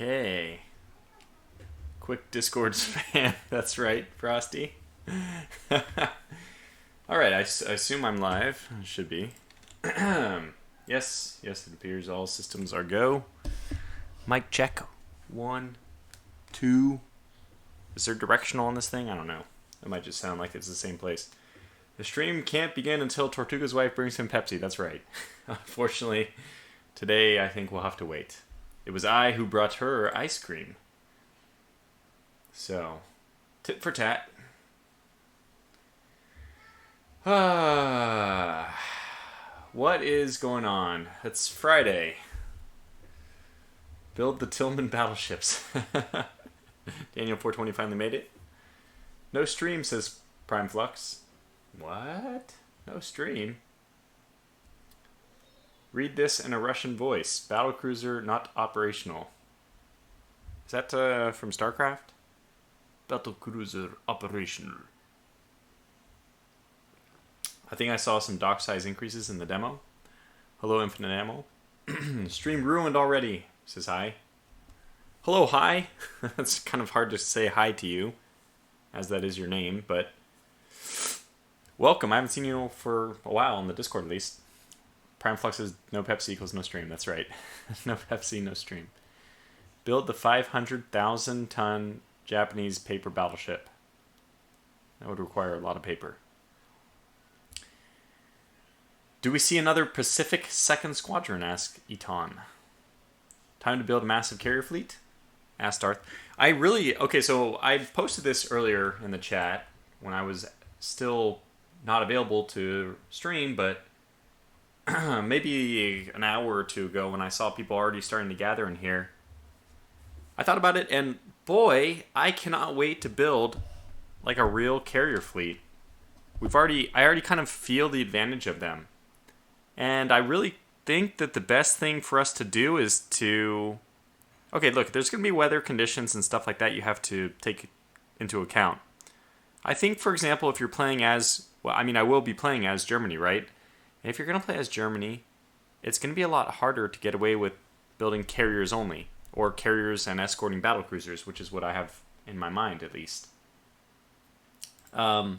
Okay. Quick Discord spam. That's right, Frosty. Alright, I assume I'm live. Should be. Yes, it appears all systems are go. Mic check. 1, 2. Is there directional on this thing? I don't know. It might just sound like it's the same place. The stream can't begin until Tortuga's wife brings him Pepsi. That's right. Unfortunately, today I think we'll have to wait. It was I who brought her ice cream. So, tit for tat. What is going on? It's Friday. Build the Tillman battleships. Daniel 420 finally made it. No stream, says Prime Flux. What? No stream? Read this in a Russian voice. Battlecruiser not operational. Is that from StarCraft? Battlecruiser operational. I think I saw some dock size increases in the demo. Hello, Infinite Ammo. Stream ruined already, says hi. Hello, hi. That's kind of hard to say hi to you, as that is your name, but welcome. I haven't seen you for a while on the Discord, at least. Prime Flux says no Pepsi equals no stream. That's right. No Pepsi, no stream. Build the 500,000 ton Japanese paper battleship. That would require a lot of paper. Do we see another Pacific 2nd Squadron? Asked Eton. Time to build a massive carrier fleet? Asked Darth. Okay, so I posted this earlier in the chat when I was still not available to stream, but maybe an hour or two ago when I saw people already starting to gather in here. I thought about it, and boy, I cannot wait to build like a real carrier fleet. I already kind of feel the advantage of them. And I really think that the best thing for us to do is to... Okay, look, there's going to be weather conditions and stuff like that you have to take into account. I think, for example, if you're playing as... Well, I mean, I will be playing as Germany, right? And if you're going to play as Germany, it's going to be a lot harder to get away with building carriers only. Or carriers and escorting battlecruisers, which is what I have in my mind, at least. So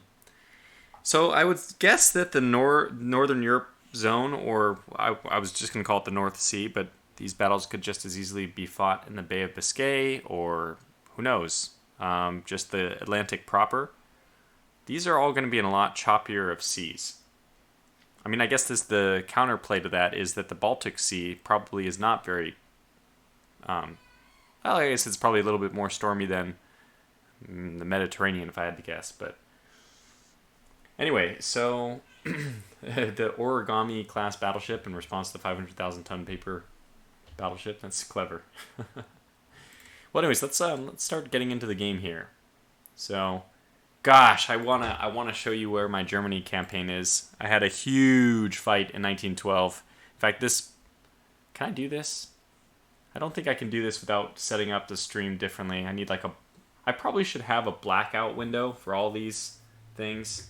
I would guess that the Northern Europe zone, or I was just going to call it the North Sea, but these battles could just as easily be fought in the Bay of Biscay, or who knows, just the Atlantic proper. These are all going to be in a lot choppier of seas. I mean, I guess the counterplay to that is that the Baltic Sea probably is not very... well, I guess it's probably a little bit more stormy than the Mediterranean, if I had to guess, but... Anyway, so... the Origami class battleship in response to the 500,000 ton paper battleship. That's clever. Well, anyways, let's start getting into the game here. So, gosh, I wanna show you where my Germany campaign is. I had a huge fight in 1912. In fact, can I do this? I don't think I can do this without setting up the stream differently. I probably should have a blackout window for all these things.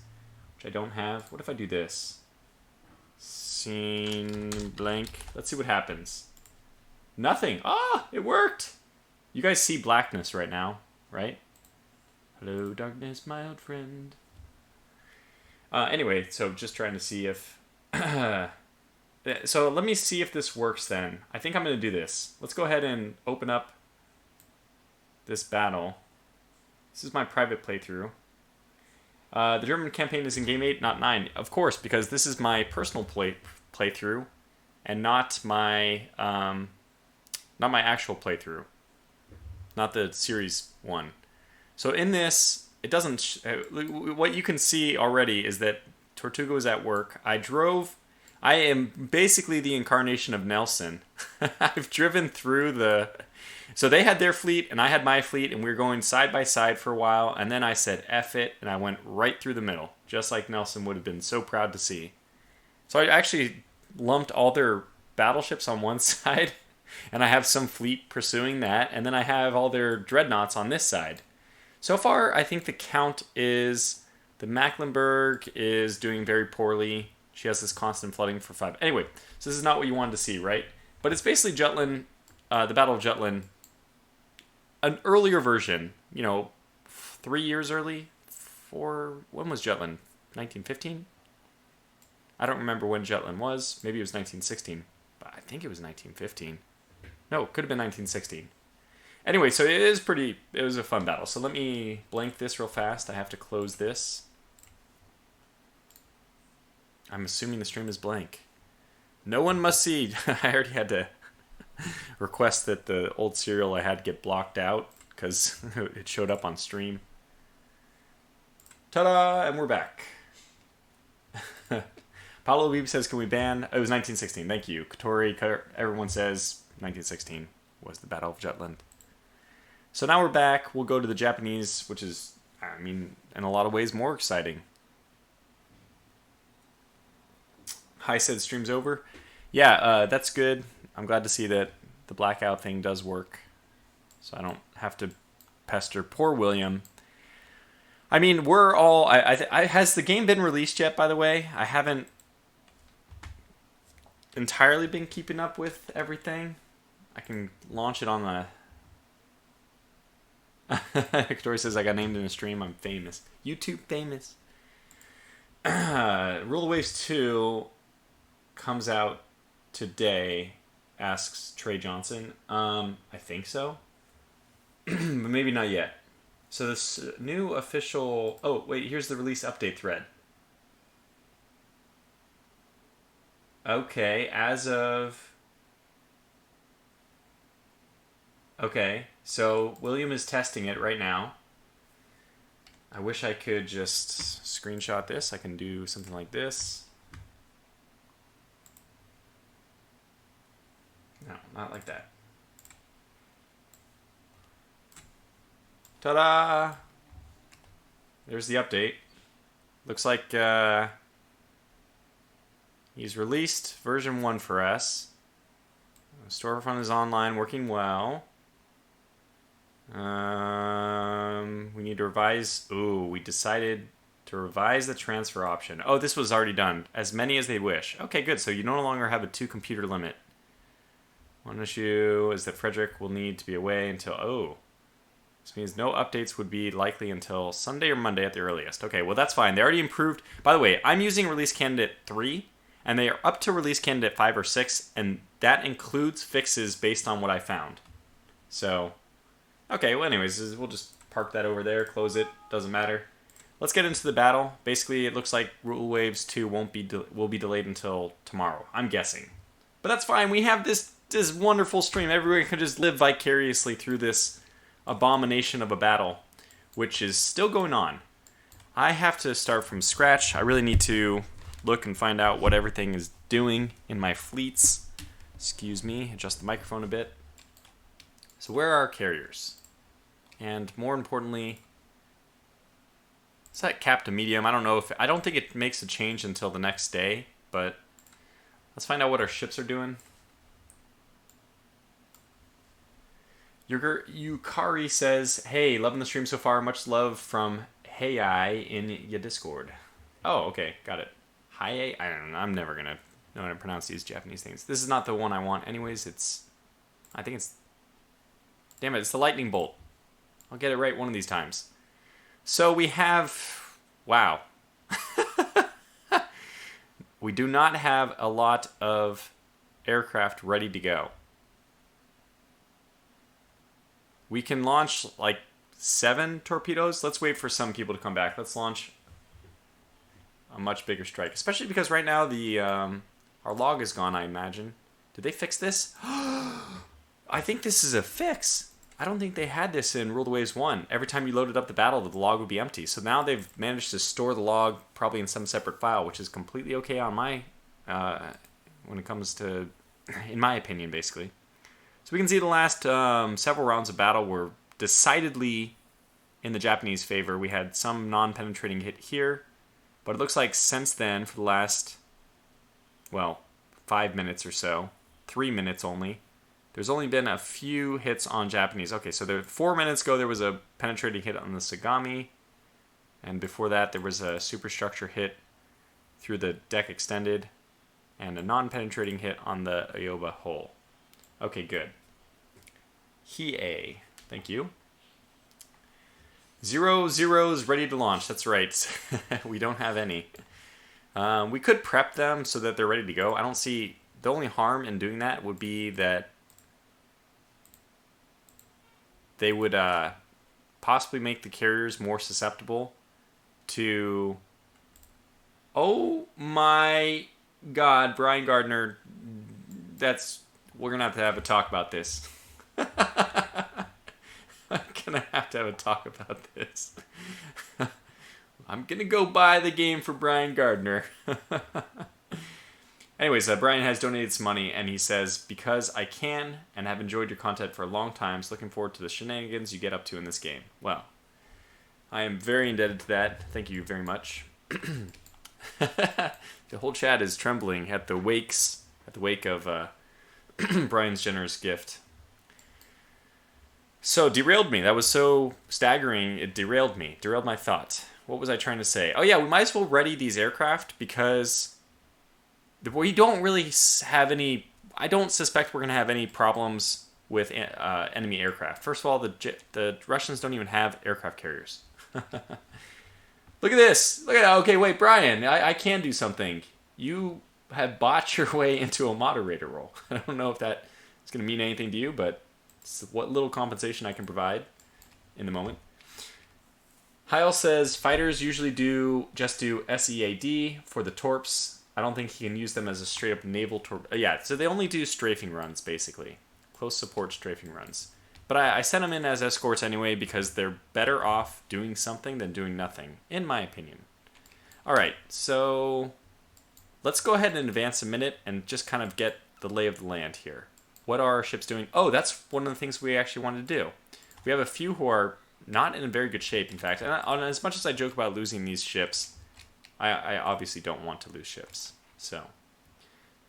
I don't have. What if I do this? Scene blank. Let's see what happens. Nothing. Ah, it worked. You guys see blackness right now, right? Hello, darkness, my old friend. Anyway, so just trying to see if... So let me see if this works then. I think I'm going to do this. Let's go ahead and open up this battle. This is my private playthrough. The German campaign is in game 8, not 9. Of course, because this is my personal playthrough, and not my actual playthrough, not the series one. So in this, it doesn't. What you can see already is that Tortuga was at work. I am basically the incarnation of Nelson. I've driven through the. So they had their fleet, and I had my fleet, and we were going side by side for a while, and then I said, F it, and I went right through the middle, just like Nelson would have been so proud to see. So I actually lumped all their battleships on one side, and I have some fleet pursuing that, and then I have all their dreadnoughts on this side. So far, I think the count is, the Mecklenburg is doing very poorly. She has this constant flooding for 5. Anyway, so this is not what you wanted to see, right? But it's basically Jutland, the Battle of Jutland, an earlier version, 3 years early. When was Jutland? 1915? I don't remember when Jutland was. Maybe it was 1916, but I think it was 1915. No, it could have been 1916. Anyway, so it was a fun battle. So let me blank this real fast. I have to close this. I'm assuming the stream is blank. No one must see. I already had to request that the old serial I had get blocked out because it showed up on stream. Ta-da! And we're back. Paulo Weeb says, can we ban? It was 1916. Thank you. Katori, everyone says 1916 was the Battle of Jutland. So now we're back. We'll go to the Japanese, which is, in a lot of ways more exciting. Hi said stream's over. Yeah, that's good. I'm glad to see that the blackout thing does work. So I don't have to pester poor William. We're all... has the game been released yet, by the way? I haven't entirely been keeping up with everything. I can launch it on the... Victoria says, I got named in a stream. I'm famous. YouTube famous. Rule of Waves 2 comes out today, asks Trey Johnson. I think so. But maybe not yet. So this new official... Oh, wait, here's the release update thread. Okay, as of... Okay, so William is testing it right now. I wish I could just screenshot this. I can do something like this. No, not like that. Ta-da! There's the update. Looks like he's released version 1 for us. Storefront is online, working well. We need to revise. Ooh, we decided to revise the transfer option. Oh, this was already done. As many as they wish. Okay, good. So you no longer have a 2-computer limit. One issue is that Frederick will need to be away until... Oh. This means no updates would be likely until Sunday or Monday at the earliest. Okay, well that's fine. They already improved. By the way, I'm using release candidate 3, and they are up to release candidate 5 or 6, and that includes fixes based on what I found. So, okay, well anyways, we'll just park that over there, close it, doesn't matter. Let's get into the battle. Basically, it looks like Rule Waves 2 will be delayed until tomorrow, I'm guessing. But that's fine. We have this wonderful stream. Everyone can just live vicariously through this abomination of a battle, which is still going on. I have to start from scratch. I really need to look and find out what everything is doing in my fleets. Excuse me, adjust the microphone a bit. So where are our carriers? And more importantly, is that capped to medium? I don't think it makes a change until the next day, but let's find out what our ships are doing. Yukari says, hey, loving the stream so far. Much love from Hey in your Discord. Oh, okay, got it. Hi, I don't know. I'm never going to know how to pronounce these Japanese things. This is not the one I want. Anyways, damn it, it's the lightning bolt. I'll get it right one of these times. So we have, wow. We do not have a lot of aircraft ready to go. We can launch like 7 torpedoes. Let's wait for some people to come back. Let's launch a much bigger strike. Especially because right now our log is gone, I imagine. Did they fix this? I think this is a fix. I don't think they had this in Rule of Waves 1. Every time you loaded up the battle, the log would be empty. So now they've managed to store the log probably in some separate file, which is completely okay on my, when it comes to, in my opinion, basically. So we can see the last several rounds of battle were decidedly in the Japanese favor. We had some non-penetrating hit here, but it looks like since then, for the last, 5 minutes or so, 3 minutes only, there's only been a few hits on Japanese. Okay, so 4 minutes ago there was a penetrating hit on the Sagami, and before that there was a superstructure hit through the deck extended, and a non-penetrating hit on the Aoba hull. Okay, good. Hiei. Thank you. 0 zeros ready to launch. That's right. We don't have any. We could prep them so that they're ready to go. I don't see... The only harm in doing that would be that they would possibly make the carriers more susceptible to... Oh my God, Brian Gardner. We're going to have a talk about this. I'm going to have a talk about this. I'm going to go buy the game for Brian Gardner. Anyways, Brian has donated some money, and he says, because I can and have enjoyed your content for a long time, so looking forward to the shenanigans you get up to in this game. Well, I am very indebted to that. Thank you very much. The whole chat is trembling at the wake of Brian's generous gift. So, derailed me. That was so staggering, it derailed me. Derailed my thought. What was I trying to say? Oh yeah, we might as well ready these aircraft because we don't really have any... I don't suspect we're going to have any problems with enemy aircraft. First of all, the Russians don't even have aircraft carriers. Look at this. Look at that. Okay, wait, Brian, I can do something. You have botched your way into a moderator role. I don't know if that is going to mean anything to you, but it's what little compensation I can provide in the moment. Heil says, fighters usually just do SEAD for the torps. I don't think he can use them as a straight-up naval torp. Yeah, so they only do strafing runs, basically. Close support strafing runs. But I sent them in as escorts anyway because they're better off doing something than doing nothing, in my opinion. Alright, so let's go ahead and advance a minute and just kind of get the lay of the land here. What are our ships doing? Oh, that's one of the things we actually wanted to do. We have a few who are not in very good shape, in fact. And as much as I joke about losing these ships, I obviously don't want to lose ships. So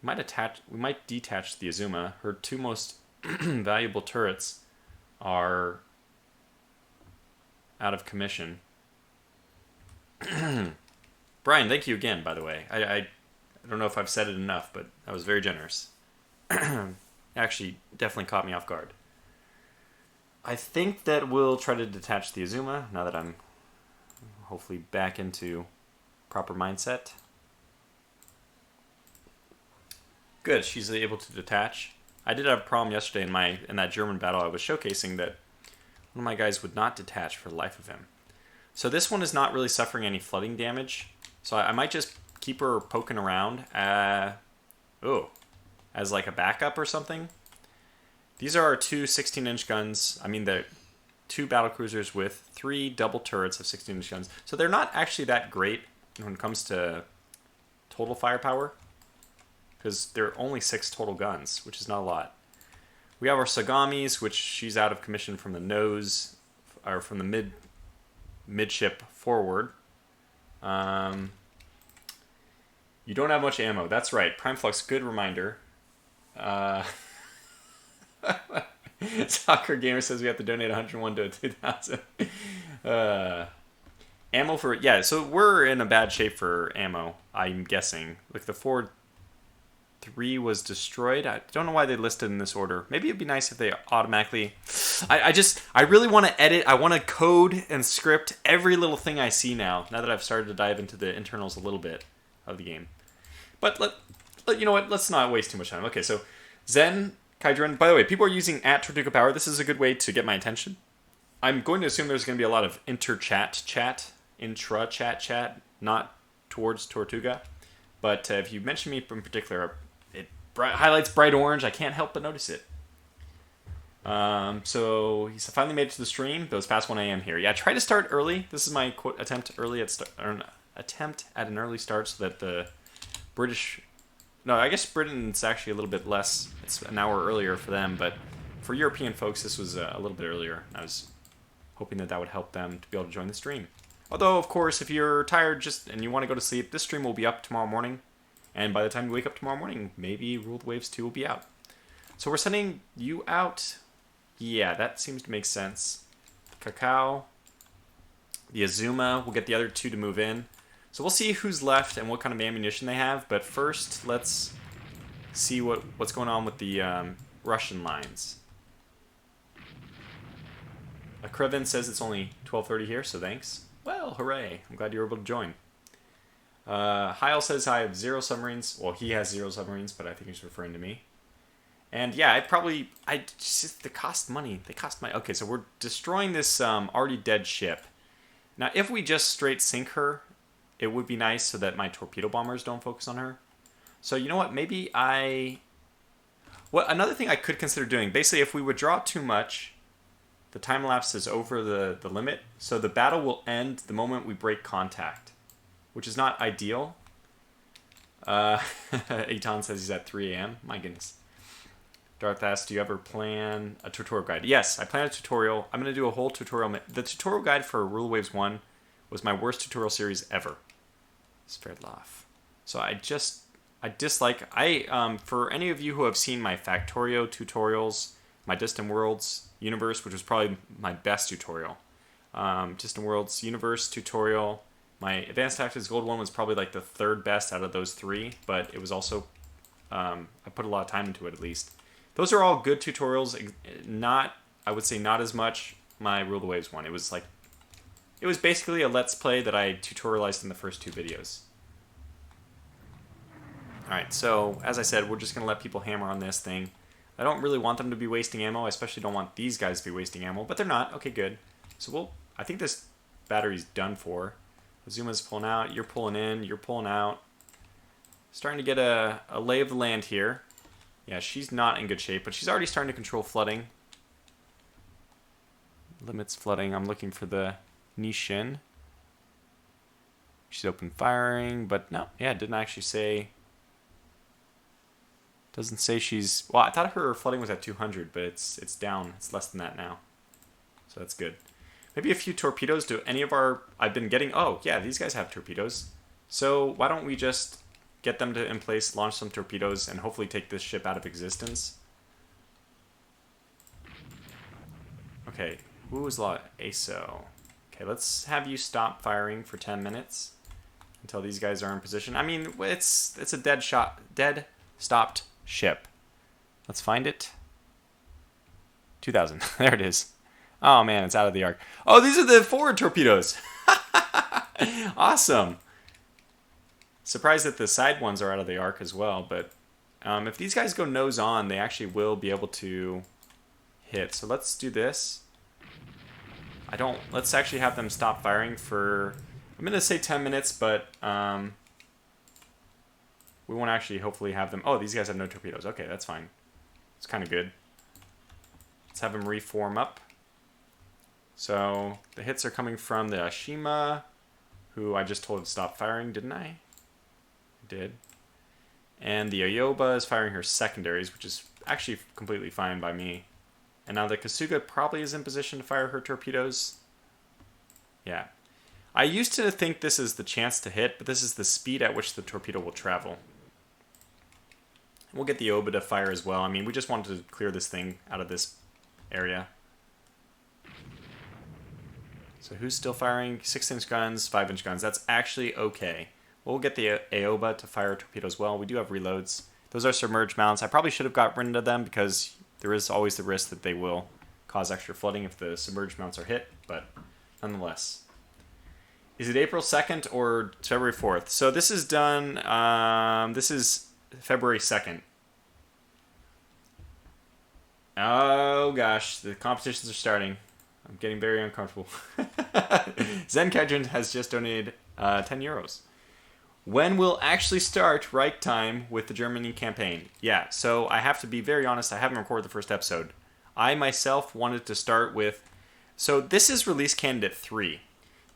we might detach the Azuma. Her two most valuable turrets are out of commission. Brian, thank you again, by the way. I don't know if I've said it enough, but that was very generous. Actually, definitely caught me off guard. I think that we'll try to detach the Azuma, now that I'm hopefully back into proper mindset. Good, she's able to detach. I did have a problem yesterday in that German battle. I was showcasing that one of my guys would not detach for the life of him. So this one is not really suffering any flooding damage. So I might just keep her poking around as like a backup or something. These are our two 16-inch guns. I mean, the two battlecruisers with 3 double turrets of 16-inch guns. So they're not actually that great when it comes to total firepower, because there are only 6 total guns, which is not a lot. We have our Sagamis, which she's out of commission from the nose, or from the midship forward. You don't have much ammo. That's right. Prime Flux, good reminder. Soccer Gamer says we have to donate 101 to 2,000. Ammo for... Yeah, so we're in a bad shape for ammo, I'm guessing. Like the Ford 3 was destroyed. I don't know why they listed in this order. Maybe it'd be nice if they automatically... I really want to edit. I want to code and script every little thing I see now that I've started to dive into the internals a little bit of the game. But you know what? Let's not waste too much time. Okay, so Zen... Kydron, by the way, people are using @Tortuga Power. This is a good way to get my attention. I'm going to assume there's going to be a lot of intra-chat, not towards Tortuga. But if you mention me in particular, it highlights bright orange. I can't help but notice it. So he's finally made it to the stream. But it was past 1 a.m. here. Yeah, try to start early. This is my quote attempt at an early start so that the British... No, I guess Britain's actually a little bit less. It's an hour earlier for them, but for European folks, this was a little bit earlier. I was hoping that would help them to be able to join the stream. Although, of course, if you're tired and you want to go to sleep, this stream will be up tomorrow morning. And by the time you wake up tomorrow morning, maybe Rule the Waves 2 will be out. So we're sending you out. Yeah, that seems to make sense. The Cacao, the Azuma, we'll get the other 2 to move in. So we'll see who's left and what kind of ammunition they have. But first, let's see what's going on with the Russian lines. Kreven says it's only 12:30 here, so thanks. Well, hooray. I'm glad you were able to join. Heil says I have 0 submarines. Well, he has 0 submarines, but I think he's referring to me. And yeah, they cost money. They cost money. Okay, so we're destroying this already dead ship. Now, if we just straight sink her, it would be nice so that my torpedo bombers don't focus on her. So you know what? Maybe another thing I could consider doing, basically if we withdraw too much, the time lapse is over the limit, so the battle will end the moment we break contact, which is not ideal. Eitan says he's at 3 a.m. My goodness. Darth asks, do you ever plan a tutorial guide? Yes, I plan a tutorial. I'm going to do a whole tutorial. The tutorial guide for Rule Waves 1 was my worst tutorial series ever. Sverdlov. So I dislike, for any of you who have seen my Factorio tutorials, my Distant Worlds Universe, which was probably my best tutorial. Distant Worlds Universe tutorial. My Advanced Tactics Gold one was probably like the 3rd best out of those 3, but it was also, I put a lot of time into it at least. Those are all good tutorials, I would say not as much my Rule the Waves one. It was basically a Let's Play that I tutorialized in the first 2 videos. Alright, so as I said, we're just going to let people hammer on this thing. I don't really want them to be wasting ammo. I especially don't want these guys to be wasting ammo, but they're not. Okay, good. So I think this battery's done for. Azuma's pulling out, you're pulling in, you're pulling out. Starting to get a lay of the land here. Yeah, she's not in good shape, but she's already starting to control flooding. Limits flooding. I'm looking for the Nishin. She's open firing, but no. Yeah, it didn't actually say... Doesn't say she's... Well, I thought her flooding was at 200, but it's down. It's less than that now. So that's good. Maybe a few torpedoes. Do any of our... I've been getting... Oh, yeah, these guys have torpedoes. So why don't we just get them in place, launch some torpedoes, and hopefully take this ship out of existence? Okay, who was ASO? Okay, let's have you stop firing for 10 minutes until these guys are in position. I mean, it's a dead stopped ship. Let's find it. 2000. There it is. Oh man, it's out of the arc. Oh, these are the forward torpedoes. Awesome. Surprised that the side ones are out of the arc as well, but if these guys go nose on, they actually will be able to hit. So let's do this. Let's actually have them stop firing for, I'm going to say 10 minutes, but we won't actually hopefully have them. Oh, these guys have no torpedoes. Okay, that's fine. It's kind of good. Let's have them reform up. So the hits are coming from the Ashima, who I just told to stop firing, didn't I? I did. And the Ayoba is firing her secondaries, which is actually completely fine by me. And now the Kasuga probably is in position to fire her torpedoes. Yeah. I used to think this is the chance to hit, but this is the speed at which the torpedo will travel. We'll get the Ayoba to fire as well. I mean, we just wanted to clear this thing out of this area. So who's still firing? 6-inch guns, 5-inch guns. That's actually okay. We'll get the Ayoba to fire a torpedo as well. We do have reloads. Those are submerged mounts. I probably should have got rid of them because there is always the risk that they will cause extra flooding if the submerged mounts are hit, but nonetheless. Is it April 2nd or February 4th? So this is done, this is February 2nd. Oh gosh, the competitions are starting. I'm getting very uncomfortable. Zen Kedron has just donated 10 euros. When will actually start Reich time with the Germany campaign? Yeah, so I have to be very honest, I haven't recorded the first episode. I myself wanted to start with... So this is release candidate 3.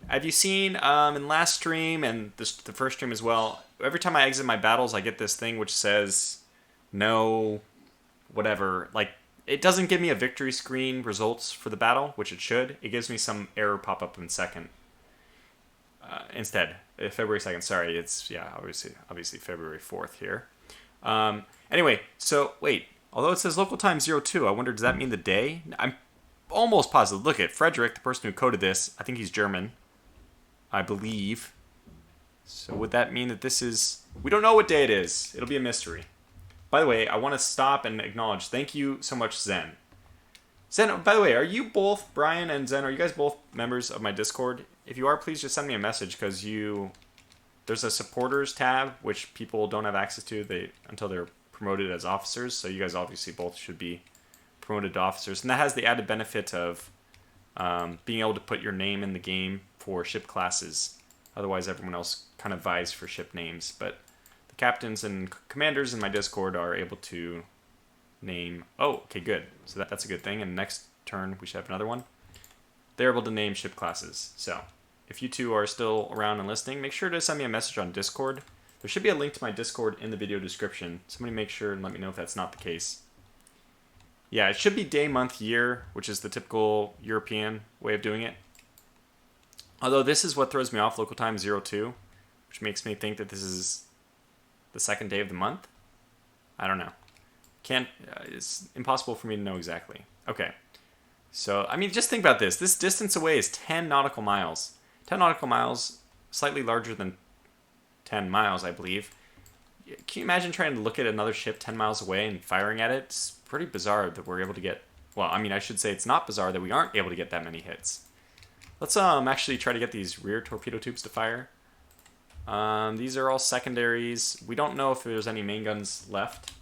Have you seen in last stream and the first stream as well, every time I exit my battles I get this thing which says no whatever. Like, it doesn't give me a victory screen results for the battle, which it should. It gives me some error pop up in second. Instead, February 2nd, sorry, it's, yeah, obviously February 4th here. Anyway, so, wait, although it says local time 02, I wonder, does that mean the day? I'm almost positive. Look at Frederick, the person who coded this, I think he's German, I believe. So would that mean that this is, we don't know what day it is. It'll be a mystery. By the way, I want to stop and acknowledge, thank you so much, Zen. Zen, by the way, are you both, Brian and Zen, are you guys both members of my Discord? If you are, please just send me a message because there's a supporters tab which people don't have access to until they're promoted as officers. So you guys obviously both should be promoted to officers, and that has the added benefit of being able to put your name in the game for ship classes. Otherwise, everyone else kind of vies for ship names, but the captains and commanders in my Discord are able to name. Oh, okay, good. So that's a good thing. And next turn we should have another one. They're able to name ship classes. So if you two are still around and listening, make sure to send me a message on Discord. There should be a link to my Discord in the video description. Somebody make sure and let me know if that's not the case. Yeah, it should be day, month, year, which is the typical European way of doing it. Although this is what throws me off, local time 02, which makes me think that this is the second day of the month. I don't know. It's impossible for me to know exactly. Okay. So, I mean, just think about this. This distance away is 10 nautical miles. 10 nautical miles, slightly larger than 10 miles, I believe. Can you imagine trying to look at another ship 10 miles away and firing at it? It's pretty bizarre that we're able to get... Well, I mean, I should say it's not bizarre that we aren't able to get that many hits. Let's actually try to get these rear torpedo tubes to fire. These are all secondaries. We don't know if there's any main guns left.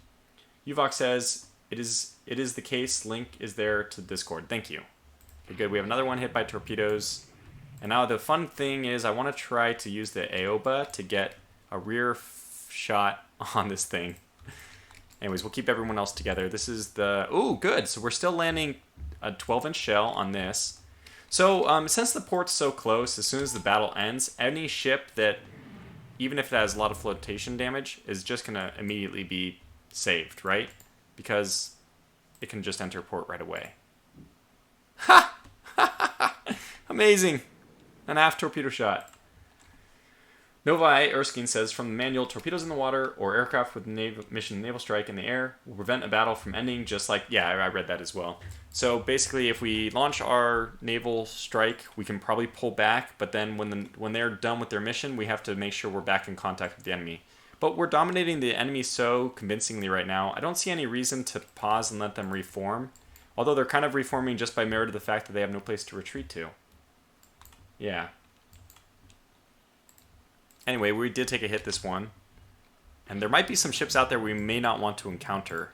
Uvok says, it is the case. Link is there to Discord. Thank you. Okay, good. We have another one hit by torpedoes. And now the fun thing is I want to try to use the AOBA to get a rear shot on this thing. Anyways, we'll keep everyone else together. This is the... Ooh, good. So we're still landing a 12-inch shell on this. So since the port's so close, as soon as the battle ends, any ship that, even if it has a lot of flotation damage, is just going to immediately be saved, right? Because it can just enter port right away. Ha! Amazing! An aft torpedo shot. Novi Erskine says, from the manual, torpedoes in the water or aircraft with mission naval strike in the air will prevent a battle from ending, just like... Yeah, I read that as well. So basically, if we launch our naval strike, we can probably pull back, but then when they're done with their mission, we have to make sure we're back in contact with the enemy. But we're dominating the enemy so convincingly right now, I don't see any reason to pause and let them reform. Although they're kind of reforming just by merit of the fact that they have no place to retreat to. Yeah. Anyway, we did take a hit this one. And there might be some ships out there we may not want to encounter.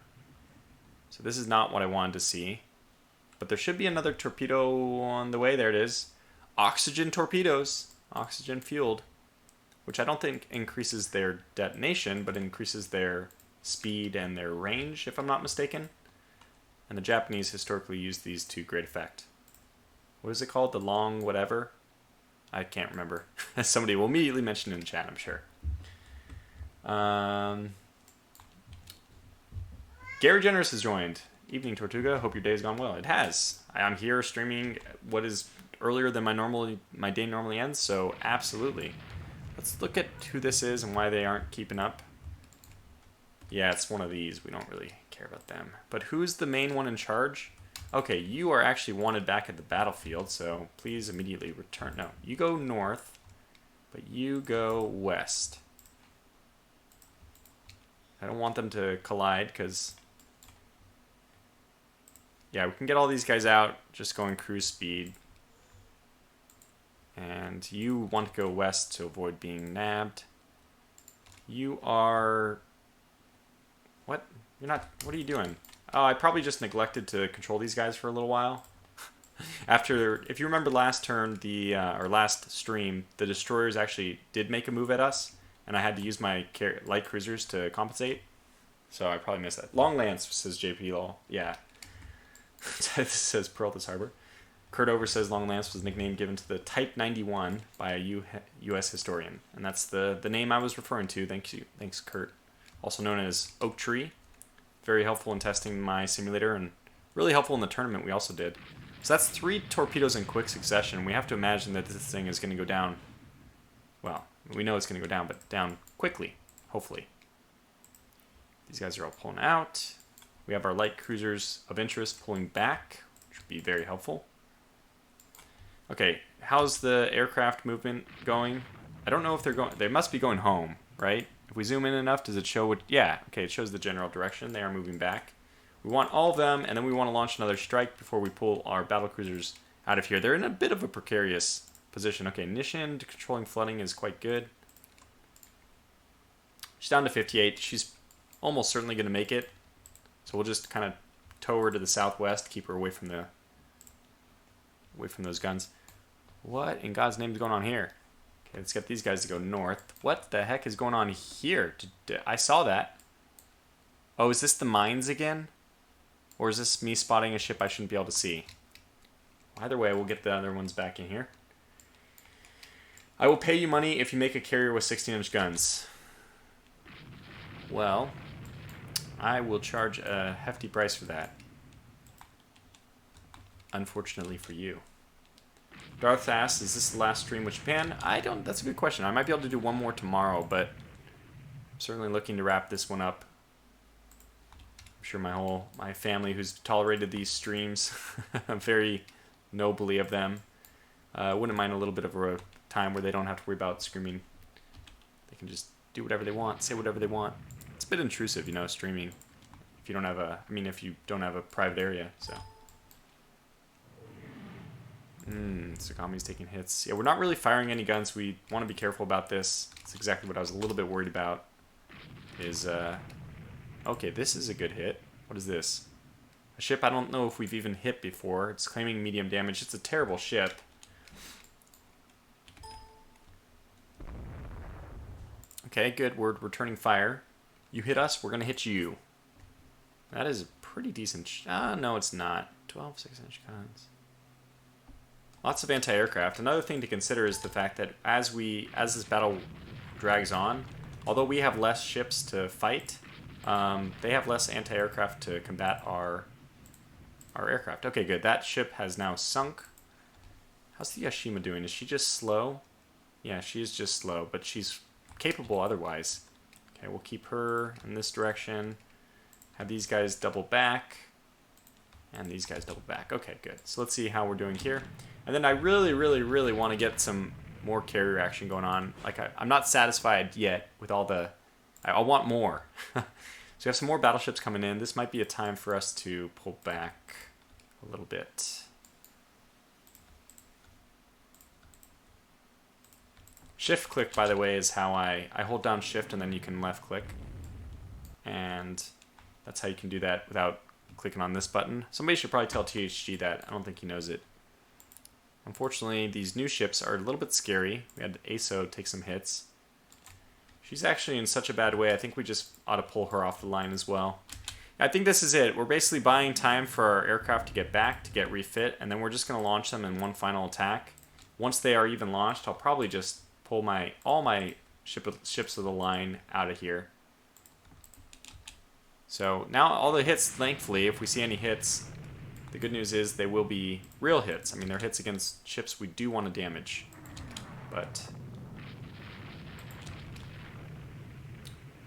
So this is not what I wanted to see. But there should be another torpedo on the way. There it is. Oxygen torpedoes. Oxygen fueled. Which I don't think increases their detonation, but increases their speed and their range, if I'm not mistaken. And the Japanese historically used these to great effect. What is it called? The long whatever? I can't remember. Somebody will immediately mention it in chat, I'm sure. Gary Generous has joined. Evening, Tortuga. Hope your day has gone well. It has. I'm here streaming what is earlier than my day normally ends, so absolutely. Let's look at who this is and why they aren't keeping up. Yeah, it's one of these. We don't really care about them. But who's the main one in charge? Okay, you are actually wanted back at the battlefield, so please immediately return. No, you go north, but you go west. I don't want them to collide, because... Yeah, we can get all these guys out, just going cruise speed. And you want to go west to avoid being nabbed. You are... What? You're not... What are you doing? Oh, I probably just neglected to control these guys for a little while. After, if you remember last turn, or last stream, the destroyers actually did make a move at us, and I had to use my light cruisers to compensate. So I probably missed that. Long Lance, says JP Law. Yeah. This says Pearl this harbor. Kurt Over says Long Lance was a nickname given to the Type 91 by a U.S. historian. And that's the name I was referring to. Thank you. Thanks, Kurt. Also known as Oak Tree. Very helpful in testing my simulator and really helpful in the tournament we also did. So that's 3 torpedoes in quick succession. We have to imagine that this thing is going to go down. Well, we know it's going to go down, but down quickly, hopefully. These guys are all pulling out. We have our light cruisers of interest pulling back, which would be very helpful. Okay, how's the aircraft movement going? I don't know if they're going... They must be going home, right? If we zoom in enough, does it show what... Yeah, okay, it shows the general direction. They are moving back. We want all of them, and then we want to launch another strike before we pull our battle cruisers out of here. They're in a bit of a precarious position. Okay, Nishin controlling flooding is quite good. She's down to 58. She's almost certainly going to make it. So we'll just kind of tow her to the southwest, keep her away from those guns. What in God's name is going on here? Okay, let's get these guys to go north. What the heck is going on here? I saw that. Oh, is this the mines again? Or is this me spotting a ship I shouldn't be able to see? Either way, we'll get the other ones back in here. I will pay you money if you make a carrier with 16-inch guns. Well, I will charge a hefty price for that. Unfortunately for you. Darth asks, is this the last stream with Japan? That's a good question. I might be able to do one more tomorrow, but I'm certainly looking to wrap this one up. I'm sure my family who's tolerated these streams, very nobly of them, wouldn't mind a little bit of a time where they don't have to worry about screaming. They can just do whatever they want, say whatever they want. It's a bit intrusive, streaming. If you don't have a private area, so. Sakami's taking hits. Yeah, we're not really firing any guns. We want to be careful about this. That's exactly what I was a little bit worried about. Okay, this is a good hit. What is this? A ship I don't know if we've even hit before. It's claiming medium damage. It's a terrible ship. Okay, good. We're returning fire. You hit us, we're going to hit you. That is a pretty decent... no, it's not. 12 6-inch guns. Lots of anti-aircraft. Another thing to consider is the fact that as this battle drags on, although we have less ships to fight, they have less anti-aircraft to combat our aircraft. Okay, good. That ship has now sunk. How's the Yashima doing? Is she just slow? Yeah, she is just slow, but she's capable otherwise. Okay, we'll keep her in this direction. Have these guys double back. And these guys double back. Okay, good. So let's see how we're doing here. And then I really, really, really want to get some more carrier action going on. Like, I'm not satisfied yet with all the... I want more. So we have some more battleships coming in. This might be a time for us to pull back a little bit. Shift click, by the way, is how I hold down shift and then you can left click. And that's how you can do that without clicking on this button. Somebody should probably tell THG that. I don't think he knows it. Unfortunately, these new ships are a little bit scary. We had ASO take some hits. She's actually in such a bad way, I think we just ought to pull her off the line as well. I think this is it. We're basically buying time for our aircraft to get back, to get refit, and then we're just going to launch them in one final attack. Once they are even launched, I'll probably just pull all my ships of the line out of here. So now all the hits, thankfully, if we see any hits, the good news is they will be real hits. I mean, they're hits against ships we do want to damage. But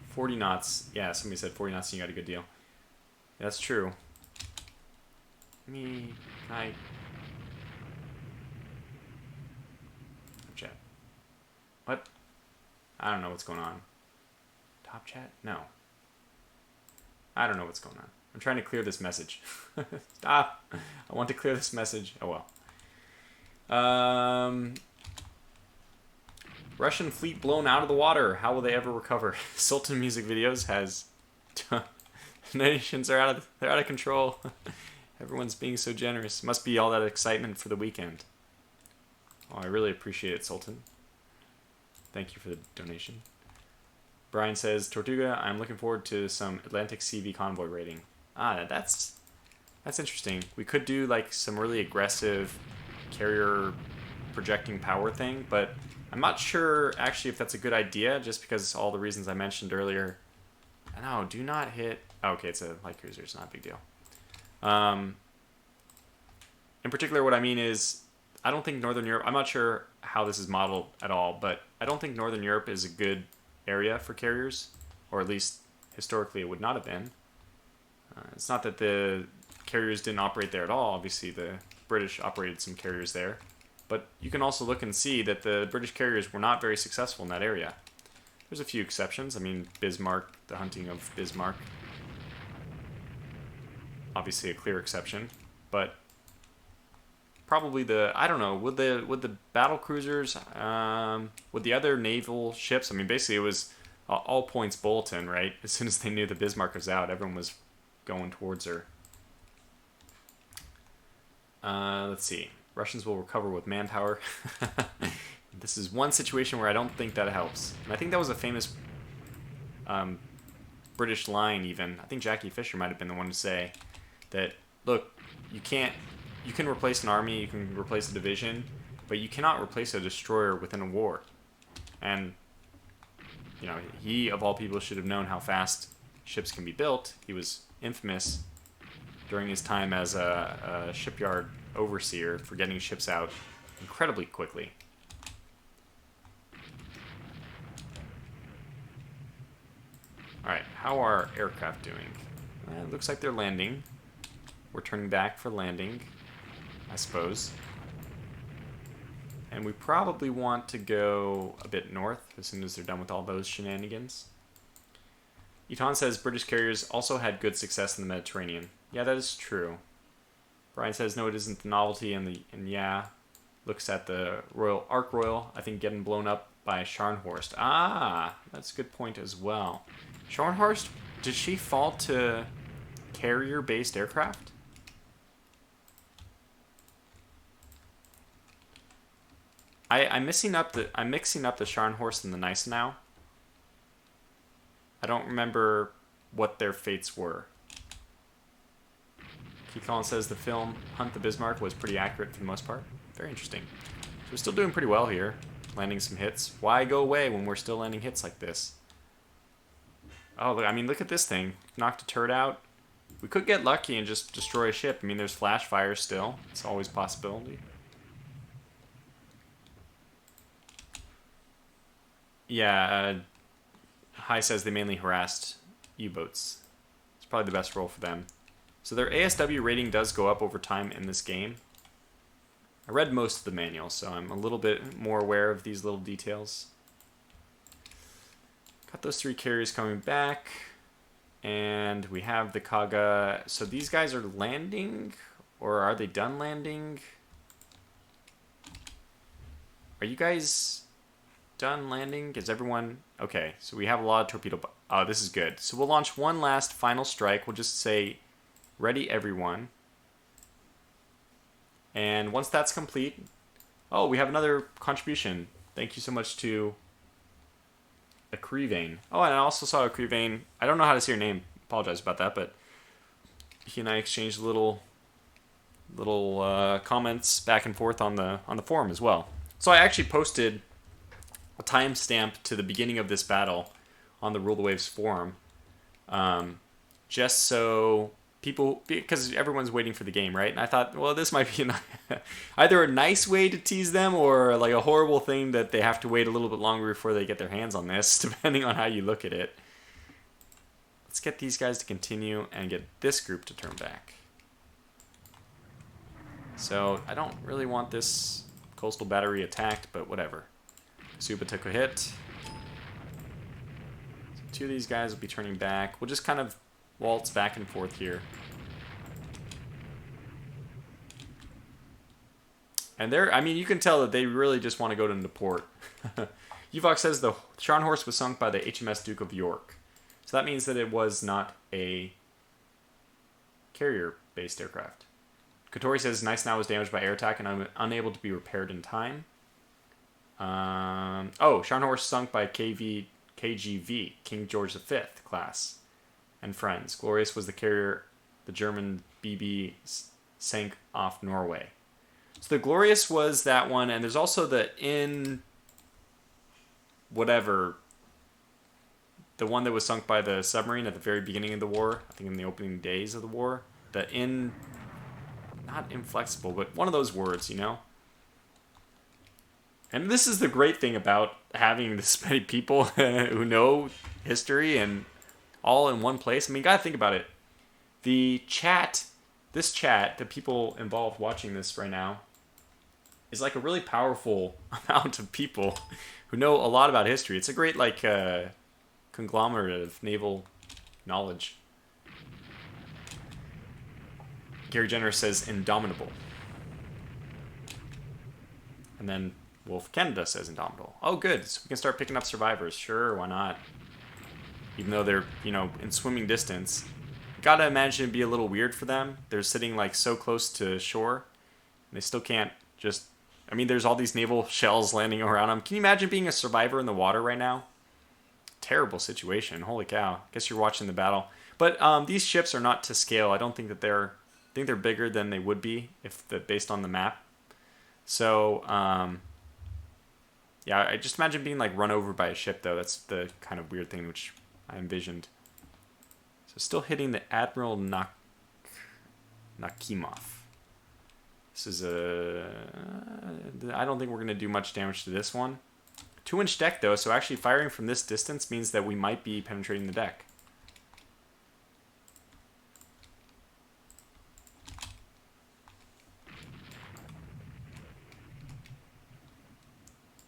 40 knots. Yeah, somebody said 40 knots and you got a good deal. Yeah, that's true. Chat. What? I don't know what's going on. Top chat? No. I don't know what's going on. I'm trying to clear this message. Stop. I want to clear this message. Oh well. Russian fleet blown out of the water. How will they ever recover? Sultan Music Videos has... Nations are they're out of control. Everyone's being so generous. Must be all that excitement for the weekend. Oh, I really appreciate it, Sultan. Thank you for the donation. Brian says, Tortuga, I'm looking forward to some Atlantic CV convoy raiding. That's interesting. We could do like some really aggressive carrier projecting power thing, but I'm not sure actually if that's a good idea, just because all the reasons I mentioned earlier. No, do not hit... Oh, okay, it's a light cruiser. It's not a big deal. In particular, what I mean is, I don't think Northern Europe... I'm not sure how this is modeled at all, but I don't think Northern Europe is a good area for carriers, or at least historically it would not have been. It's not that the carriers didn't operate there at all. Obviously, the British operated some carriers there. But you can also look and see that the British carriers were not very successful in that area. There's a few exceptions. I mean, Bismarck, the hunting of Bismarck. obviously a clear exception, but probably the, I don't know, would the battle cruisers, would the other naval ships, I mean, basically it was all points bulletin, right? As soon as they knew the Bismarck was out, everyone was going towards her. Let's see. Russians will recover with manpower. This is one situation where I don't think that helps. And I think that was a famous British line even. I think Jackie Fisher might have been the one to say that, look, you can replace an army, you can replace a division, but you cannot replace a destroyer within a war. And, you know, he, of all people, should have known how fast ships can be built. He was infamous during his time as a shipyard overseer for getting ships out incredibly quickly. Alright, how are aircraft doing? It looks like they're landing. We're turning back for landing, I suppose. And we probably want to go a bit north as soon as they're done with all those shenanigans. Eton says British carriers also had good success in the Mediterranean. Yeah, that is true. Brian says no, it isn't the novelty, and yeah, looks at the Royal Ark Royal, I think getting blown up by Scharnhorst. Ah, that's a good point as well. Scharnhorst, did she fall to carrier-based aircraft? I'm mixing up the Scharnhorst and the Gneisenau. I don't remember what their fates were. Keith Collins says the film Hunt the Bismarck was pretty accurate for the most part. Very interesting. So we're still doing pretty well here. Landing some hits. Why go away when we're still landing hits like this? Oh, I mean, look at this thing. Knocked a turret out. We could get lucky and just destroy a ship. I mean, there's flash fire still. It's always a possibility. Yeah, High says they mainly harassed U-boats. It's probably the best role for them. So their ASW rating does go up over time in this game. I read most of the manual, so I'm a little bit more aware of these little details. Got those 3 carriers coming back. And we have the Kaga. So these guys are landing? Or are they done landing? Are you guys done landing? Is everyone... Okay, so we have a lot of torpedo... Oh, this is good. So we'll launch one last final strike. We'll just say, ready everyone. And once that's complete... Oh, we have another contribution. Thank you so much to Akrivane. Oh, and I also saw Akrivane. I don't know how to say your name. Apologize about that, but he and I exchanged little comments back and forth on the forum as well. So I actually posted a timestamp to the beginning of this battle on the Rule the Waves forum, just so people, because everyone's waiting for the game, right? And I thought, well, this might be either a nice way to tease them or like a horrible thing that they have to wait a little bit longer before they get their hands on this, depending on how you look at it. Let's get these guys to continue and get this group to turn back. So I don't really want this coastal battery attacked, but whatever. Suba took a hit. So 2 of these guys will be turning back. We'll just kind of waltz back and forth here. And they're, I mean, you can tell that they really just want to go into port. Uvox says the Scharnhorst was sunk by the HMS Duke of York. So that means that it was not a carrier-based aircraft. Kotori says Gneisenau was damaged by air attack and unable to be repaired in time. Oh, Scharnhorst sunk by KGV, King George V class, and friends. Glorious was the carrier the German BB sank off Norway. So the Glorious was that one, and there's also the the one that was sunk by the submarine at the very beginning of the war, I think in the opening days of the war. Not inflexible, but one of those words, you know? And this is the great thing about having this many people who know history and all in one place. I mean, gotta think about it. The chat, the people involved watching this right now, is like a really powerful amount of people who know a lot about history. It's a great, like, conglomerate of naval knowledge. Gary Jenner says indomitable. And then Wolf Canada says indomitable. Oh, good. So we can start picking up survivors. Sure, why not? Even though they're, you know, in swimming distance. Gotta imagine it'd be a little weird for them. They're sitting, like, so close to shore. And they still can't just... I mean, there's all these naval shells landing around them. Can you imagine being a survivor in the water right now? Terrible situation. Holy cow. Guess you're watching the battle. But these ships are not to scale. I don't think that they're... I think they're bigger than they would be if based on the map. So, yeah, I just imagine being, like, run over by a ship, though. That's the kind of weird thing which I envisioned. So still hitting the Admiral Nakimov. This is a... I don't think we're going to do much damage to this one. 2-inch deck, though, so actually firing from this distance means that we might be penetrating the deck.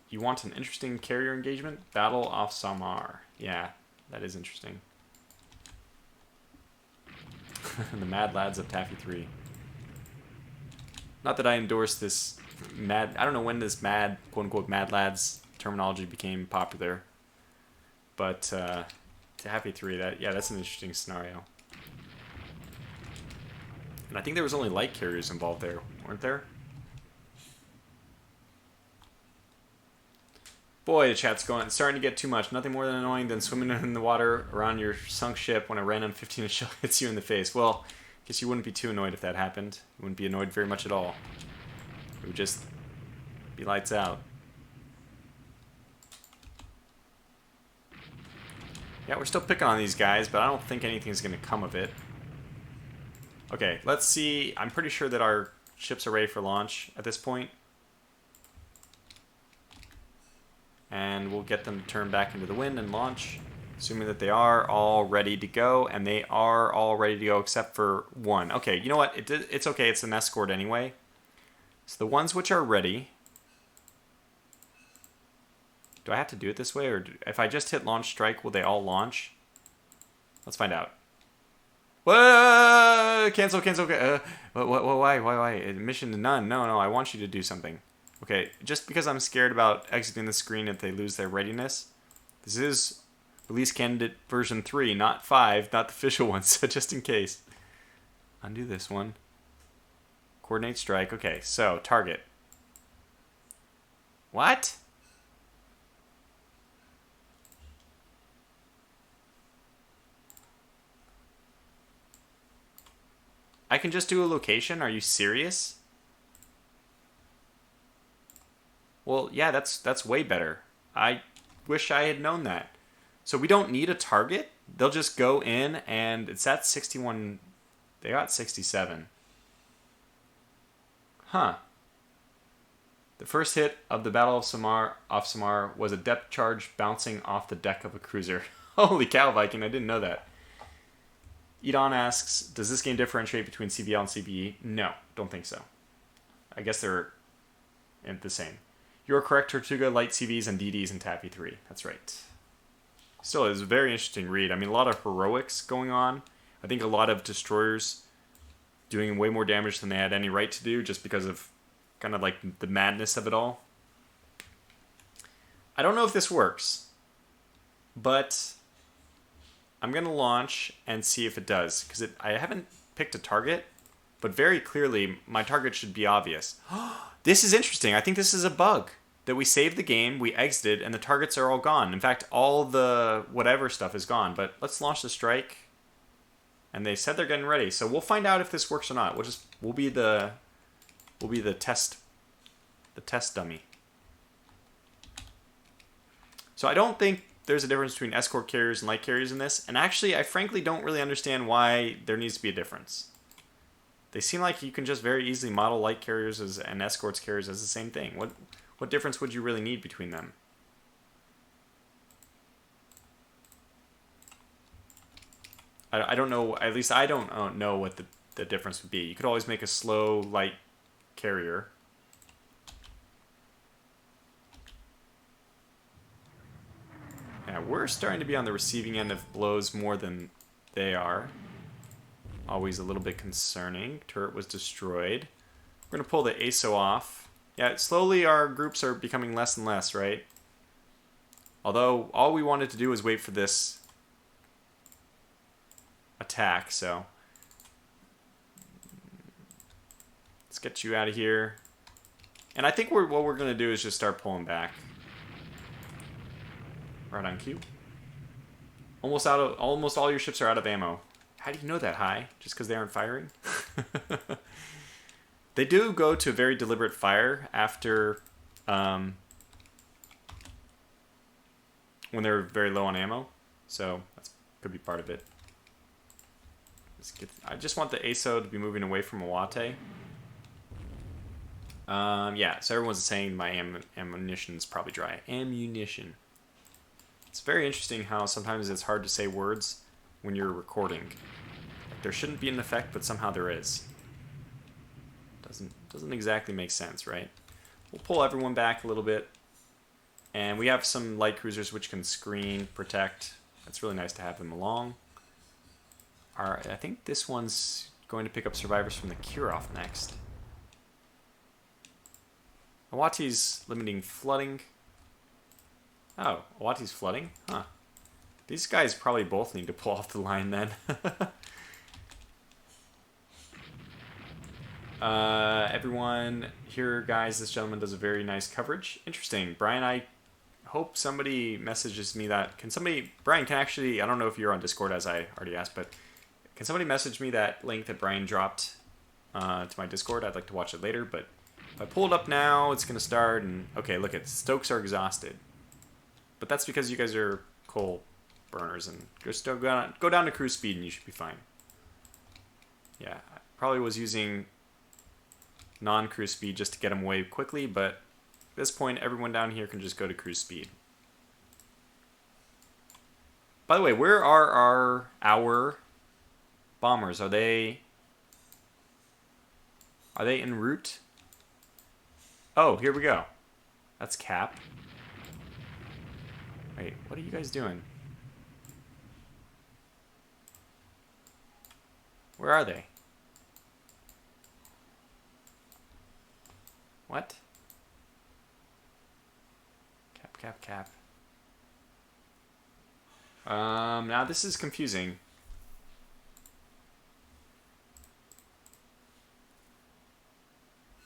You want an interesting carrier engagement? Battle off Samar. Yeah, that is interesting. The Mad Lads of Taffy 3. Not that I endorse this mad... I don't know when this mad, quote-unquote, Mad Lads terminology became popular. But, Taffy 3, that's an interesting scenario. And I think there was only light carriers involved there, weren't there? Boy, the chat's starting to get too much. Nothing more than annoying than swimming in the water around your sunk ship when a random 15-inch shell hits you in the face. Well, I guess you wouldn't be too annoyed if that happened. You wouldn't be annoyed very much at all. It would just be lights out. Yeah, we're still picking on these guys, but I don't think anything's going to come of it. Okay, let's see. I'm pretty sure that our ships are ready for launch at this point. And we'll get them to turn back into the wind and launch, assuming that they are all ready to go, and they are all ready to go except for one. Okay, you know what? It's okay. It's an escort anyway. So the ones which are ready... Do I have to do it this way, or if I just hit launch strike, will they all launch? Let's find out. Whoa! Cancel. Why? Mission none. No, I want you to do something. Okay, just because I'm scared about exiting the screen if they lose their readiness. This is release candidate version 3, not 5, not the official one, so just in case. Undo this one. Coordinate strike. Okay, so target. What? I can just do a location? Are you serious? Well, yeah, that's way better. I wish I had known that. So we don't need a target. They'll just go in, and it's at 61. They got 67. Huh. The first hit of the Battle of Samar was a depth charge bouncing off the deck of a cruiser. Holy cow, Viking, I didn't know that. Edon asks, does this game differentiate between CBL and CBE? No, don't think so. I guess they're the same. You're correct, Tortuga, light CVs, and DDs in Taffy 3. That's right. Still, it was a very interesting read. I mean, a lot of heroics going on. I think a lot of destroyers doing way more damage than they had any right to do just because of kind of like the madness of it all. I don't know if this works, but I'm going to launch and see if it does, because I haven't picked a target, but very clearly my target should be obvious. This is interesting. I think this is a bug. That we saved the game, we exited, and the targets are all gone. In fact, all the whatever stuff is gone. But let's launch the strike. And they said they're getting ready. So we'll find out if this works or not. We'll be the test dummy. So I don't think there's a difference between escort carriers and light carriers in this. And actually, I frankly don't really understand why there needs to be a difference. They seem like you can just very easily model light carriers and escorts carriers as the same thing. What difference would you really need between them? I don't know. At least I don't know what the difference would be. You could always make a slow, light carrier. Yeah, we're starting to be on the receiving end of blows more than they are. Always a little bit concerning. Turret was destroyed. We're going to pull the ASO off. Yeah, slowly our groups are becoming less and less, right? Although, all we wanted to do was wait for this attack, so... Let's get you out of here. And I think what we're going to do is just start pulling back. Right on cue. Almost all your ships are out of ammo. How do you know that, High? Just because they aren't firing? They do go to very deliberate fire after when they're very low on ammo. So that could be part of it. I just want the ASO to be moving away from Iwate. Yeah, so everyone's saying my ammunition's probably dry. Ammunition. It's very interesting how sometimes it's hard to say words when you're recording. Like, there shouldn't be an effect, but somehow there is. Doesn't exactly make sense, right? We'll pull everyone back a little bit. And we have some light cruisers which can screen, protect. It's really nice to have them along. I think this one's going to pick up survivors from the Kirov next. Iwate's limiting flooding. Oh, Iwate's flooding? Huh. These guys probably both need to pull off the line then. Everyone here, guys, this gentleman does a very nice coverage. Interesting. Brian, I hope somebody messages me that. Brian can actually, I don't know if you're on Discord as I already asked, but can somebody message me that link that Brian dropped to my Discord? I'd like to watch it later, but if I pull it up now, it's going to start, and okay, look at Stokes are exhausted. But that's because you guys are coal burners, and just go down to cruise speed and you should be fine. Yeah, I probably was using non-cruise speed just to get them away quickly, but at this point, everyone down here can just go to cruise speed. By the way, where are our bombers? Are they en route? Oh, here we go. That's Cap. Wait, what are you guys doing? Where are they? What? Cap. Now this is confusing.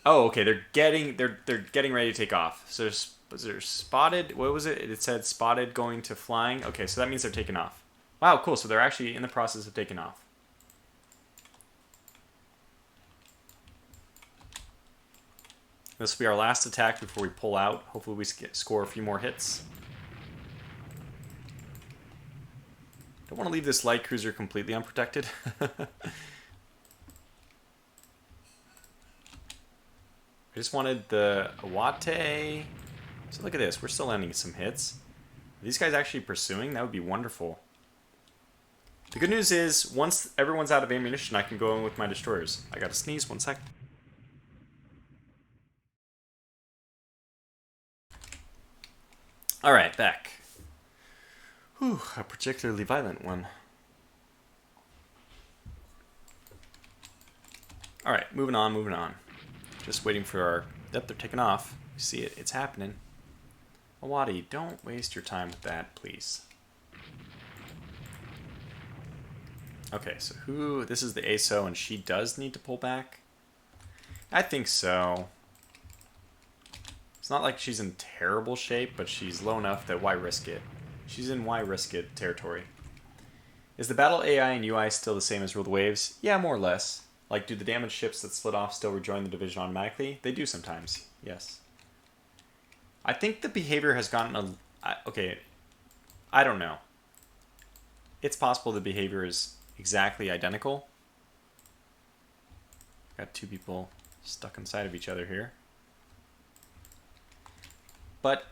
Oh, okay. They're getting ready to take off. So was there spotted? What was it? It said spotted going to flying. Okay, so that means they're taking off. Wow, cool. So they're actually in the process of taking off. This will be our last attack before we pull out. Hopefully we score a few more hits. Don't want to leave this light cruiser completely unprotected. I just wanted the Iwate. So look at this. We're still landing some hits. Are these guys actually pursuing? That would be wonderful. The good news is, once everyone's out of ammunition, I can go in with my destroyers. I gotta sneeze 1 sec. Alright, back. Whew, a particularly violent one. Alright, moving on. Just waiting for our... Yep, they're taking off. You see it, it's happening. Iwate, don't waste your time with that, please. Okay, so who... This is the ASO, and she does need to pull back? I think so. It's not like she's in terrible shape, but she's low enough that why risk it? She's in why risk it territory. Is the battle AI and UI still the same as ruled waves? Yeah, more or less. Like, do the damaged ships that slid off still rejoin the division automatically? They do sometimes, yes. I think the behavior has gotten a... Okay, I don't know. It's possible the behavior is exactly identical. Got two people stuck inside of each other here. But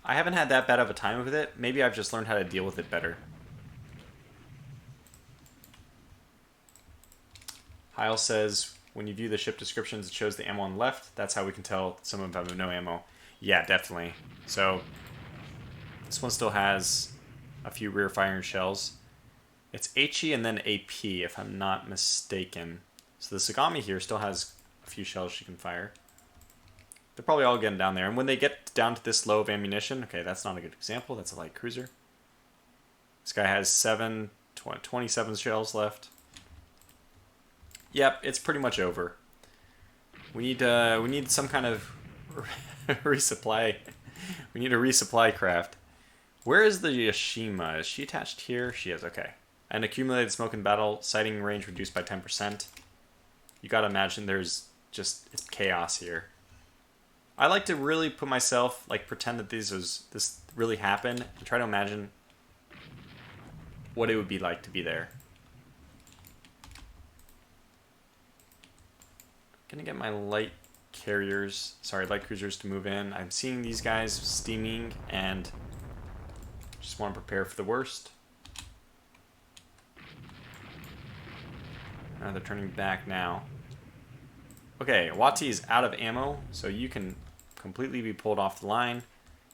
I haven't had that bad of a time with it. Maybe I've just learned how to deal with it better. Heil says, when you view the ship descriptions, it shows the ammo on the left. That's how we can tell some of them have no ammo. Yeah, definitely. So this one still has a few rear firing shells. It's HE and then AP, if I'm not mistaken. So the Sagami here still has a few shells she can fire. They're probably all getting down there. And when they get down to this low of ammunition, okay, that's not a good example. That's a light cruiser. This guy has 27 shells left. Yep, it's pretty much over. We need some kind of resupply. We need a resupply craft. Where is the Yashima? Is she attached here? She is, okay. And accumulated smoke in battle, sighting range reduced by 10%. You gotta imagine there's just, it's chaos here. I like to really put myself, like pretend that this really happened and try to imagine what it would be like to be there. Gonna get my light cruisers to move in. I'm seeing these guys steaming and just want to prepare for the worst. They're turning back now. Okay, Wati is out of ammo, so you can completely be pulled off the line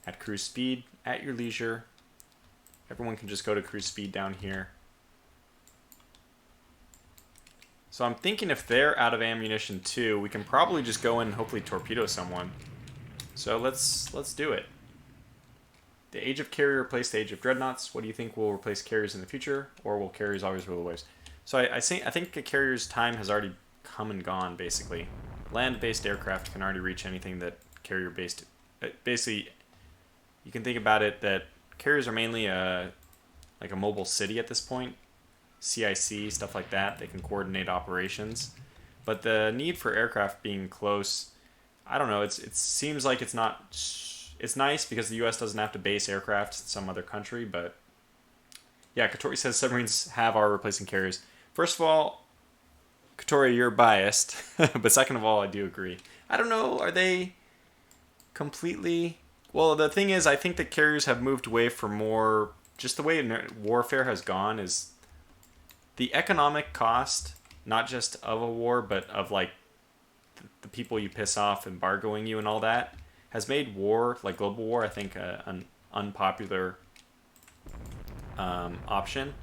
at cruise speed, at your leisure. Everyone can just go to cruise speed down here. So I'm thinking if they're out of ammunition too, we can probably just go in and hopefully torpedo someone. So let's do it. The age of carrier replaced the age of dreadnoughts. What do you think will replace carriers in the future? Or will carriers always rule the waves? So I think a carrier's time has already come and gone, basically. Land-based aircraft can already reach anything that carrier-based... Basically, you can think about it that carriers are mainly like a mobile city at this point. CIC, stuff like that. They can coordinate operations. But the need for aircraft being close, I don't know, it seems like it's not... It's nice because the U.S. doesn't have to base aircraft in some other country, but... Yeah, Katori says submarines are replacing carriers. First of all, Katori, you're biased. But second of all, I do agree. I don't know, are they completely... Well, the thing is, I think that carriers have moved away from more... Just the way warfare has gone is... The economic cost, not just of a war, but of like the people you piss off embargoing you and all that, has made war, like global war, I think an unpopular option.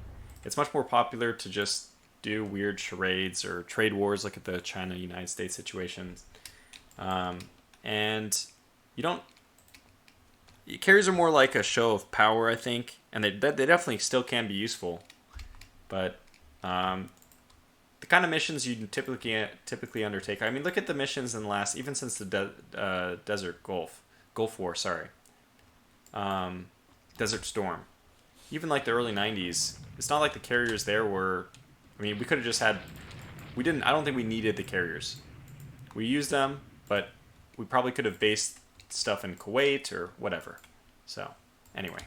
It's much more popular to just do weird charades or trade wars, like at the China-United States situations. And you don't... Carriers are more like a show of power, I think, and they definitely still can be useful. But the kind of missions you typically undertake. I mean, look at the missions in the last, even since the Gulf War, sorry. Desert Storm. Even like the early 90s, it's not like the carriers there were... I mean, we could have just had... I don't think we needed the carriers. We used them, but we probably could have based stuff in Kuwait or whatever. So, anyway.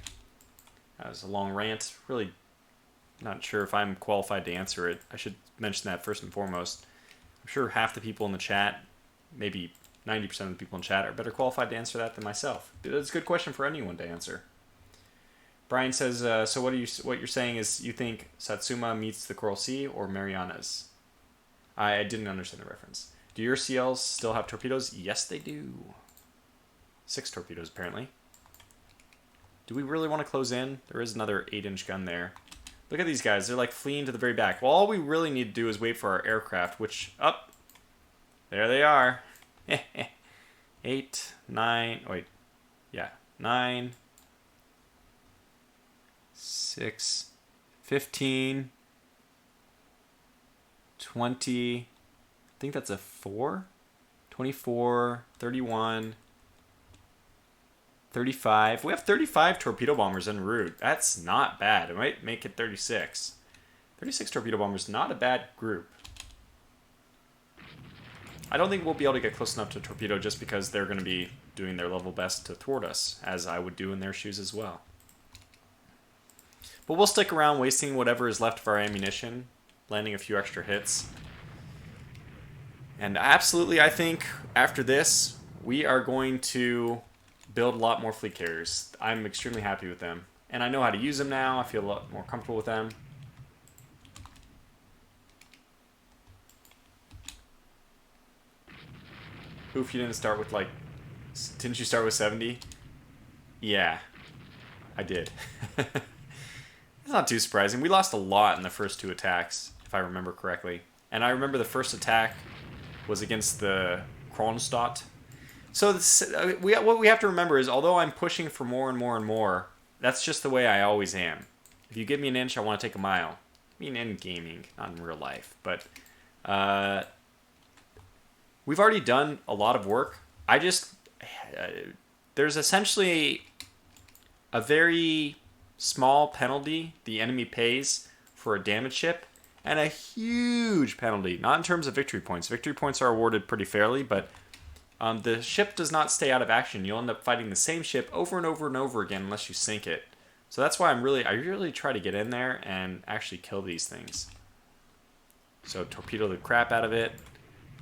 That was a long rant. Really not sure if I'm qualified to answer it. I should mention that first and foremost. I'm sure half the people in the chat, maybe 90% of the people in chat, are better qualified to answer that than myself. It's a good question for anyone to answer. Brian says, so what you're saying is you think Satsuma meets the Coral Sea or Marianas? I didn't understand the reference. Do your CLs still have torpedoes? Yes, they do. 6 torpedoes, apparently. Do we really want to close in? There is another 8-inch gun there. Look at these guys. They're like fleeing to the very back. Well, all we really need to do is wait for our aircraft, which... Up! There they are. 8, 9... Wait. Yeah. 9... 6... 15... 20... I think that's a 4? 24... 31... 35. We have 35 torpedo bombers en route. That's not bad. It might make it 36. 36 torpedo bombers, not a bad group. I don't think we'll be able to get close enough to torpedo just because they're going to be doing their level best to thwart us, as I would do in their shoes as well. But we'll stick around wasting whatever is left of our ammunition, landing a few extra hits. And absolutely, I think after this, we are going to build a lot more fleet carriers. I'm extremely happy with them. And I know how to use them now. I feel a lot more comfortable with them. Oof, you didn't start with like... Didn't you start with 70? Yeah, I did. That's not too surprising. We lost a lot in the first 2 attacks, if I remember correctly. And I remember the first attack was against the Kronstadt. So this, what we have to remember is, although I'm pushing for more and more and more, that's just the way I always am. If you give me an inch, I want to take a mile. I mean, in gaming, not in real life. But we've already done a lot of work. There's essentially a very small penalty the enemy pays for a damage ship, and a huge penalty, not in terms of victory points. Victory points are awarded pretty fairly, but the ship does not stay out of action. You'll end up fighting the same ship over and over and over again unless you sink it. So that's why I really try to get in there and actually kill these things. So torpedo the crap out of it.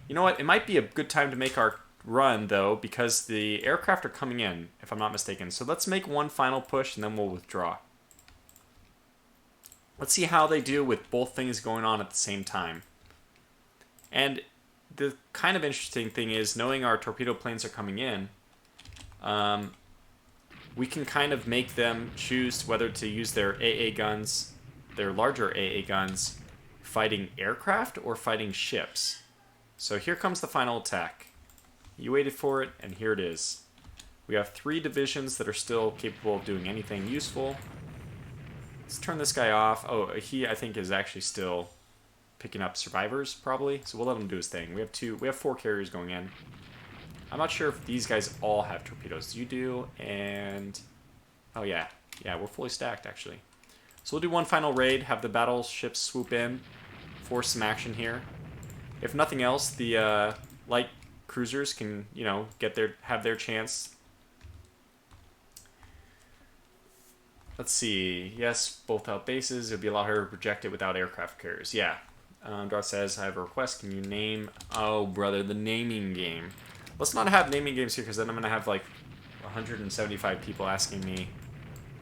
You know what? It might be a good time to make our run, though, because the aircraft are coming in, if I'm not mistaken. So let's make one final push, and then we'll withdraw. Let's see how they do with both things going on at the same time. And the kind of interesting thing is, knowing our torpedo planes are coming in, we can kind of make them choose whether to use their AA guns, their larger AA guns, fighting aircraft or fighting ships. So here comes the final attack. You waited for it, and here it is. We have 3 divisions that are still capable of doing anything useful. Let's turn this guy off. Oh, he, I think, is actually still picking up survivors, probably. So we'll let him do his thing. We have 4 carriers going in. I'm not sure if these guys all have torpedoes. You do, and... oh, yeah. Yeah, we're fully stacked, actually. So we'll do one final raid, have the battleships swoop in, force some action here. If nothing else, the light cruisers can, you know, have their chance. Let's see. Yes, both out bases. It would be a lot harder to project it without aircraft carriers. Yeah. Darth says, I have a request. Can you name... oh, brother, the naming game. Let's not have naming games here, because then I'm going to have, like, 175 people asking me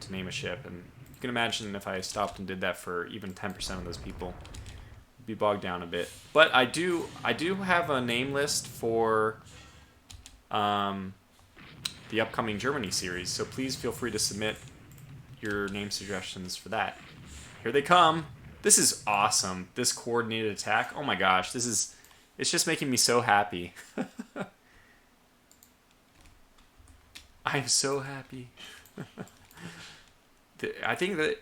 to name a ship. And you can imagine if I stopped and did that for even 10% of those people, it'd be bogged down a bit. But I do have a name list for the upcoming Germany series, so please feel free to submit your name suggestions for that. Here they come. This is awesome. This coordinated attack. Oh my gosh, it's just making me so happy. I'm so happy. I think that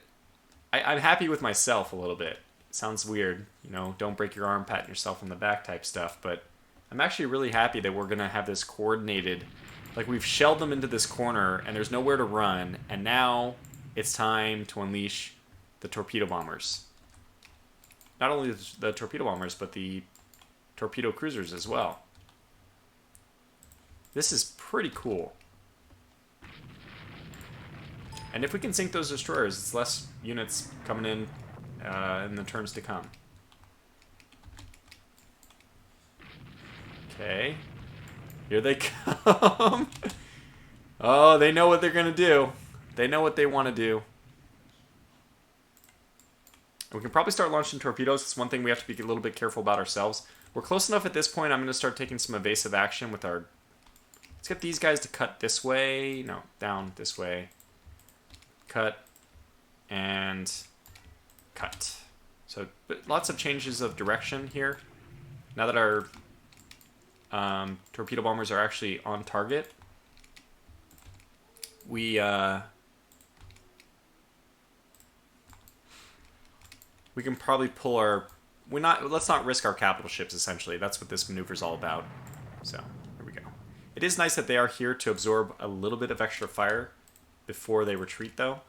I'm happy with myself a little bit. It sounds weird, you know, don't break your arm, patting yourself on the back type stuff, but I'm actually really happy that we're going to have this coordinated, like we've shelled them into this corner and there's nowhere to run, and now it's time to unleash the torpedo bombers. Not only the torpedo bombers, but the torpedo cruisers as well. This is pretty cool. And if we can sink those destroyers, it's less units coming in the turns to come. Okay. Here they come. Oh, they know what they're going to do. They know what they want to do. We can probably start launching torpedoes. It's one thing we have to be a little bit careful about ourselves. We're close enough at this point. I'm going to start taking some evasive action with our... let's get these guys to cut this way. No, down this way. Cut. And cut. So lots of changes of direction here. Now that our torpedo bombers are actually on target, we can probably pull our... let's not risk our capital ships, essentially. That's what this maneuver is all about. So, here we go. It is nice that they are here to absorb a little bit of extra fire before they retreat, though.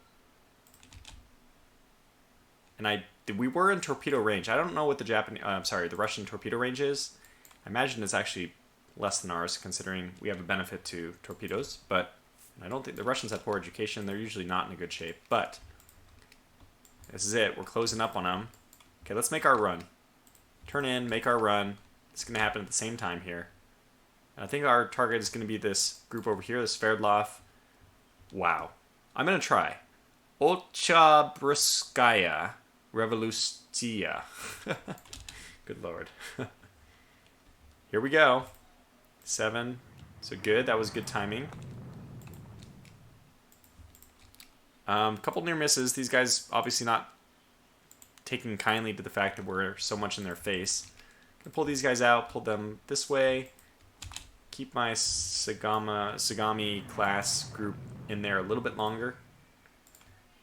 And we were in torpedo range. I don't know what the Russian torpedo range is. I imagine it's actually less than ours, considering we have a benefit to torpedoes. But I don't think the Russians have poor education. They're usually not in a good shape. But this is it. We're closing up on them. Okay, let's make our run. Turn in, make our run. It's going to happen at the same time here. And I think our target is going to be this group over here, the Sverdlov. Wow. I'm going to try. Oktyabrskaya Revolutia. Good lord. Here we go. 7. So good. That was good timing. Couple near misses. These guys obviously not taking kindly to the fact that we're so much in their face. Gonna pull these guys out, pull them this way. Keep my Sagami class group in there a little bit longer.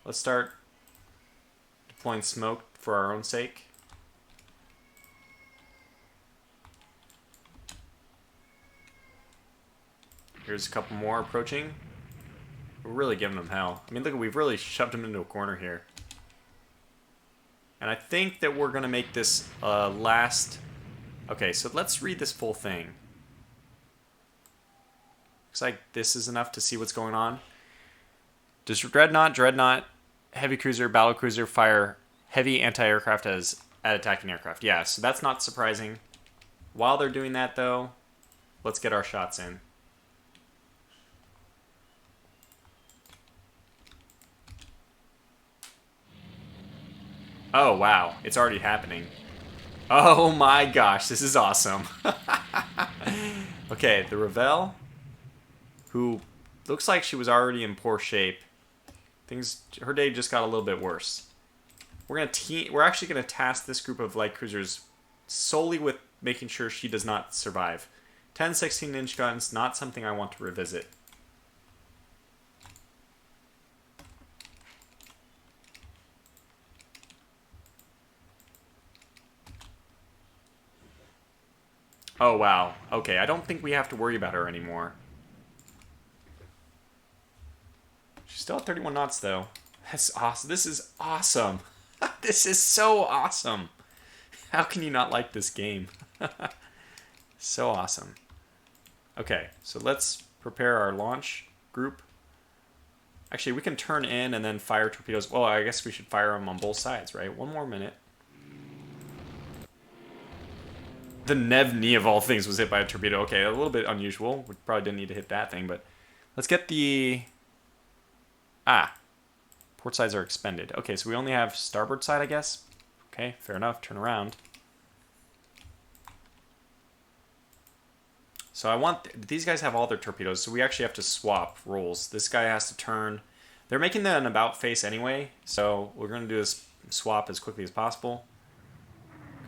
Let's start deploying smoke for our own sake. Here's a couple more approaching. We're really giving them hell. I mean, look, we've really shoved them into a corner here. And I think that we're going to make this last... Okay, so let's read this full thing. Looks like this is enough to see what's going on. Does Dreadnought, heavy cruiser, battlecruiser fire heavy anti-aircraft at attacking aircraft? Yeah, so that's not surprising. While they're doing that, though, let's get our shots in. Oh, wow. It's already happening. Oh my gosh, this is awesome. Okay, the Ravel, who looks like she was already in poor shape. Her day just got a little bit worse. We're actually gonna task this group of light cruisers solely with making sure she does not survive. 10 16-inch guns, not something I want to revisit. Oh, wow. Okay, I don't think we have to worry about her anymore. She's still at 31 knots, though. That's awesome. This is awesome. This is so awesome. How can you not like this game? So awesome. Okay, so let's prepare our launch group. Actually, we can turn in and then fire torpedoes. Well, I guess we should fire them on both sides, right? One more minute. The Nevni of all things was hit by a torpedo. Okay, a little bit unusual. We probably didn't need to hit that thing, but let's get the... Port sides are expended. Okay, so we only have starboard side, I guess. Okay, fair enough. Turn around. So I want... These guys have all their torpedoes, so we actually have to swap roles. This guy has to turn... They're making an about face anyway, so we're going to do this swap as quickly as possible.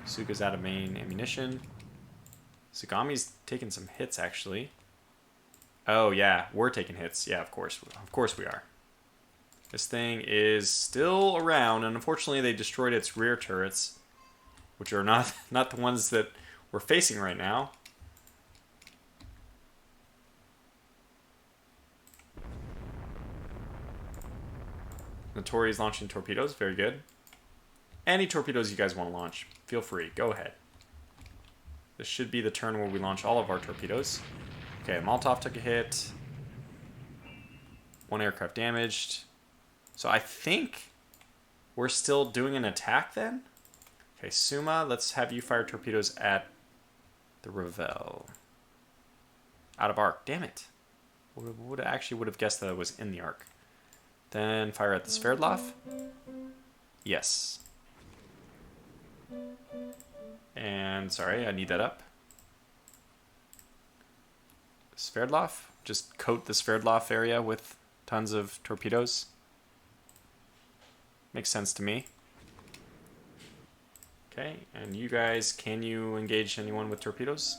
Suga's out of main ammunition. Sagami's taking some hits, actually. Oh, yeah, we're taking hits. Yeah, of course. Of course we are. This thing is still around, and unfortunately they destroyed its rear turrets, which are not the ones that we're facing right now. Notori is launching torpedoes. Very good. Any torpedoes you guys want to launch, feel free. Go ahead. This should be the turn where we launch all of our torpedoes. Okay, Molotov took a hit. One aircraft damaged. So I think we're still doing an attack then? Okay, Suma, let's have you fire torpedoes at the Ravel. Out of arc. Damn it. Would have guessed that it was in the arc. Then fire at the Sverdlov. Yes. And, sorry, I need that up. Sverdlov. Just coat the Sverdlov area with tons of torpedoes. Makes sense to me. Okay, and you guys, can you engage anyone with torpedoes?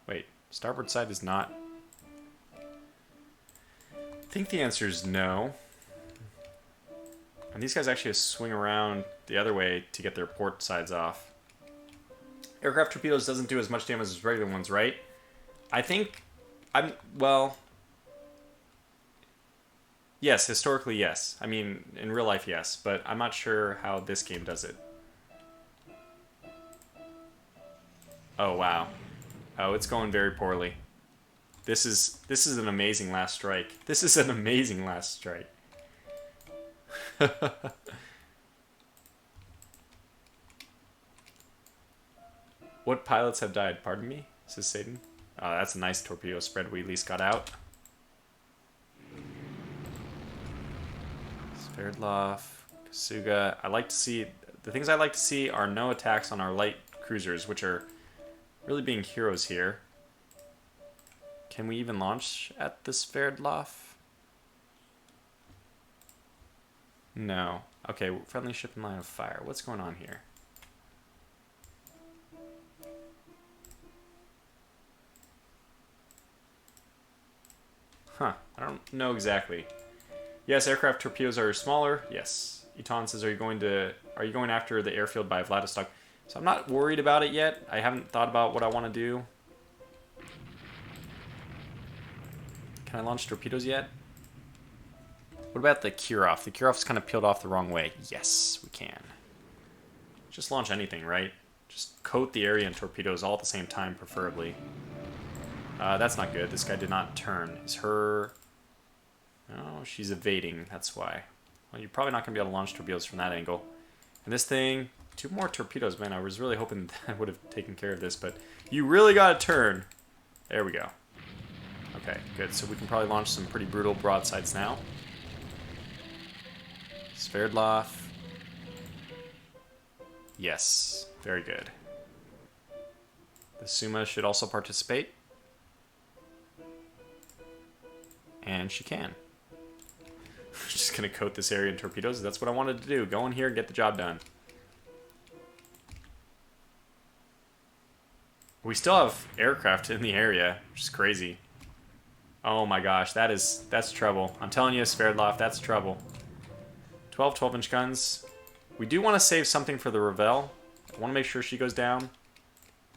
Wait, starboard side is not... I think the answer is no. And these guys actually swing around the other way to get their port sides off. Aircraft torpedoes doesn't do as much damage as regular ones, right? I think... well... Yes, historically, yes. I mean, in real life, yes. But I'm not sure how this game does it. Oh, wow. Oh, it's going very poorly. This is an amazing last strike. This is an amazing last strike. What pilots have died? Pardon me? Says Satan. Oh, that's a nice torpedo spread we at least got out. Sverdlov, Kasuga. I like to see... The things I like to see are no attacks on our light cruisers, which are really being heroes here. Can we even launch at the Sverdlov? No. Okay, friendly ship in line of fire. What's going on here? Huh. I don't know exactly. Yes, aircraft torpedoes are smaller. Yes. Eton says, are you going after the airfield by Vladivostok? So I'm not worried about it yet. I haven't thought about what I want to do. Can I launch torpedoes yet? What about the Kirov? The Kirov's kind of peeled off the wrong way. Yes, we can. Just launch anything, right? Just coat the area in torpedoes all at the same time, preferably. That's not good. This guy did not turn. Is her... Oh, she's evading. That's why. Well, you're probably not going to be able to launch torpedoes from that angle. And this thing... 2 more torpedoes, man. I was really hoping that would have taken care of this, but you really got to turn. There we go. Okay, good. So we can probably launch some pretty brutal broadsides now. Sverdlov. Yes, very good. The Suma should also participate. And she can. Just going to coat this area in torpedoes. That's what I wanted to do. Go in here and get the job done. We still have aircraft in the area, which is crazy. Oh my gosh, that's trouble. I'm telling you, Sverdlov, that's trouble. 12 12-inch guns. We do want to save something for the Ravel. I want to make sure she goes down.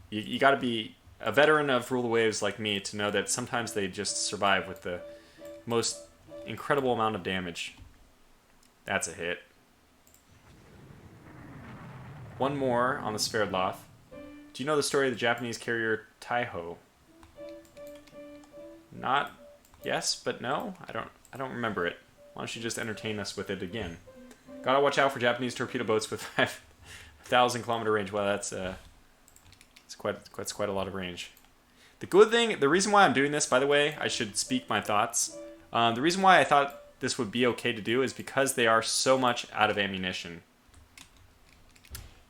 You got to be a veteran of Rule the Waves like me to know that sometimes they just survive with the most incredible amount of damage. That's a hit. One more on the Sverdlov. Do you know the story of the Japanese carrier Taiho? Not yes, but no. I don't remember it. Why don't you just entertain us with it again? Gotta watch out for Japanese torpedo boats with 5,000 kilometer range. Well, that's quite a lot of range. The good thing, the reason why I'm doing this, by the way, I should speak my thoughts. The reason why I thought this would be okay to do is because they are so much out of ammunition.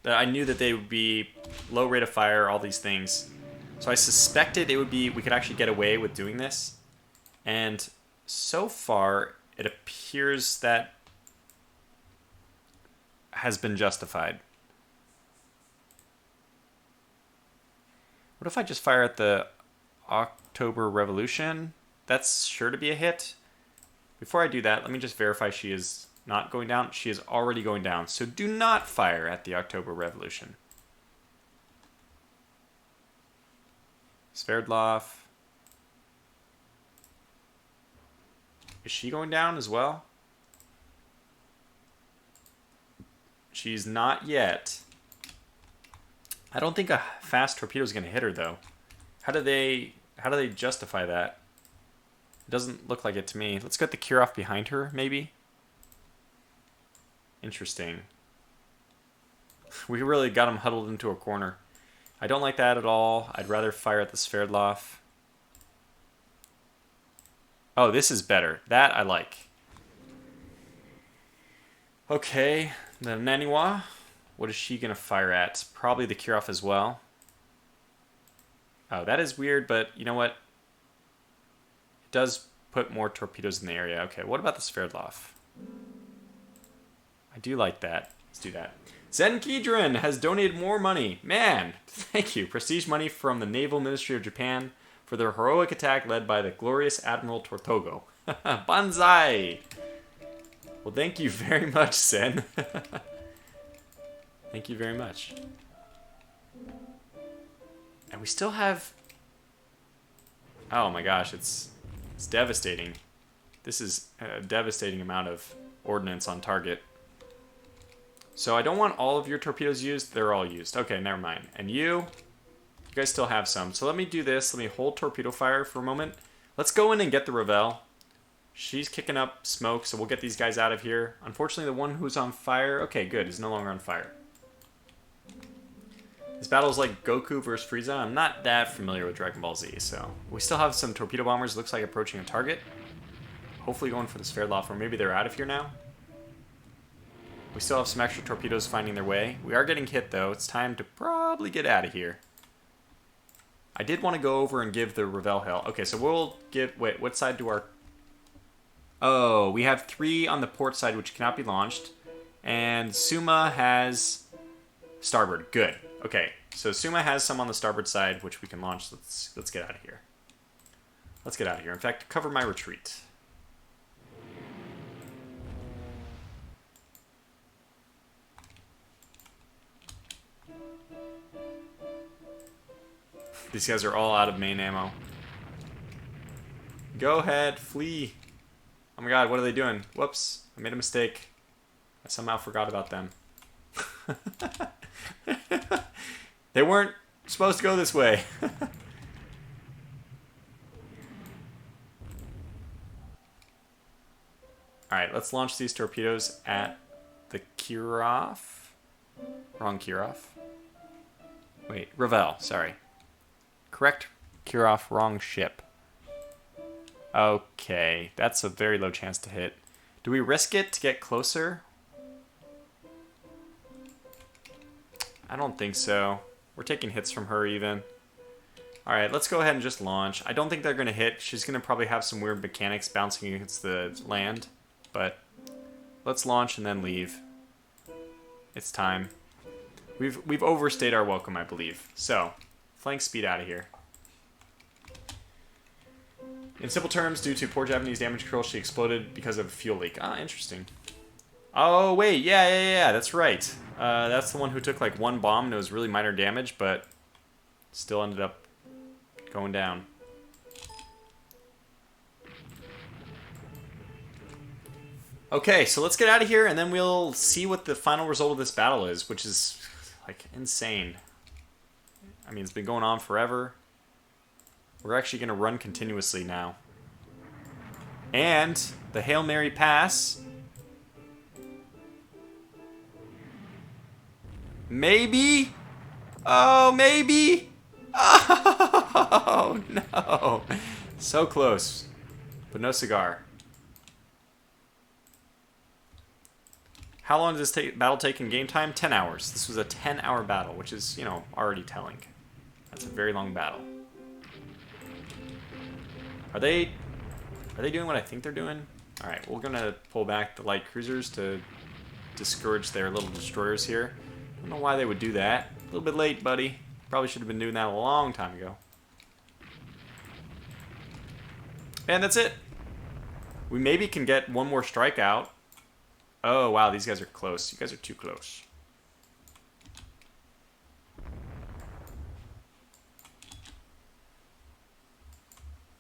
That I knew that they would be low rate of fire, all these things. So I suspected it would be, we could actually get away with doing this. And so far, it appears that has been justified. What if I just fire at the October Revolution? That's sure to be a hit. Before I do that, let me just verify she is not going down. She is already going down. So do not fire at the October Revolution. Sverdlov. Is she going down as well? She's not yet. I don't think a fast torpedo is going to hit her though. How do they justify that? It doesn't look like it to me. Let's get the Kirov behind her, maybe. Interesting. We really got him huddled into a corner. I don't like that at all. I'd rather fire at the Sverdlov. Oh, this is better. That I like. Okay, the Naniwa. What is she going to fire at? Probably the Kirov as well. Oh, that is weird, but you know what? It does put more torpedoes in the area. Okay, what about the Sverdlov? I do like that. Let's do that. Zenkidron has donated more money. Man, thank you. Prestige money from the Naval Ministry of Japan for their heroic attack led by the glorious Admiral Tortogo. Banzai! Well, thank you very much, Sen. Thank you very much. And we still have... Oh my gosh, it's devastating. This is a devastating amount of ordnance on target. So I don't want all of your torpedoes used. They're all used. Okay, never mind. And you guys still have some. So let me do this. Let me hold torpedo fire for a moment. Let's go in and get the Ravel. She's kicking up smoke, so we'll get these guys out of here. Unfortunately, the one who's on fire... Okay, good. Is no longer on fire. This battle is like Goku versus Frieza. I'm not that familiar with Dragon Ball Z, so... We still have some torpedo bombers. Looks like approaching a target. Hopefully going for the Sverdlov, or maybe they're out of here now. We still have some extra torpedoes finding their way. We are getting hit, though. It's time to probably get out of here. I did want to go over and give the Ravel hell. Okay, so we'll give... Wait, what side do our... Oh, we have 3 on the port side, which cannot be launched. And Suma has starboard. Good. Okay, so Suma has some on the starboard side, which we can launch. Let's get out of here. Let's get out of here. In fact, cover my retreat. These guys are all out of main ammo. Go ahead, flee. Oh my god, what are they doing? Whoops, I made a mistake. I somehow forgot about them. They weren't supposed to go this way. Alright, let's launch these torpedoes at the Kirov. Wrong Kirov. Wait, Ravel, sorry. Correct Kirov, wrong ship. Okay, that's a very low chance to hit. Do we risk it to get closer? I don't think so. We're taking hits from her even. Alright, let's go ahead and just launch. I don't think they're going to hit. She's going to probably have some weird mechanics bouncing against the land. But let's launch and then leave. It's time. We've overstayed our welcome, I believe. So, flank speed out of here. In simple terms, due to poor Japanese damage control, she exploded because of a fuel leak. Ah, interesting. Oh, wait, yeah, that's right. That's the one who took like 1 bomb and it was really minor damage, but still ended up going down. Okay, so let's get out of here and then we'll see what the final result of this battle is, which is like insane. I mean, it's been going on forever. We're actually going to run continuously now. And the Hail Mary pass. Maybe? Oh, maybe? Oh, no. So close. But no cigar. How long does this battle take in game time? 10 hours. This was a 10-hour battle, which is, you know, already telling. That's a very long battle. Are they doing what I think they're doing? Alright, we're gonna pull back the light cruisers to discourage their little destroyers here. I don't know why they would do that. A little bit late, buddy. Probably should have been doing that a long time ago. And that's it. We maybe can get one more strike out. Oh, wow, these guys are close. You guys are too close.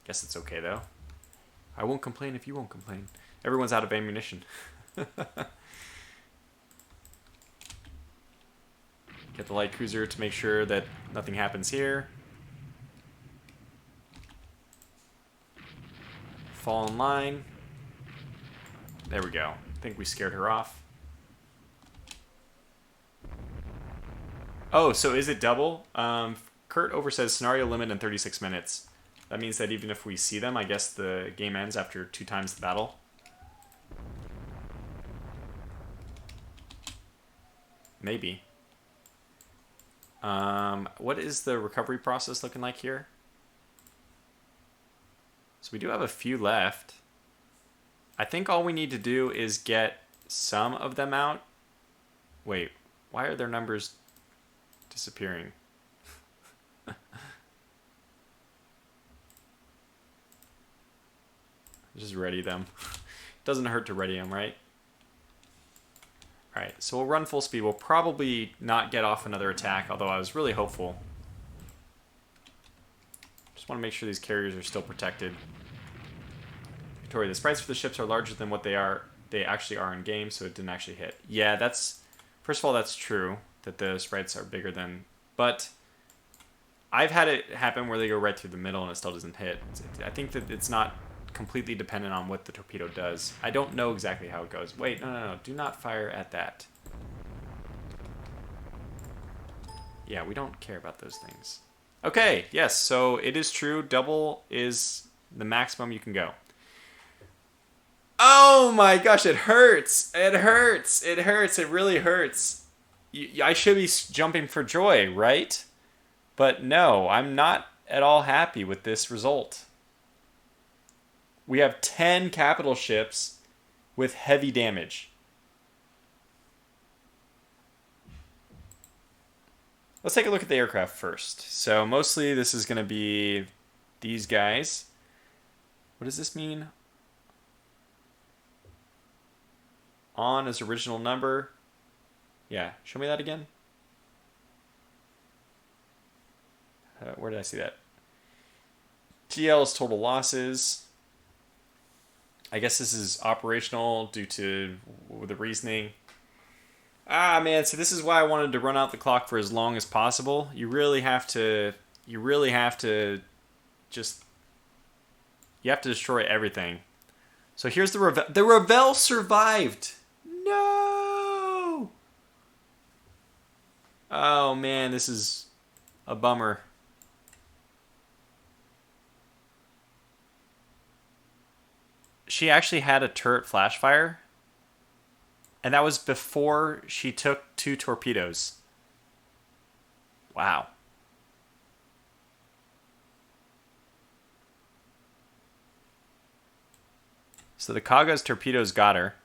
Guess it's okay, though. I won't complain if you won't complain. Everyone's out of ammunition. Get the light cruiser to make sure that nothing happens here. Fall in line. There we go. I think we scared her off. Oh, so is it double? Kurt over says scenario limit in 36 minutes. That means that even if we see them, I guess the game ends after 2 times the battle. Maybe. What is the recovery process looking like here? So we do have a few left. I think all we need to do is get some of them out. Wait, why are their numbers disappearing? Just ready them. Doesn't hurt to ready them, right? Alright, so we'll run full speed. We'll probably not get off another attack, although I was really hopeful. Just want to make sure these carriers are still protected. Victoria, the sprites for the ships are larger than what they actually are in game, so it didn't actually hit. Yeah, that's... First of all, that's true, that the sprites are bigger than... But I've had it happen where they go right through the middle and it still doesn't hit. I think that it's not completely dependent on what the torpedo does. I don't know exactly how it goes. Wait, no. Do not fire at that. Yeah, we don't care about those things. Okay, yes, so it is true. Double is the maximum you can go. Oh my gosh, it hurts. It hurts. It hurts. It really hurts. I should be jumping for joy, right? But no, I'm not at all happy with this result. We have 10 capital ships with heavy damage. Let's take a look at the aircraft first. So mostly this is going to be these guys. What does this mean? On is original number. Yeah, show me that again. Where did I see that? TL is total losses. I guess this is operational due to the reasoning. Ah, man, so this is why I wanted to run out the clock for as long as possible. You really have to just, you have to destroy everything. So here's the Revel. The Revel survived. No! Oh, man, this is a bummer. She actually had a turret flash fire. And that was before she took 2 torpedoes. Wow. So the Kaga's torpedoes got her.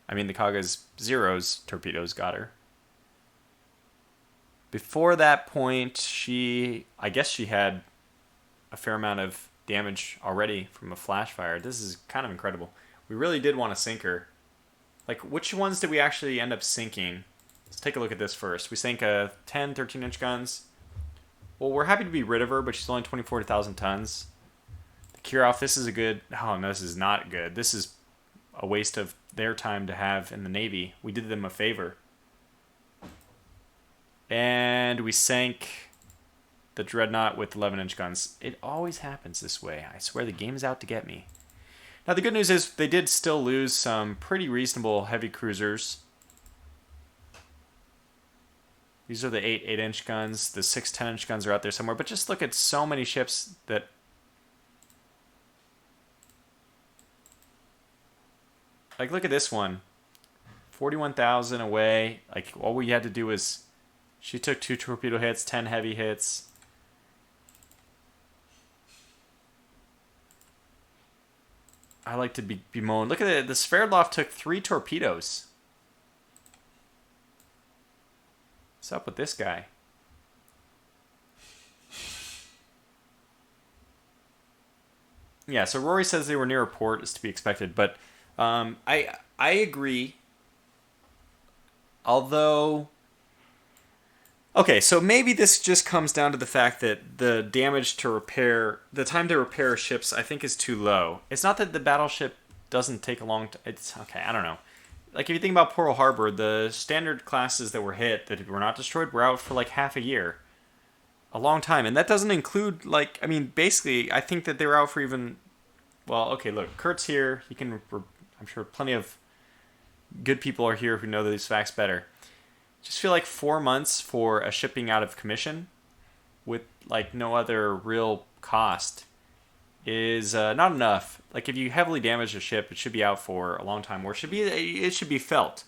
I mean, the Kaga's Zero's torpedoes got her. Before that point, I guess she had a fair amount of damage already from a flash fire. This is kind of incredible. We really did want to sink her. Like, which ones did we actually end up sinking? Let's take a look at this first. We sank 10, 13-inch guns. Well, we're happy to be rid of her, but she's only 24,000 tons. The Kirov, this is a good... Oh, no, this is not good. This is a waste of their time to have in the Navy. We did them a favor. And we sank the Dreadnought with 11-inch guns. It always happens this way. I swear the game is out to get me. Now, the good news is they did still lose some pretty reasonable heavy cruisers. These are the 8-inch guns. The 6 10-inch guns are out there somewhere. But just look at so many ships that... Like, look at this one. 41,000 away. Like, all we had to do was... She took 2 torpedo hits, 10 heavy hits. I like to be bemoaned. Look at it. The Sverdlov took 3 torpedoes. What's up with this guy? Yeah, so Rory says they were near a port, is to be expected, but I agree. Although, okay, so maybe this just comes down to the fact that the damage to repair, the time to repair ships, I think is too low. It's not that the battleship doesn't take a long time. It's okay, I don't know. Like, if you think about Pearl Harbor, the standard classes that were hit that were not destroyed were out for like half a year. A long time. And that doesn't include, like, I mean, basically, I think that they were out for even, well, okay, look, Kurt's here. He can, I'm sure plenty of good people are here who know these facts better. Just feel like 4 months for a shipping out of commission with, like, no other real cost is not enough. Like, if you heavily damage a ship, it should be out for a long time, or it should be felt.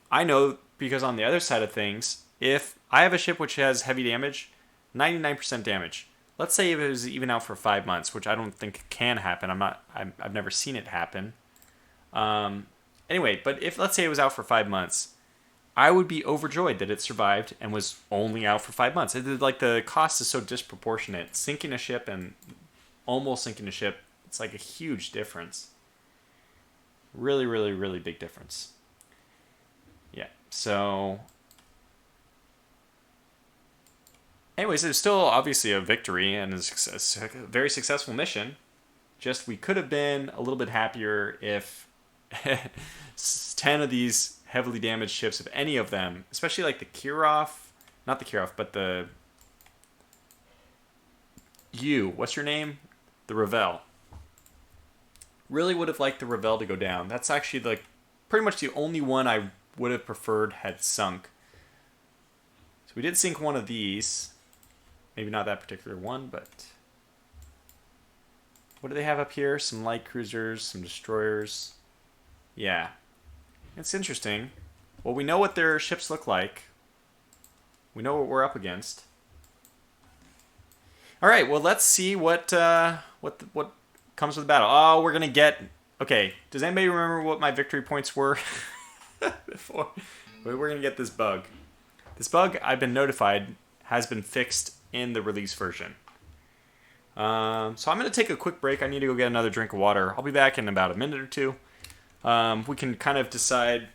I know, because on the other side of things, if I have a ship which has heavy damage, 99% damage. Let's say if it was even out for 5 months, which I don't think can happen. I've never seen it happen. Anyway, but if, let's say it was out for 5 months, I would be overjoyed that it survived and was only out for 5 months. Like, the cost is so disproportionate. Sinking a ship and almost sinking a ship, it's like a huge difference. Really, really, really big difference. Yeah, so... Anyways, it was still obviously a victory and a very successful mission. Just, we could have been a little bit happier if 10 of these heavily damaged ships, if any of them, especially like the Kirov, not the Kirov, but the... what's your name? The Revel. Really would have liked the Revel to go down. That's actually like pretty much the only one I would have preferred had sunk. So we did sink one of these. Maybe not that particular one, but... What do they have up here? Some light cruisers, some destroyers. Yeah. It's interesting. Well, we know what their ships look like. We know what we're up against. All right, well, let's see what comes with the battle. Oh, we're gonna get. Okay, does anybody remember what my victory points were before? We're gonna get this bug. This bug, I've been notified, has been fixed in the release version. So I'm gonna take a quick break. I need to go get another drink of water. I'll be back in about a minute or two. We can kind of decide.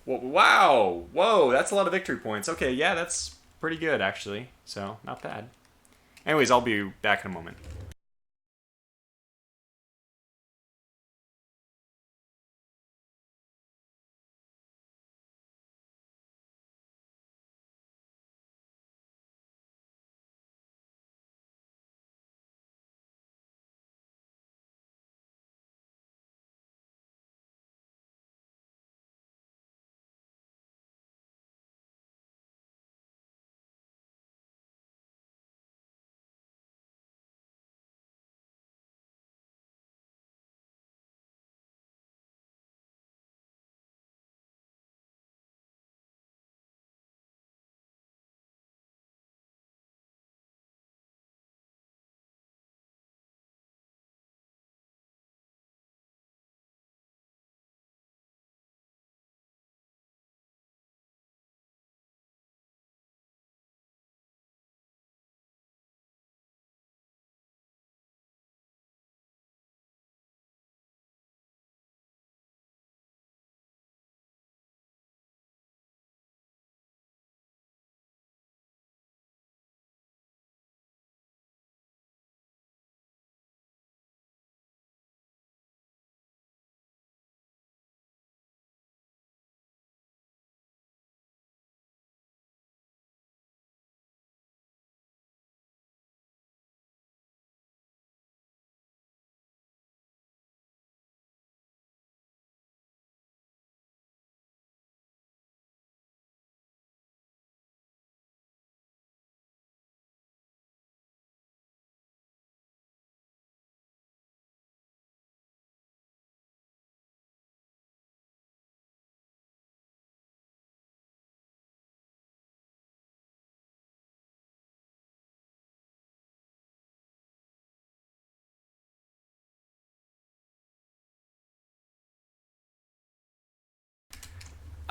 Wow, whoa, that's a lot of victory points. Okay, yeah, that's pretty good actually. So not bad. Anyways, I'll be back in a moment.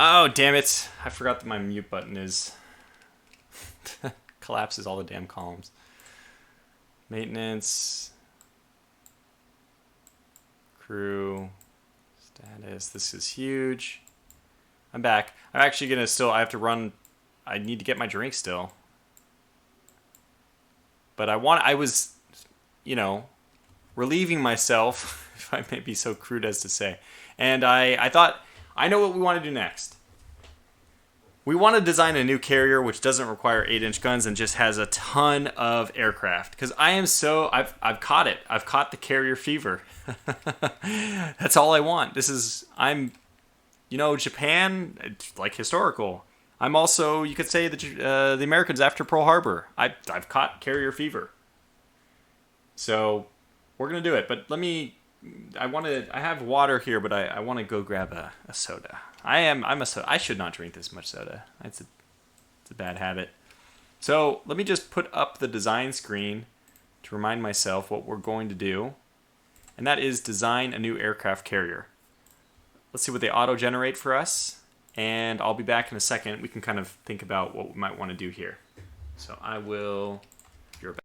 Oh, damn it. I forgot that my mute button is collapses all the damn columns. Maintenance, crew, status. This is huge. I'm back. I'm actually gonna still. I have to run. I need to get my drink still. But I was, you know, relieving myself, if I may be so crude as to say. And I thought, I know what we want to do next. We want to design a new carrier which doesn't require 8-inch guns and just has a ton of aircraft. Because I've caught it. I've caught the carrier fever. That's all I want. Japan, it's like historical. I'm also, you could say, the Americans after Pearl Harbor. I've caught carrier fever. So we're going to do it. But I have water here, but I want to go grab a soda. I should not drink this much soda. It's a bad habit. So let me just put up the design screen to remind myself what we're going to do. And that is design a new aircraft carrier. Let's see what they auto-generate for us. And I'll be back in a second. We can kind of think about what we might want to do here. So I will... You're back.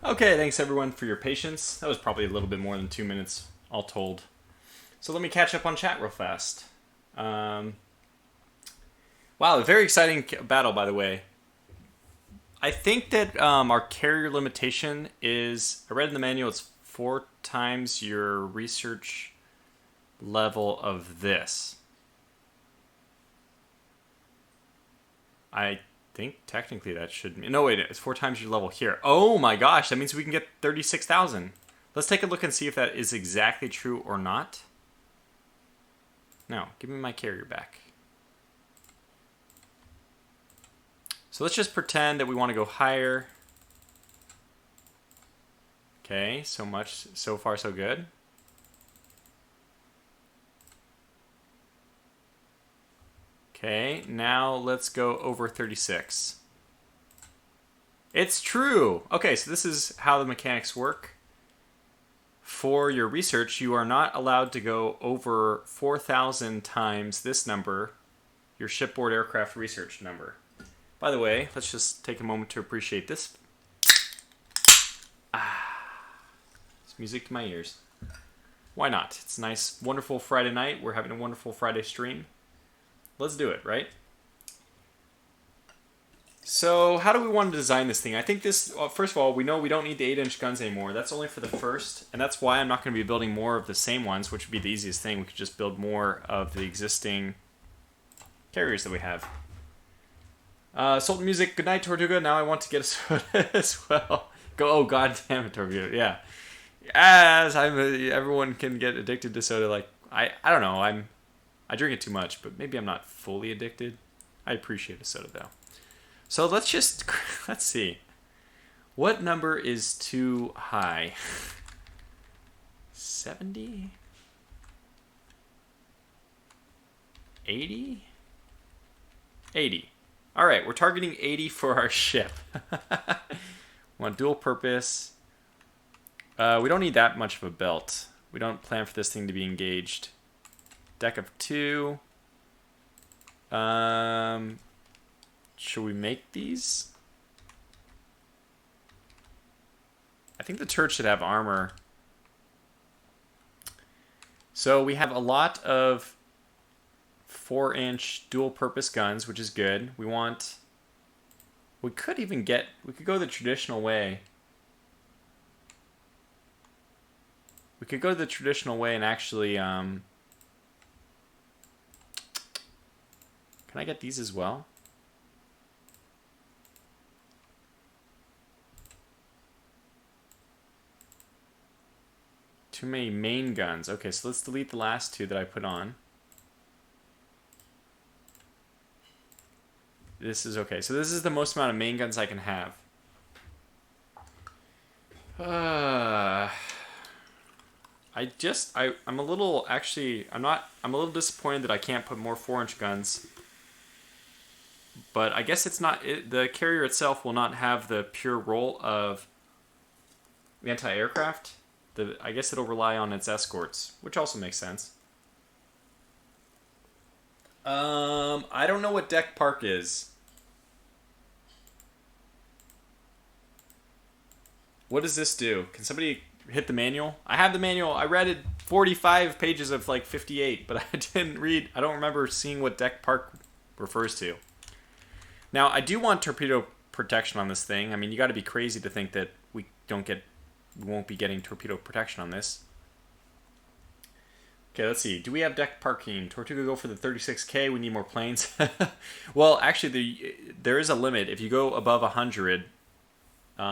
Okay, thanks everyone for your patience. That was probably a little bit more than 2 minutes, all told. So let me catch up on chat real fast. Wow, a very exciting battle, by the way. I think that our carrier limitation is, I read in the manual, it's 4 times your research level of this. I think technically that should... No, wait, it's 4 times your level here. Oh my gosh, that means we can get 36,000. Let's take a look and see if that is exactly true or not. No, give me my carrier back. So let's just pretend that we want to go higher. Okay, so much, so far so good. Okay, now let's go over 36. It's true! Okay, so this is how the mechanics work. For your research, you are not allowed to go over 4,000 times this number, your shipboard aircraft research number. By the way, let's just take a moment to appreciate this. It's music to my ears. Why not? It's a nice, wonderful Friday night. We're having a wonderful Friday stream. Let's do it, right? So, how do we want to design this thing? I think this, first of all, we know we don't need the 8-inch guns anymore. That's only for the first, and that's why I'm not going to be building more of the same ones, which would be the easiest thing. We could just build more of the existing carriers that we have. Sultan Music, good night, Tortuga. Now I want to get a soda as well. Go, oh god damn it, Tortuga. Yeah. As everyone can get addicted to soda. Like I don't know. I drink it too much, but maybe I'm not fully addicted. I appreciate a soda though. So let's see. What number is too high? 70? 80? 80. All right, we're targeting 80 for our ship. Want dual purpose. We don't need that much of a belt. We don't plan for this thing to be engaged. Deck of 2. Should we make these? I think the turret should have armor. So we have a lot of 4-inch dual-purpose guns, which is good. We could go the traditional way. We could go the traditional way and actually, can I get these as well? Too many main guns. Okay, so let's delete the last 2 that I put on. This is okay. So this is the most amount of main guns I can have. I'm a little disappointed that I can't put more 4-inch guns. But I guess the carrier itself will not have the pure role of anti-aircraft. I guess it'll rely on its escorts, which also makes sense. I don't know what deck park is. What does this do? Can somebody hit the manual? I have the manual. I read it 45 pages of like 58, but I don't remember seeing what deck park refers to. Now, I do want torpedo protection on this thing. I mean, you got to be crazy to think that we won't be getting torpedo protection on this. Okay, let's see. Do we have deck parking? Tortuga go for the 36K. We need more planes. Well, actually, there is a limit. If you go above 100,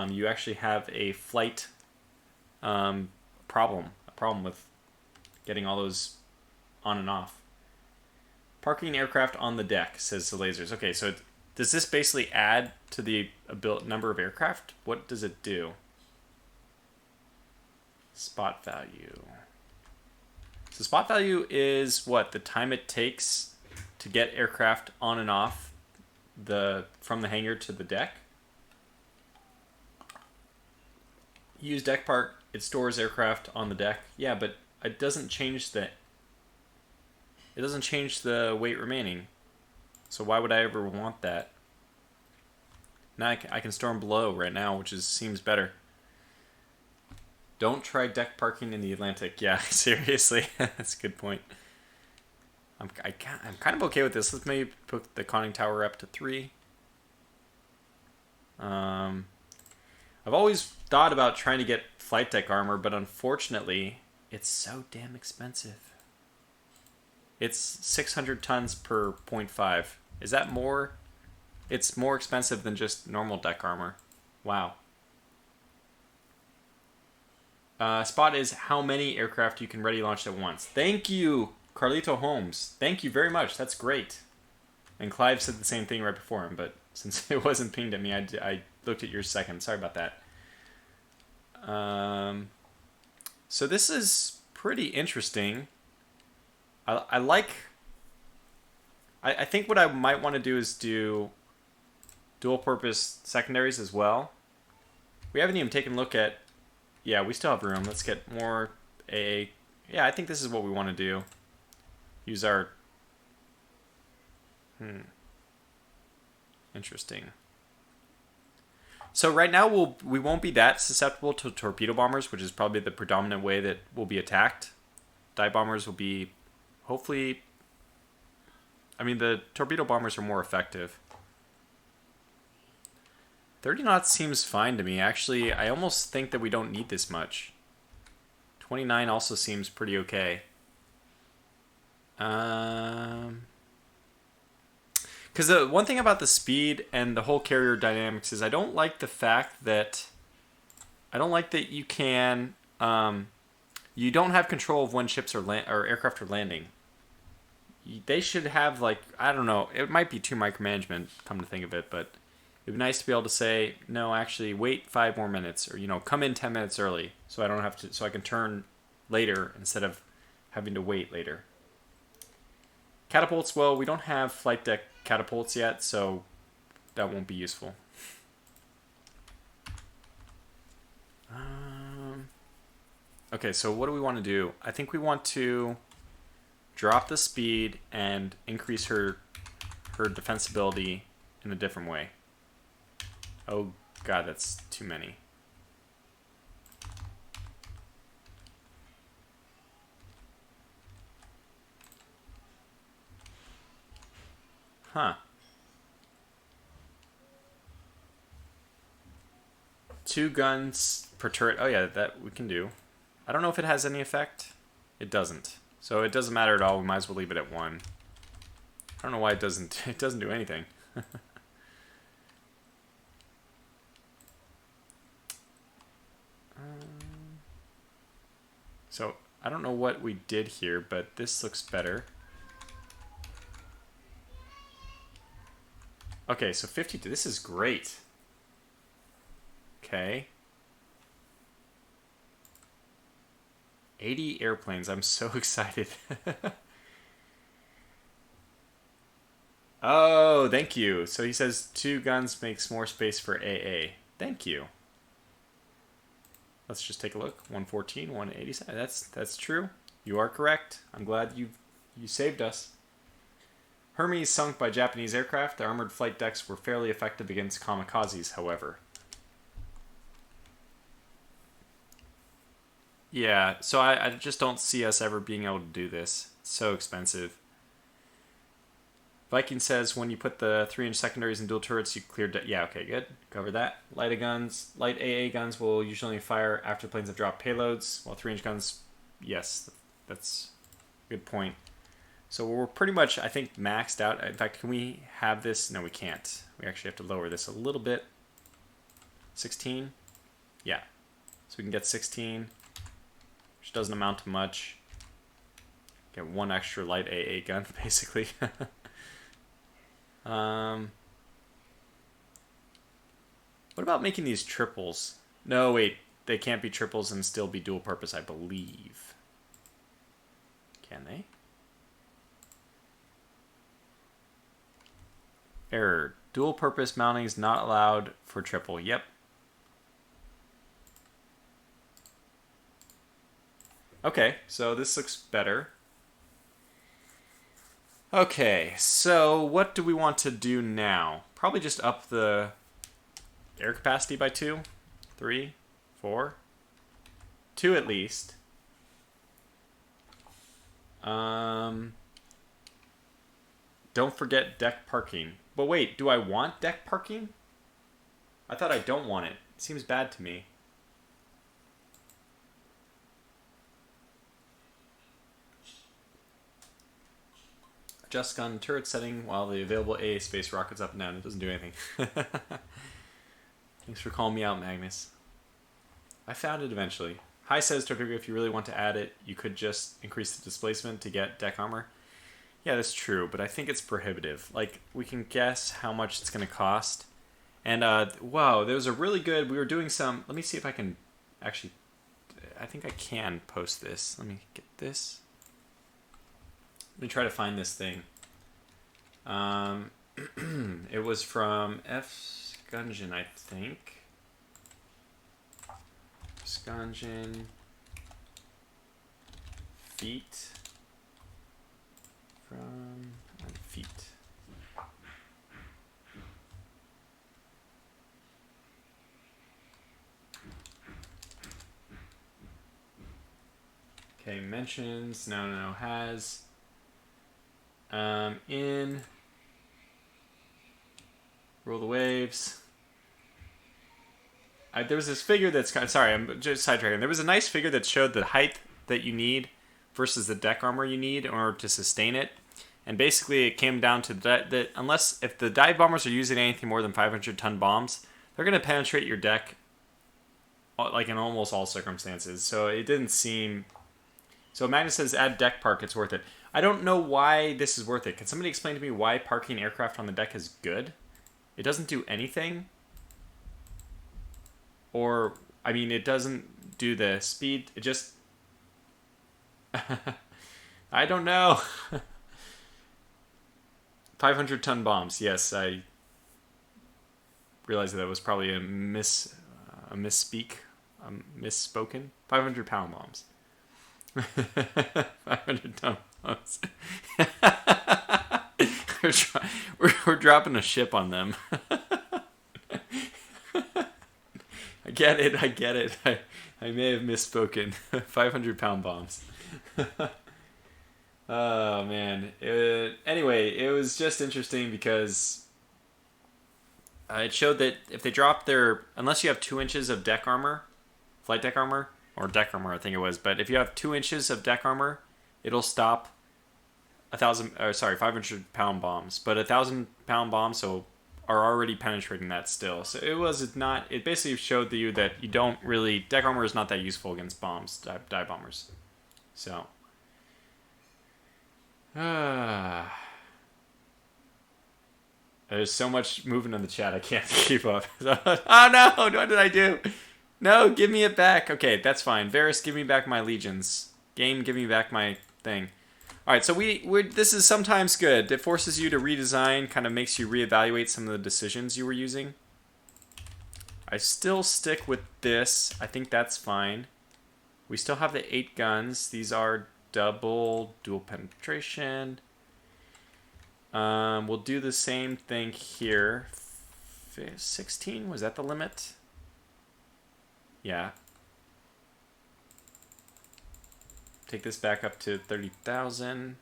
you actually have a flight problem. A problem with getting all those on and off. Parking aircraft on the deck, says the lasers. Okay, so does this basically add to the number of aircraft? What does it do? Spot value. So spot value is what? The time it takes to get aircraft on and off from the hangar to the deck. Use deck park, it stores aircraft on the deck. Yeah, but it doesn't change the weight remaining. So why would I ever want that? Now I can store them below right now, which seems better. Don't try deck parking in the Atlantic. Yeah, seriously. That's a good point. I'm kind of okay with this. Let's maybe put the conning tower up to 3. I've always thought about trying to get flight deck armor, but unfortunately, it's so damn expensive. It's 600 tons per 0.5. Is that more? It's more expensive than just normal deck armor. Wow. Spot is how many aircraft you can ready launch at once. Thank you, Carlito Holmes. Thank you very much. That's great. And Clive said the same thing right before him, but since it wasn't pinged at me, I looked at yours second. Sorry about that. So this is pretty interesting. I think what I might want to do is do dual purpose secondaries as well. We haven't even taken a look at... Yeah, we still have room. Let's get more AA. Yeah, I think this is what we want to do. Use our... Interesting. So right now we won't be that susceptible to torpedo bombers, which is probably the predominant way that we'll be attacked. Dive bombers will be, hopefully... I mean, the torpedo bombers are more effective. 30 knots seems fine to me. Actually, I almost think that we don't need this much. 29 also seems pretty okay. Because the one thing about the speed and the whole carrier dynamics is I don't like the fact that you can you don't have control of when ships or aircraft are landing. They should have, like, I don't know, it might be too micromanagement, come to think of it, but it'd be nice to be able to say, no, actually wait 5 more minutes, or, you know, come in 10 minutes early so I don't have to, so I can turn later instead of having to wait later. Catapults, well, we don't have flight deck catapults yet, so that won't be useful. Okay, so what do we want to do? I think we want to drop the speed and increase her defensibility in a different way. Oh god, that's too many. Huh. 2 guns per turret. Oh yeah, that we can do. I don't know if it has any effect. It doesn't. So it doesn't matter at all. We might as well leave it at 1. I don't know why it doesn't do anything. So I don't know what we did here, but this looks better. Okay, so 52. This is great. Okay. 80 airplanes. I'm so excited. Oh, thank you. So he says 2 guns makes more space for AA. Thank you. Let's just take a look. 114, 187. That's true. You are correct. I'm glad you saved us. Hermes sunk by Japanese aircraft. The armored flight decks were fairly effective against kamikazes, however. Yeah, so I just don't see us ever being able to do this. It's so expensive. Viking says when you put the 3-inch secondaries and dual turrets, you cleared... Yeah, okay, good. Cover that. Light AA guns will usually fire after planes have dropped payloads, while 3-inch guns... Yes, that's a good point. So we're pretty much, I think, maxed out. In fact, can we have this? No, we can't. We actually have to lower this a little bit. 16? Yeah. So we can get 16, which doesn't amount to much. Get 1 extra light AA gun, basically. What about making these triples? No, wait. They can't be triples and still be dual purpose, I believe. Can they? Error. Dual purpose mounting is not allowed for triple. Yep. Okay, so this looks better. Okay, so what do we want to do now? Probably just up the air capacity by 2, 3, 4. 2 at least. Don't forget deck parking. But wait, do I want deck parking? I thought I don't want it. It seems bad to me. Adjust gun turret setting while the available AA space rockets up and down. It doesn't do anything. Thanks for calling me out, Magnus. I found it eventually. Hi says Torpedo, if you really want to add it, you could just increase the displacement to get deck armor. Yeah, that's true, but I think it's prohibitive. Like, we can guess how much it's going to cost. And, wow, there was a really good... We were doing some... Let me see if I can actually... I think I can post this. Let me get this. Let me try to find this thing. It was from F. Gungeon, I think. Gungeon. Feet. From feet. Okay, mentions. No, has. In. Roll the waves. There was this figure that's... Sorry, I'm just sidetracking. There was a nice figure that showed the height that you need versus the deck armor you need in order to sustain it. And basically it came down to that if the dive bombers are using anything more than 500-ton bombs, they're going to penetrate your deck like in almost all circumstances. So it didn't seem... So Magnus says add deck park, it's worth it. I don't know why this is worth it. Can somebody explain to me why parking aircraft on the deck is good? It doesn't do anything. Or, I mean, it doesn't do the speed. It just... I don't know. 500-ton bombs. Yes, I realized that was probably a misspoken. 500-pound bombs. 500-ton bombs. we're dropping a ship on them. I get it. I may have misspoken. 500-pound bombs. Oh, man. Anyway, it was just interesting because it showed that if they drop their... Unless you have 2 inches of deck armor, flight deck armor, or deck armor, I think it was. But if you have 2 inches of deck armor, it'll stop 500-pound bombs. But 1,000-pound bombs, so... are already penetrating that still. So it basically showed you that you don't really... Deck armor is not that useful against bombs, dive bombers. So. There's so much movement in the chat, I can't keep up. Oh no, what did I do? No, give me it back. Okay, that's fine. Varys, give me back my legions. Game, give me back my thing. Alright, so this is sometimes good. It forces you to redesign, kind of makes you reevaluate some of the decisions you were using. I still stick with this. I think that's fine. We still have the 8 guns. These are dual penetration. We'll do the same thing here. 16, was that the limit? Yeah. Take this back up to 30,000.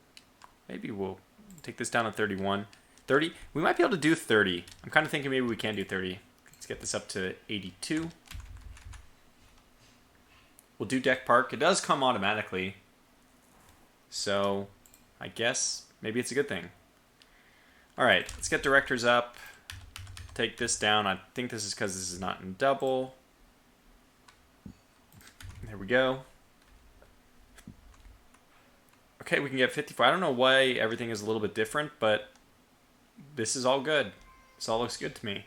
Maybe we'll take this down to 31. 30? We might be able to do 30. I'm kind of thinking maybe we can do 30. Let's get this up to 82. We'll do deck park. It does come automatically. So, I guess maybe it's a good thing. Alright, let's get directors up. Take this down. I think this is because this is not in double. There we go. Okay, we can get 54. I don't know why everything is a little bit different, but this is all good. This all looks good to me.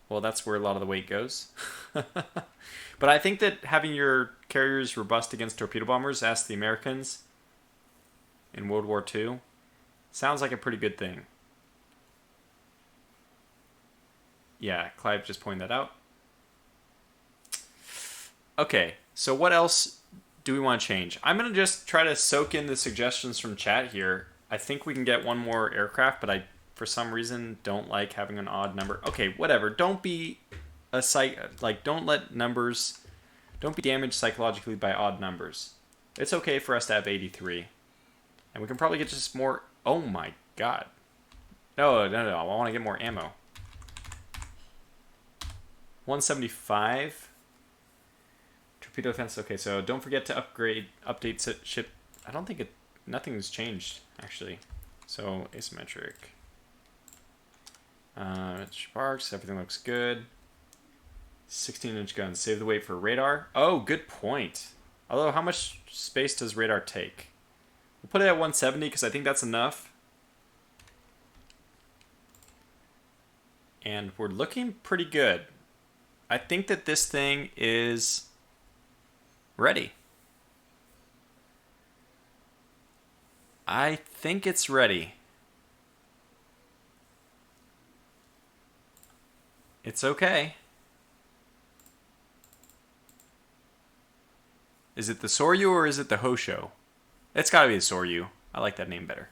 Well, that's where a lot of the weight goes. But I think that having your carriers robust against torpedo bombers, ask the Americans in World War II, sounds like a pretty good thing. Yeah, Clive just pointed that out. Okay, so what else do we want to change? I'm going to just try to soak in the suggestions from chat here. I think we can get one more aircraft, but for some reason, don't like having an odd number. Okay, whatever. Don't be a don't let numbers... Don't be damaged psychologically by odd numbers. It's okay for us to have 83. And we can probably get just more... Oh my god. No. I want to get more ammo. 175. Torpedo defense. Okay, so don't forget to update ship. I don't think nothing's changed, actually. So, asymmetric. Sparks, everything looks good. 16-inch guns. Save the weight for radar. Oh, good point. Although, how much space does radar take? We'll put it at 170 because I think that's enough. And we're looking pretty good. I think that this thing is ready. I think it's ready. It's okay. Is it the Soryu or is it the Hosho? It's gotta be the Soryu. I like that name better.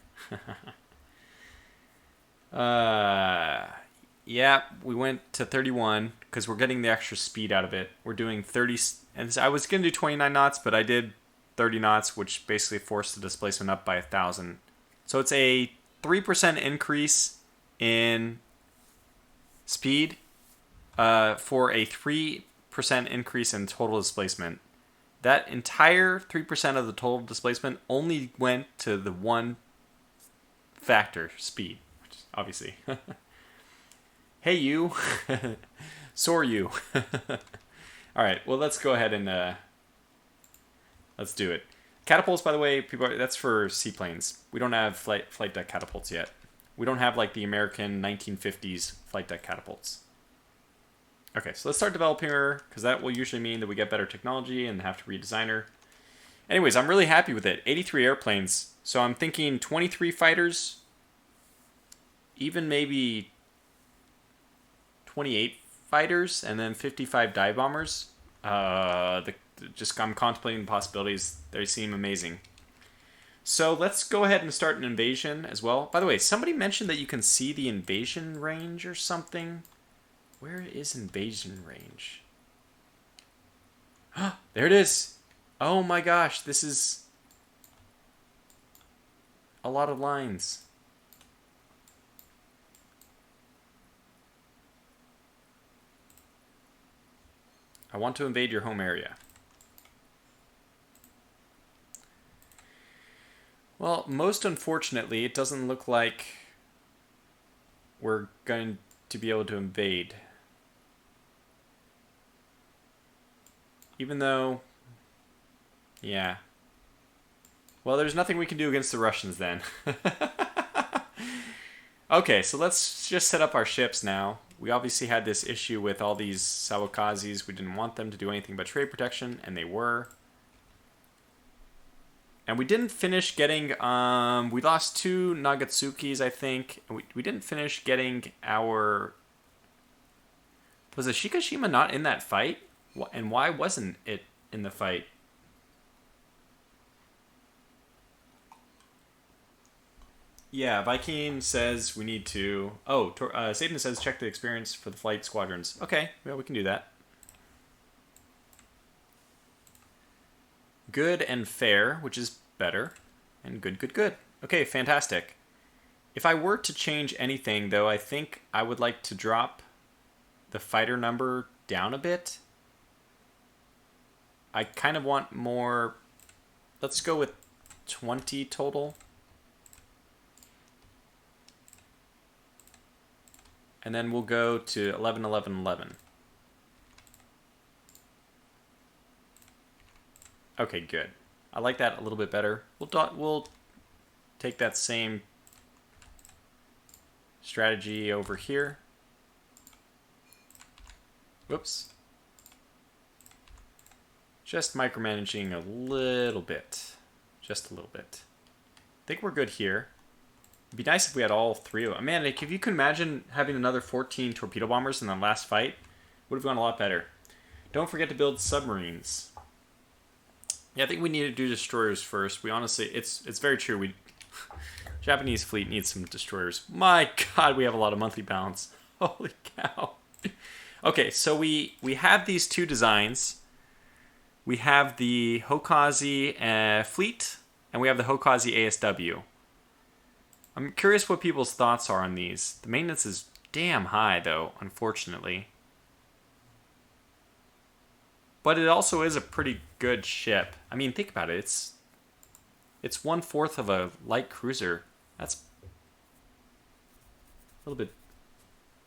Yeah, we went to 31 because we're getting the extra speed out of it. We're doing 30, and I was gonna do 29 knots, but I did 30 knots, which basically forced the displacement up by 1,000. So it's a 3% increase in speed for a 3% increase in total displacement. That entire 3% of the total displacement only went to the one factor, speed, which is obviously. Hey, you. Soar you. All right, well, let's go ahead and let's do it. Catapults, by the way, that's for seaplanes. We don't have flight deck catapults yet. We don't have like the American 1950s flight deck catapults. Okay, so let's start developing her, because that will usually mean that we get better technology and have to redesign her. Anyways, I'm really happy with it. 83 airplanes. So I'm thinking 23 fighters, even maybe 28 fighters, and then 55 dive bombers. I'm contemplating the possibilities. They seem amazing. So let's go ahead and start an invasion as well. By the way, somebody mentioned that you can see the invasion range or something. Where is invasion range? There it is. Oh my gosh, this is a lot of lines. I want to invade your home area. Well, most unfortunately, it doesn't look like we're going to be able to invade. Even though, yeah. Well, there's nothing we can do against the Russians then. Okay, so let's just set up our ships now. We obviously had this issue with all these Sawakazis. We didn't want them to do anything but trade protection, and they were. And we didn't finish getting, we lost 2 Nagatsukis, I think. We didn't finish getting our... Was the Shikashima not in that fight? And why wasn't it in the fight? Yeah, Viking says we need to... Oh, Satan says check the experience for the flight squadrons. Okay, well, we can do that. Good and fair, which is better. And good, good, good. Okay, fantastic. If I were to change anything, though, I think I would like to drop the fighter number down a bit. I kind of want more... Let's go with 20 total. And then we'll go to 11, 11, 11. Okay, good. I like that a little bit better. We'll take that same strategy over here. Whoops. Just micromanaging a little bit. Just a little bit. I think we're good here. It'd be nice if we had all 3 of them. Man, if you could imagine having another 14 torpedo bombers in the last fight, would have gone a lot better. Don't forget to build submarines. Yeah, I think we need to do destroyers first. We honestly, it's very true. Japanese fleet needs some destroyers. My God, we have a lot of monthly balance. Holy cow. Okay, so we have these two designs. We have the Hokazi fleet, and we have the Hokazi ASW. I'm curious what people's thoughts are on these. The maintenance is damn high, though, unfortunately. But it also is a pretty good ship. I mean, think about it. It's 1/4 of a light cruiser. That's a little bit,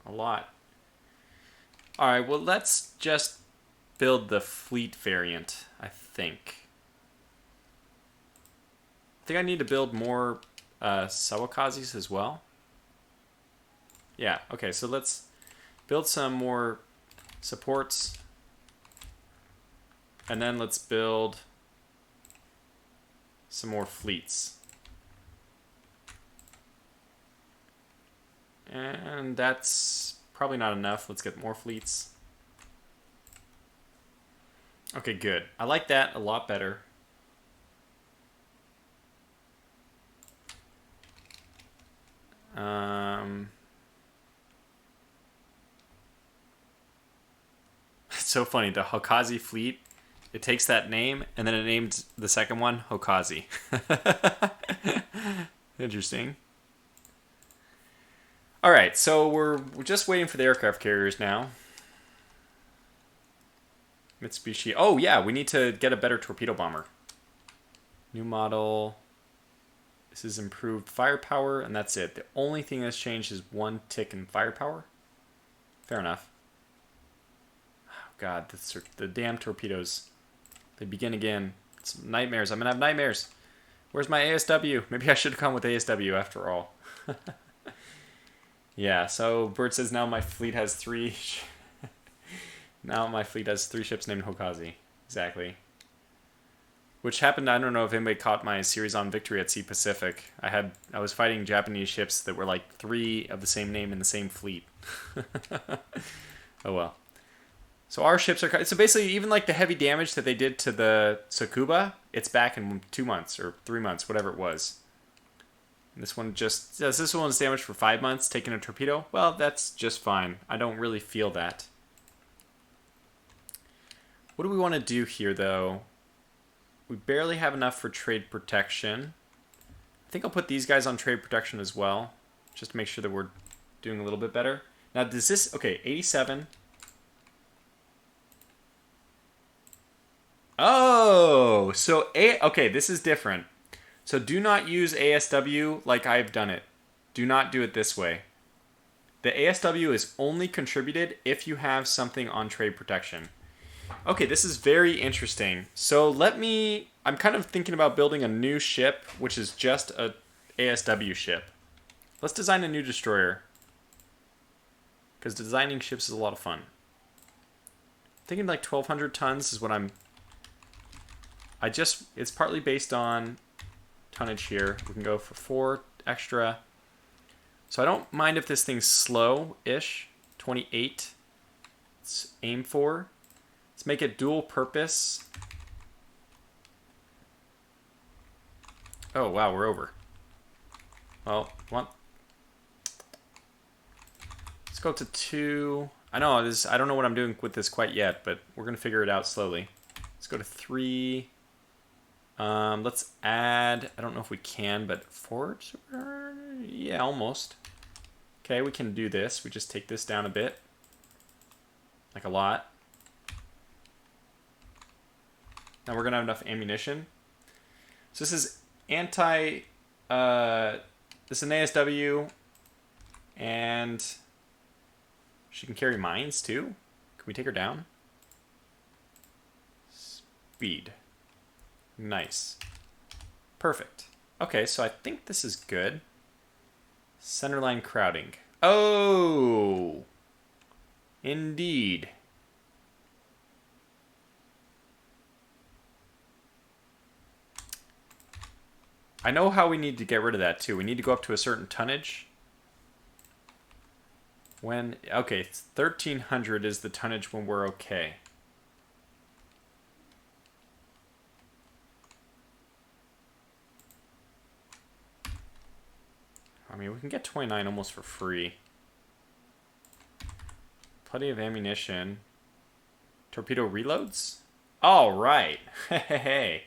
a lot. All right, well, let's just build the fleet variant, I think. I think I need to build more Sawakazis as well. Yeah, okay, so let's build some more supports. And then let's build some more fleets. And that's probably not enough. Let's get more fleets. Okay, good. I like that a lot better. It's so funny. The Hokazi fleet, it takes that name, and then it named the second one Hokazi. Interesting. All right, so we're just waiting for the aircraft carriers now. Mitsubishi. Oh, yeah, we need to get a better torpedo bomber. New model. This is improved firepower, and that's it. The only thing that's changed is 1 tick in firepower. Fair enough. Oh, God, the damn torpedoes. They begin again. It's nightmares. I'm going to have nightmares. Where's my ASW? Maybe I should have come with ASW after all. Yeah, so Bert says now my fleet has 3... now my fleet has 3 ships named Hokazi. Exactly. Which happened, I don't know if anybody caught my series on Victory at Sea Pacific. I was fighting Japanese ships that were like 3 of the same name in the same fleet. Oh well. So our ships are... So basically, even like the heavy damage that they did to the Tsukuba, it's back in 2 months or 3 months, whatever it was. This one just... This one's damaged for 5 months, taking a torpedo? Well, that's just fine. I don't really feel that. What do we want to do here, though? We barely have enough for trade protection. I think I'll put these guys on trade protection as well, just to make sure that we're doing a little bit better. Now, does this... Okay, 87. Oh! So, okay, this is different. So do not use ASW like I've done it. Do not do it this way. The ASW is only contributed if you have something on trade protection. Okay, this is very interesting. So I'm kind of thinking about building a new ship, which is just a ASW ship. Let's design a new destroyer. Because designing ships is a lot of fun. Thinking like 1,200 tons is what it's partly based on tonnage here. We can go for 4 extra. So I don't mind if this thing's slow-ish. 28. Let's aim for. Let's make it dual purpose. Oh, wow, we're over. Well, let's go to 2. I know I don't know what I'm doing with this quite yet, but we're going to figure it out slowly. Let's go to 3. Let's add, I don't know if we can, but 4? Yeah, almost. Okay, we can do this. We just take this down a bit. Like a lot. Now we're going to have enough ammunition. So this is this is an ASW, and she can carry mines too. Can we take her down? Speed. Nice. Perfect. Okay, so I think this is good. Centerline crowding. Oh! Indeed. I know how we need to get rid of that too. We need to go up to a certain tonnage. Okay, 1,300 is the tonnage when we're okay. I mean, we can get 29 almost for free. Plenty of ammunition. Torpedo reloads? All right. Hey.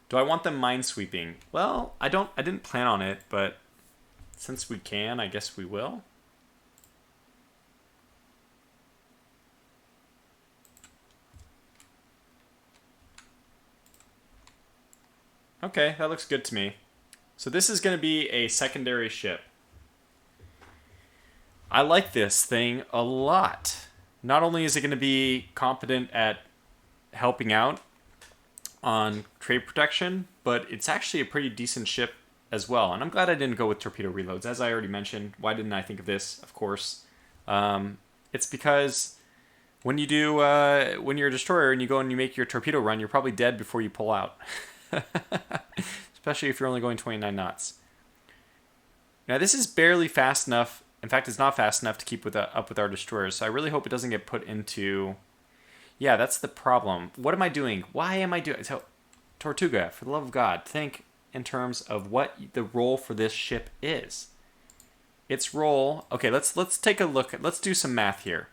Do I want them minesweeping? Well, I didn't plan on it, but since we can, I guess we will. Okay, that looks good to me. So this is going to be a secondary ship. I like this thing a lot. Not only is it going to be competent at helping out on trade protection, but it's actually a pretty decent ship as well. And I'm glad I didn't go with torpedo reloads. As I already mentioned, why didn't I think of this? Of course. It's because when you do, when you're a destroyer and you go and you make your torpedo run, you're probably dead before you pull out. Especially if you're only going 29 knots. Now this is barely fast enough. In fact, it's not fast enough to keep up with our destroyers. So I really hope it doesn't get put into... Yeah, that's the problem. What am I doing? Why am I doing... So, Tortuga, for the love of God, think in terms of what the role for this ship is. Its role... Okay, let's take a look. Let's do some math here.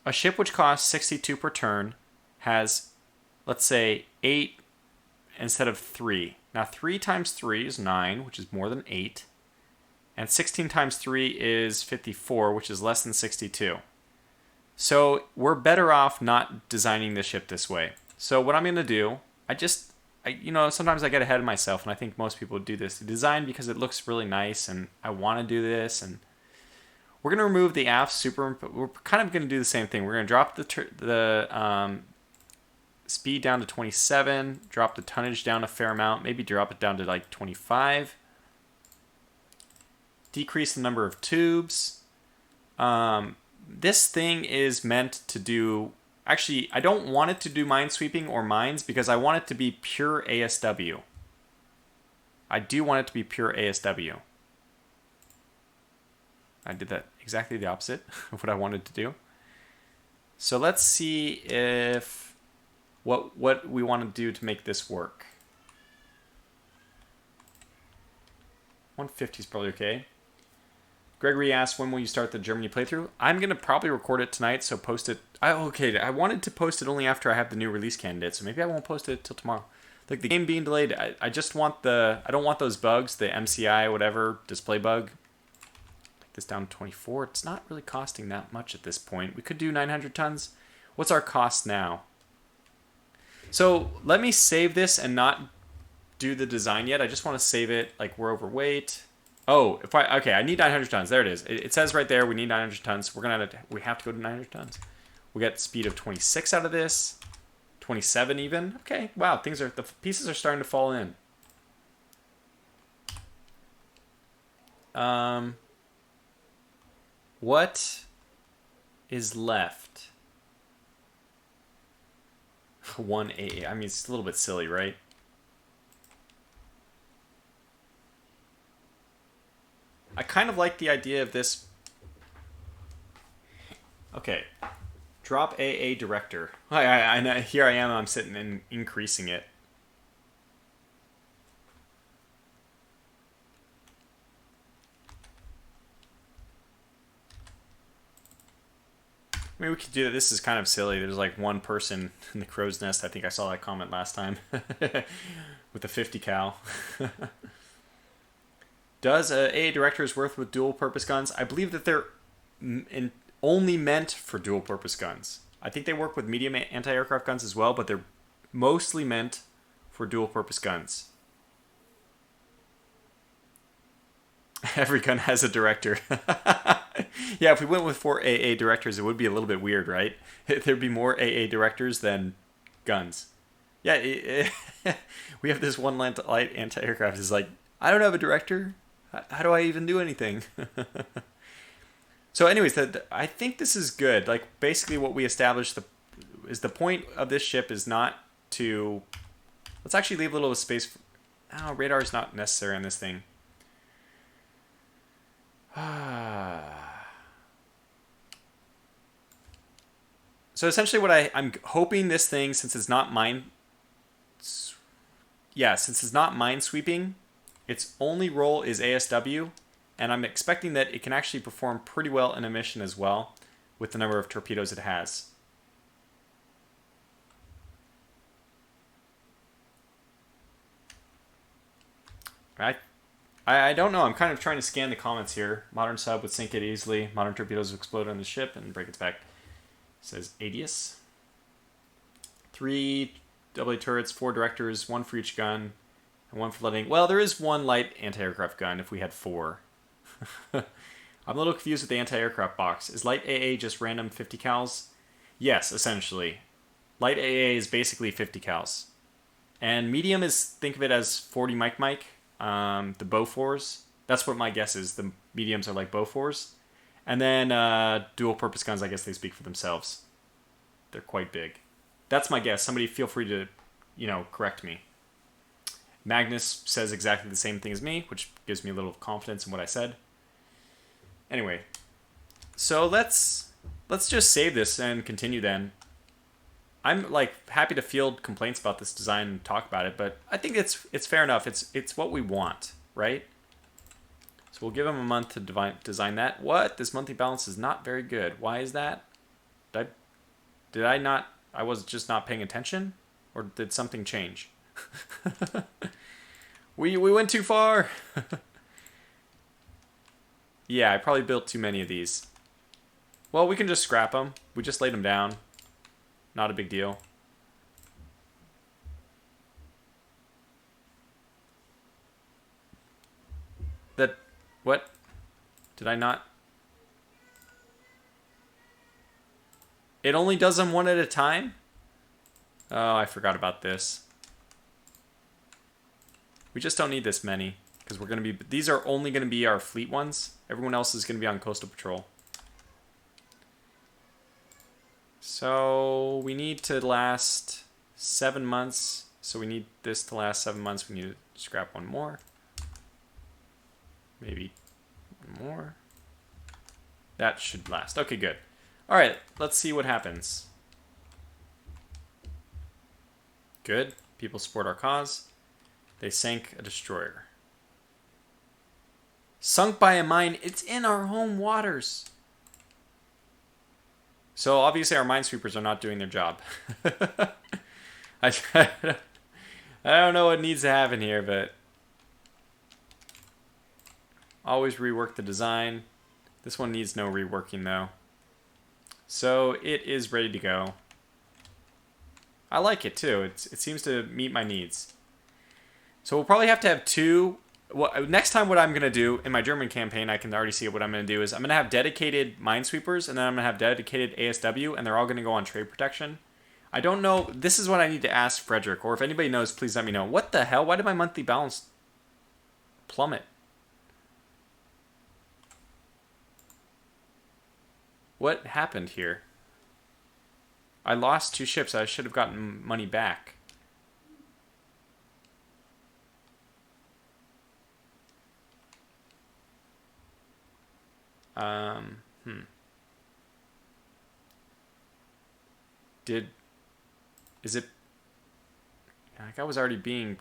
A ship which costs 62 per turn has, let's say, 8 instead of 3. Now, 3 times 3 is 9, which is more than 8. And 16 times 3 is 54, which is less than 62. So we're better off not designing the ship this way. So what I'm going to do, sometimes I get ahead of myself, and I think most people do this. Design because it looks really nice, and I want to do this. And we're going to remove the aft super. We're kind of going to do the same thing. We're going to drop the speed down to 27, drop the tonnage down a fair amount, maybe drop it down to like 25. Decrease the number of tubes. This thing is meant to do... Actually, I don't want it to do minesweeping or mines because I want it to be pure ASW. I do want it to be pure ASW. I did that exactly the opposite of what I wanted to do. So let's see if... What we want to do to make this work. 150 is probably okay. Gregory asked, when will you start the Germany playthrough? I'm going to probably record it tonight, so post it. I wanted to post it only after I have the new release candidate, so maybe I won't post it till tomorrow. Like the game being delayed, I just want I don't want those bugs, the MCI, whatever, display bug. Take this down to 24. It's not really costing that much at this point. We could do 900 tons. What's our cost now? So let me save this and not do the design yet. I just want to save it like we're overweight. Oh, I need 900 tons. There it is. It says right there we need 900 tons. We have to go to 900 tons. We got speed of 26 out of this, 27 even. Okay, wow, the pieces are starting to fall in. What is left? 1A. I mean, it's a little bit silly, right? I kind of like the idea of this. Okay. Drop AA director. I know, here I am, I'm sitting and increasing it. I mean, we could do that. This is kind of silly. There's like one person in the crow's nest. I think I saw that comment last time. With the 50 cal. Does AA directors work with dual purpose guns? I believe that they're only meant for dual purpose guns. I think they work with medium anti-aircraft guns as well, but they're mostly meant for dual purpose guns. Every gun has a director. Yeah, if we went with 4 AA directors, it would be a little bit weird, right? There'd be more AA directors than guns. Yeah, we have this one light anti-aircraft. It's like, I don't have a director. How do I even do anything? So anyways, I think this is good. Like, basically what we established is the point of this ship is not to... Let's actually leave a little space. Radar is not necessary on this thing. So essentially what I'm hoping this thing, since it's not mine... Yeah, since it's not minesweeping, Its only role is ASW, and I'm expecting that it can actually perform pretty well in a mission as well with the number of torpedoes it has. I don't know. I'm kind of trying to scan the comments here. Modern sub would sink it easily. Modern torpedoes would explode on the ship and break its back. It says Adius. 3 double turrets, 4 directors, 1 for each gun, and 1 for letting... Well, there is 1 light anti-aircraft gun if we had 4. I'm a little confused with the anti-aircraft box. Is light AA just random 50 cals? Yes, essentially. Light AA is basically 50 cals. And medium is, think of it as 40 Mike. The Bofors. That's what my guess is. The mediums are like Bofors. And then dual purpose guns, I guess they speak for themselves. They're quite big. That's my guess. Somebody feel free to, correct me. Magnus says exactly the same thing as me, which gives me a little confidence in what I said. Anyway, so let's just save this and continue then. I'm happy to field complaints about this design and talk about it, but I think it's fair enough. It's what we want, right? So we'll give him a month to design that. What? This monthly balance is not very good. Why is that? Did I not? I was just not paying attention, or did something change? we went too far. Yeah, I probably built too many of these. Well, we can just scrap them. We just laid them down. Not a big deal. What? Did I not? It only does them one at a time? Oh, I forgot about this. We just don't need this many. Because we're going to be... These are only going to be our fleet ones. Everyone else is going to be on coastal patrol. So we need to last 7 months. So we need this to last 7 months. We need to scrap one more. Maybe more. That should last. Okay, good. All right, let's see what happens. Good. People support our cause. They sank a destroyer. Sunk by a mine. It's in our home waters. So obviously our minesweepers are not doing their job. I don't know what needs to happen here, but always rework the design. This one needs no reworking though. So it is ready to go. I like it too. It seems to meet my needs. So we'll probably have to have 2. Well, next time what I'm going to do in my German campaign, I can already see what I'm going to do is I'm going to have dedicated minesweepers, and then I'm going to have dedicated ASW, and they're all going to go on trade protection. I don't know. This is what I need to ask Frederick, or if anybody knows, please let me know. What the hell? Why did my monthly balance plummet? What happened here? I lost 2 ships. I should have gotten money back. Is it... Like I was already being...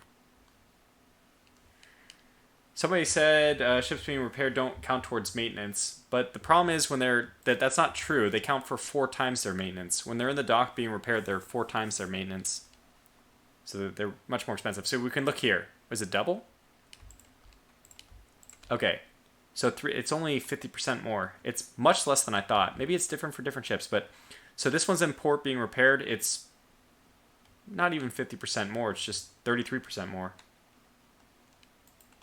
Somebody said ships being repaired don't count towards maintenance, but the problem is when that's not true. They count for 4 times their maintenance. When they're in the dock being repaired, they're 4 times their maintenance. So they're much more expensive. So we can look here. Was it double? Okay. So it's only 50% more. It's much less than I thought. Maybe it's different for different ships, but... So this one's in port being repaired. It's not even 50% more. It's just 33% more.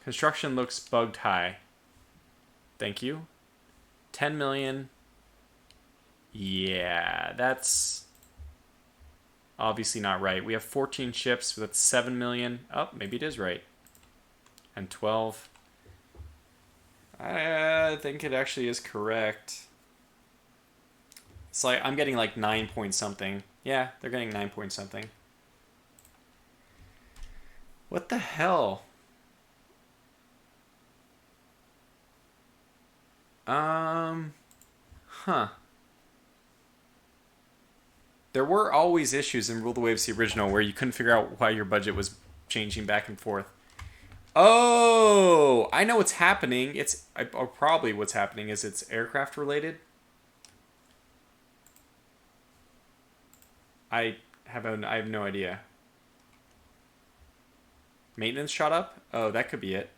Construction looks bugged high. Thank you. 10 million. Yeah, that's obviously not right. We have 14 ships. That's 7 million. Oh, maybe it is right. And 12. I think it actually is correct. It's like I'm getting like 9 point something. Yeah, they're getting 9 point something. What the hell? There were always issues in Rule the Waves the original where you couldn't figure out why your budget was changing back and forth. Oh, I know what's happening. Or probably what's happening is it's aircraft related. I have no idea. Maintenance shot up? Oh, that could be it.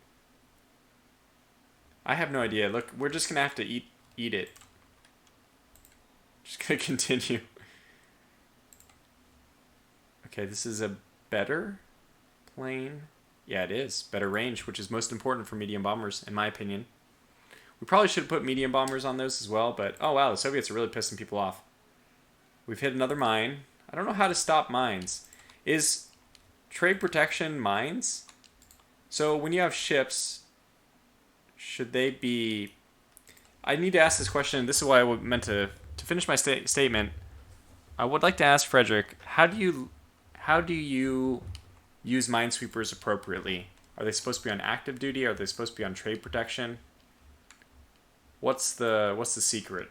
I have no idea. Look, we're just gonna have to eat it. Just gonna continue. Okay, this is a better plane. Yeah, it is. Better range, which is most important for medium bombers, in my opinion. We probably should have put medium bombers on those as well, but oh wow, the Soviets are really pissing people off. We've hit another mine. I don't know how to stop mines. Is trade protection mines? So when you have ships, should they be... I need to ask this question. This is why I meant to finish my statement. I would like to ask Frederick, how do you use minesweepers appropriately? Are they supposed to be on active duty? Are they supposed to be on trade protection? What's the secret?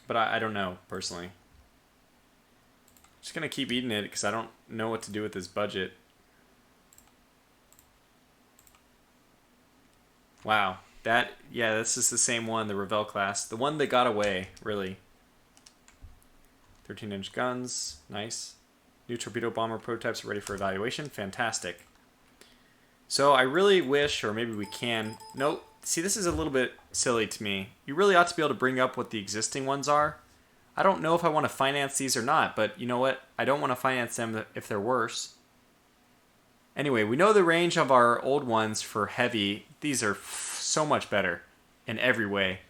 But I don't know, personally. Just gonna keep eating it because I don't know what to do with this budget. Wow. Yeah, this is the same one, the Revell class. The one that got away, really. 13-inch guns, nice. New torpedo bomber prototypes are ready for evaluation, fantastic. So I really wish, or maybe we can... Nope. See, this is a little bit silly to me. You really ought to be able to bring up what the existing ones are. I don't know if I want to finance these or not, but you know what? I don't want to finance them if they're worse. Anyway, we know the range of our old ones for heavy. These are so much better in every way.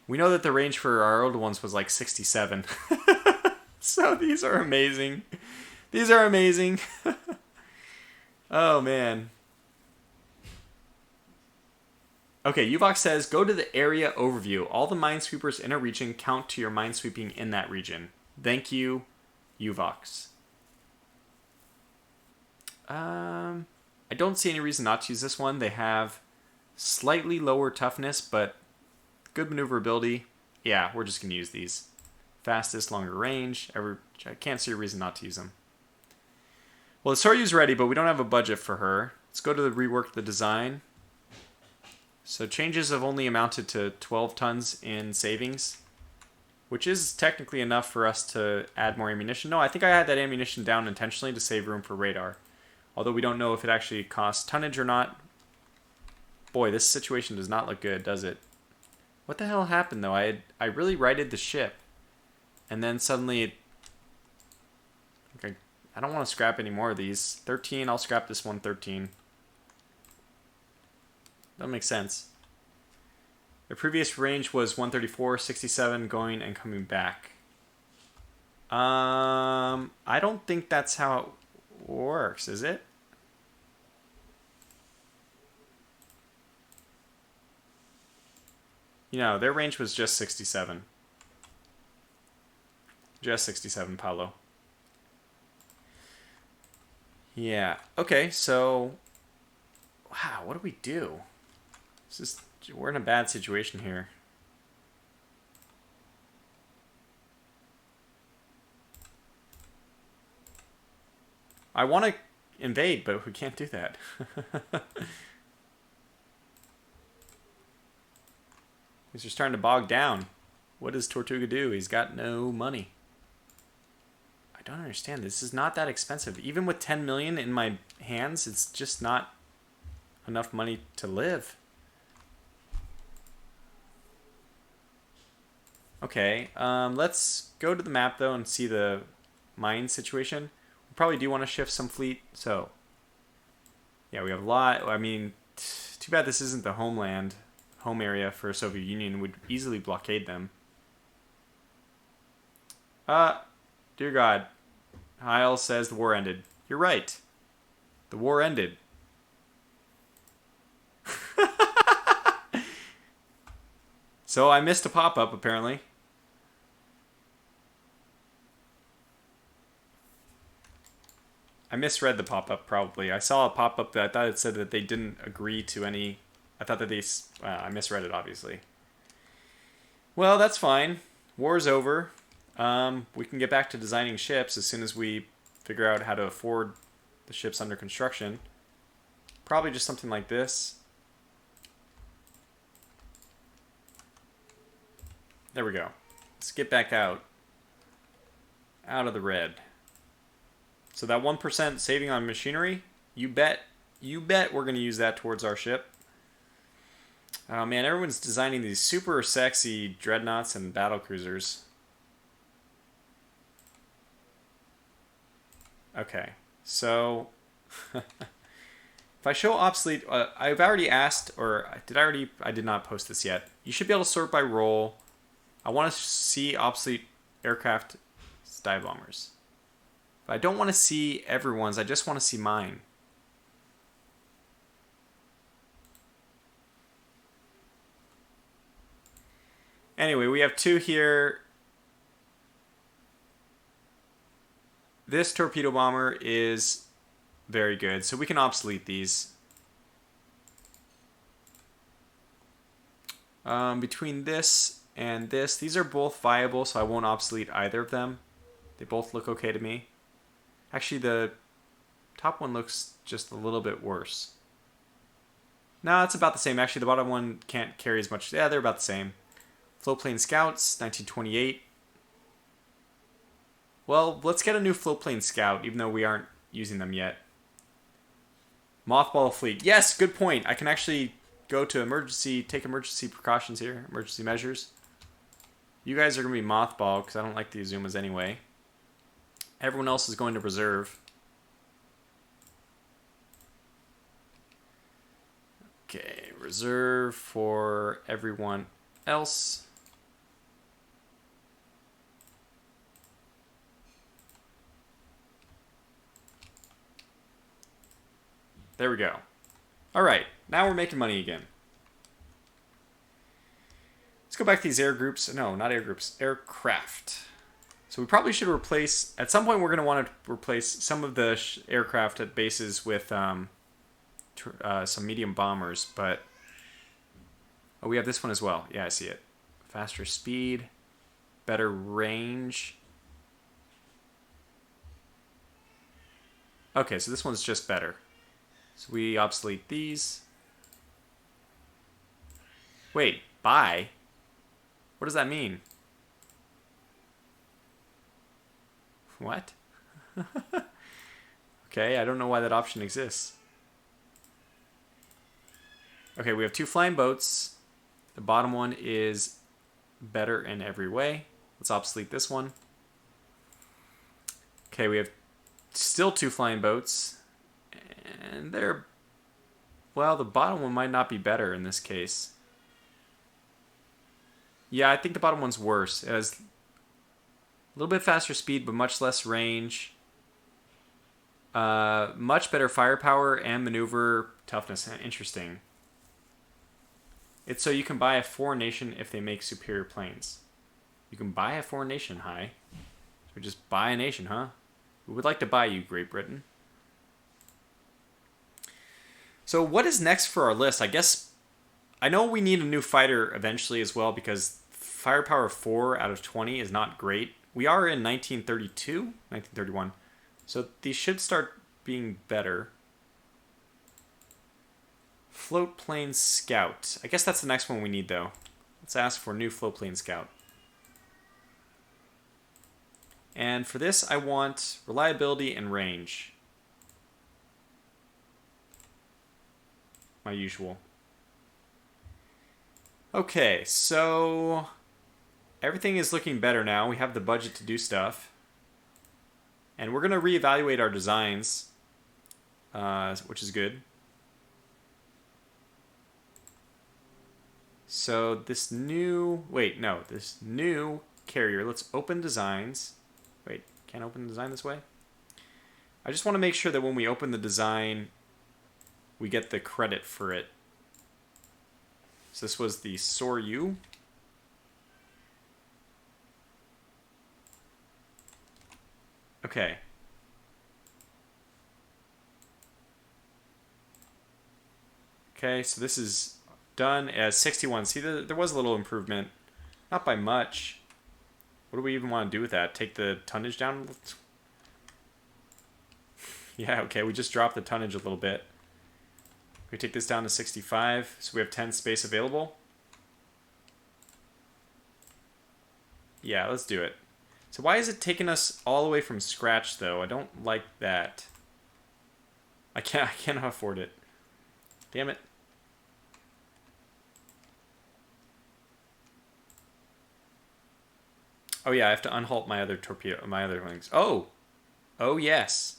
We know that the range for our old ones was like 67. So these are amazing. These are amazing. Oh, man. Okay, Uvox says, go to the area overview. All the minesweepers in a region count to your minesweeping in that region. Thank you, Uvox. I don't see any reason not to use this one. They have slightly lower toughness, but good maneuverability. Yeah, we're just going to use these. Fastest, longer range. I can't see a reason not to use them. Well, the Soryu's ready, but we don't have a budget for her. Let's go to the rework the design. So changes have only amounted to 12 tons in savings, which is technically enough for us to add more ammunition. No, I think I had that ammunition down intentionally to save room for radar. Although we don't know if it actually costs tonnage or not. Boy, this situation does not look good, does it? What the hell happened, though? I really righted the ship. And then suddenly it... Okay, I don't want to scrap any more of these. 13, I'll scrap this one, 13. That makes sense. The previous range was 134, 67 going and coming back. I don't think that's how it works, is it? You know, their range was just 67. Just 67, Paolo. Yeah. Okay, so... Wow, what do we do? We're in a bad situation here. I want to invade, but we can't do that. He's just starting to bog down. What does Tortuga do? He's got no money. I don't understand. This is not that expensive. Even with 10 million in my hands, it's just not enough money to live. Okay, let's go to the map, though, and see the mine situation. We probably do want to shift some fleet, so... Yeah, we have a lot. I mean, too bad this isn't the home area for Soviet Union. Would easily blockade them. Dear God. Heil says the war ended. You're right. The war ended. So I missed a pop-up, apparently. I misread the pop-up, probably. I saw a pop-up that I thought it said that they didn't agree to any... I thought that they... I misread it, obviously. Well, that's fine. War's over. We can get back to designing ships as soon as we figure out how to afford the ships under construction. Probably just something like this. There we go. Let's get back out of the red. So that 1% saving on machinery, you bet we're going to use that towards our ship. Oh man, everyone's designing these super sexy dreadnoughts and battle cruisers. Okay, so if I show obsolete, I've already asked, or I did not post this yet. You should be able to sort by role. I want to see obsolete aircraft dive bombers. But I don't want to see everyone's, I just want to see mine. Anyway, we have two here. This torpedo bomber is very good, so we can obsolete these. Between this and this, these are both viable, so I won't obsolete either of them. They both look okay to me. Actually, the top one looks just a little bit worse. No, it's about the same. Actually, the bottom one can't carry as much. Yeah, they're about the same. Floatplane Scouts, 1928. Well, let's get a new floatplane Scout, even though we aren't using them yet. Mothball Fleet. Yes, good point. I can actually go to take emergency precautions here, emergency measures. You guys are going to be mothball because I don't like the Azumas anyway. Everyone else is going to reserve. Okay, reserve for everyone else. There we go. All right, now we're making money again. Let's go back to these air groups. No, not air groups, aircraft. So we probably should replace, at some point we're going to want to replace some of the aircraft at bases with some medium bombers, but oh, we have this one as well. Yeah, I see it. Faster speed, better range. Okay, so this one's just better. So we obsolete these. Wait, buy? What does that mean? What? Okay, I don't know why that option exists. Okay, we have two flying boats. The bottom one is better in every way. Let's obsolete this one. Okay, we have still two flying boats. And they're... well, the bottom one might not be better in this case. Yeah, I think the bottom one's worse. It has a little bit faster speed, but much less range. Much better firepower and maneuver toughness. Interesting. It's so you can buy a foreign nation if they make superior planes. You can buy a foreign nation, hi. So just buy a nation, huh? We would like to buy you, Great Britain. So what is next for our list? I guess I know we need a new fighter eventually as well because firepower 4 out of 20 is not great. We are in 1932, 1931. So these should start being better. Float plane scout. I guess that's the next one we need though. Let's ask for new float plane scout. And for this I want reliability and range. My usual. Okay, so everything is looking better now. We have the budget to do stuff. And we're going to reevaluate our designs, which is good. So this new... this new carrier. Let's open designs. Wait, can't open the design this way? I just want to make sure that when we open the design, we get the credit for it. So this was the Soryu. Okay. Okay, so this is done as 61. See, there was a little improvement. Not by much. What do we even want to do with that? Take the tonnage down? Yeah, okay, we just dropped the tonnage a little bit. We take this down to 65, so we have 10 space available. Yeah, let's do it. So why is it taking us all the way from scratch, though? I don't like that. I cannot afford it. Damn it. Oh yeah, I have to unhalt my other torpedo, my other wings. Oh! Oh yes.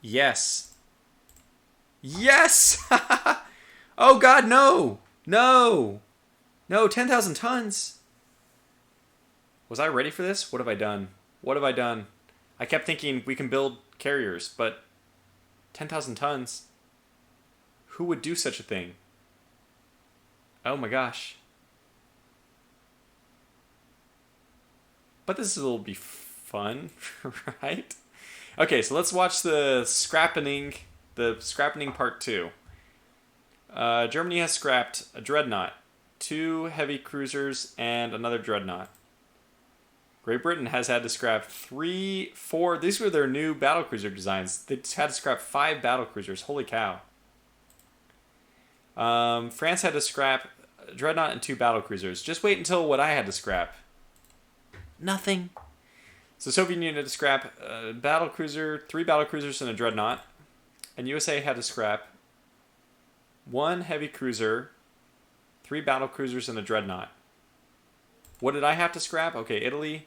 Yes. Yes! Oh god, no! No! No, 10,000 tons! Was I ready for this? What have I done? What have I done? I kept thinking we can build carriers, but 10,000 tons? Who would do such a thing? Oh my gosh. But this will be fun, right? Okay, so let's watch the scrapping part 2. Germany has scrapped a dreadnought, 2 heavy cruisers, and another dreadnought. Great Britain has had to scrap 4. These were their new battlecruiser designs. They had to scrap 5 battlecruisers. Holy cow. France had to scrap a dreadnought and 2 battlecruisers. Just wait until what I had to scrap. Nothing. So Soviet Union had to scrap a battlecruiser, 3 battlecruisers, and a dreadnought. And USA had to scrap 1 heavy cruiser, 3 battlecruisers, and a dreadnought. What did I have to scrap? Okay, Italy,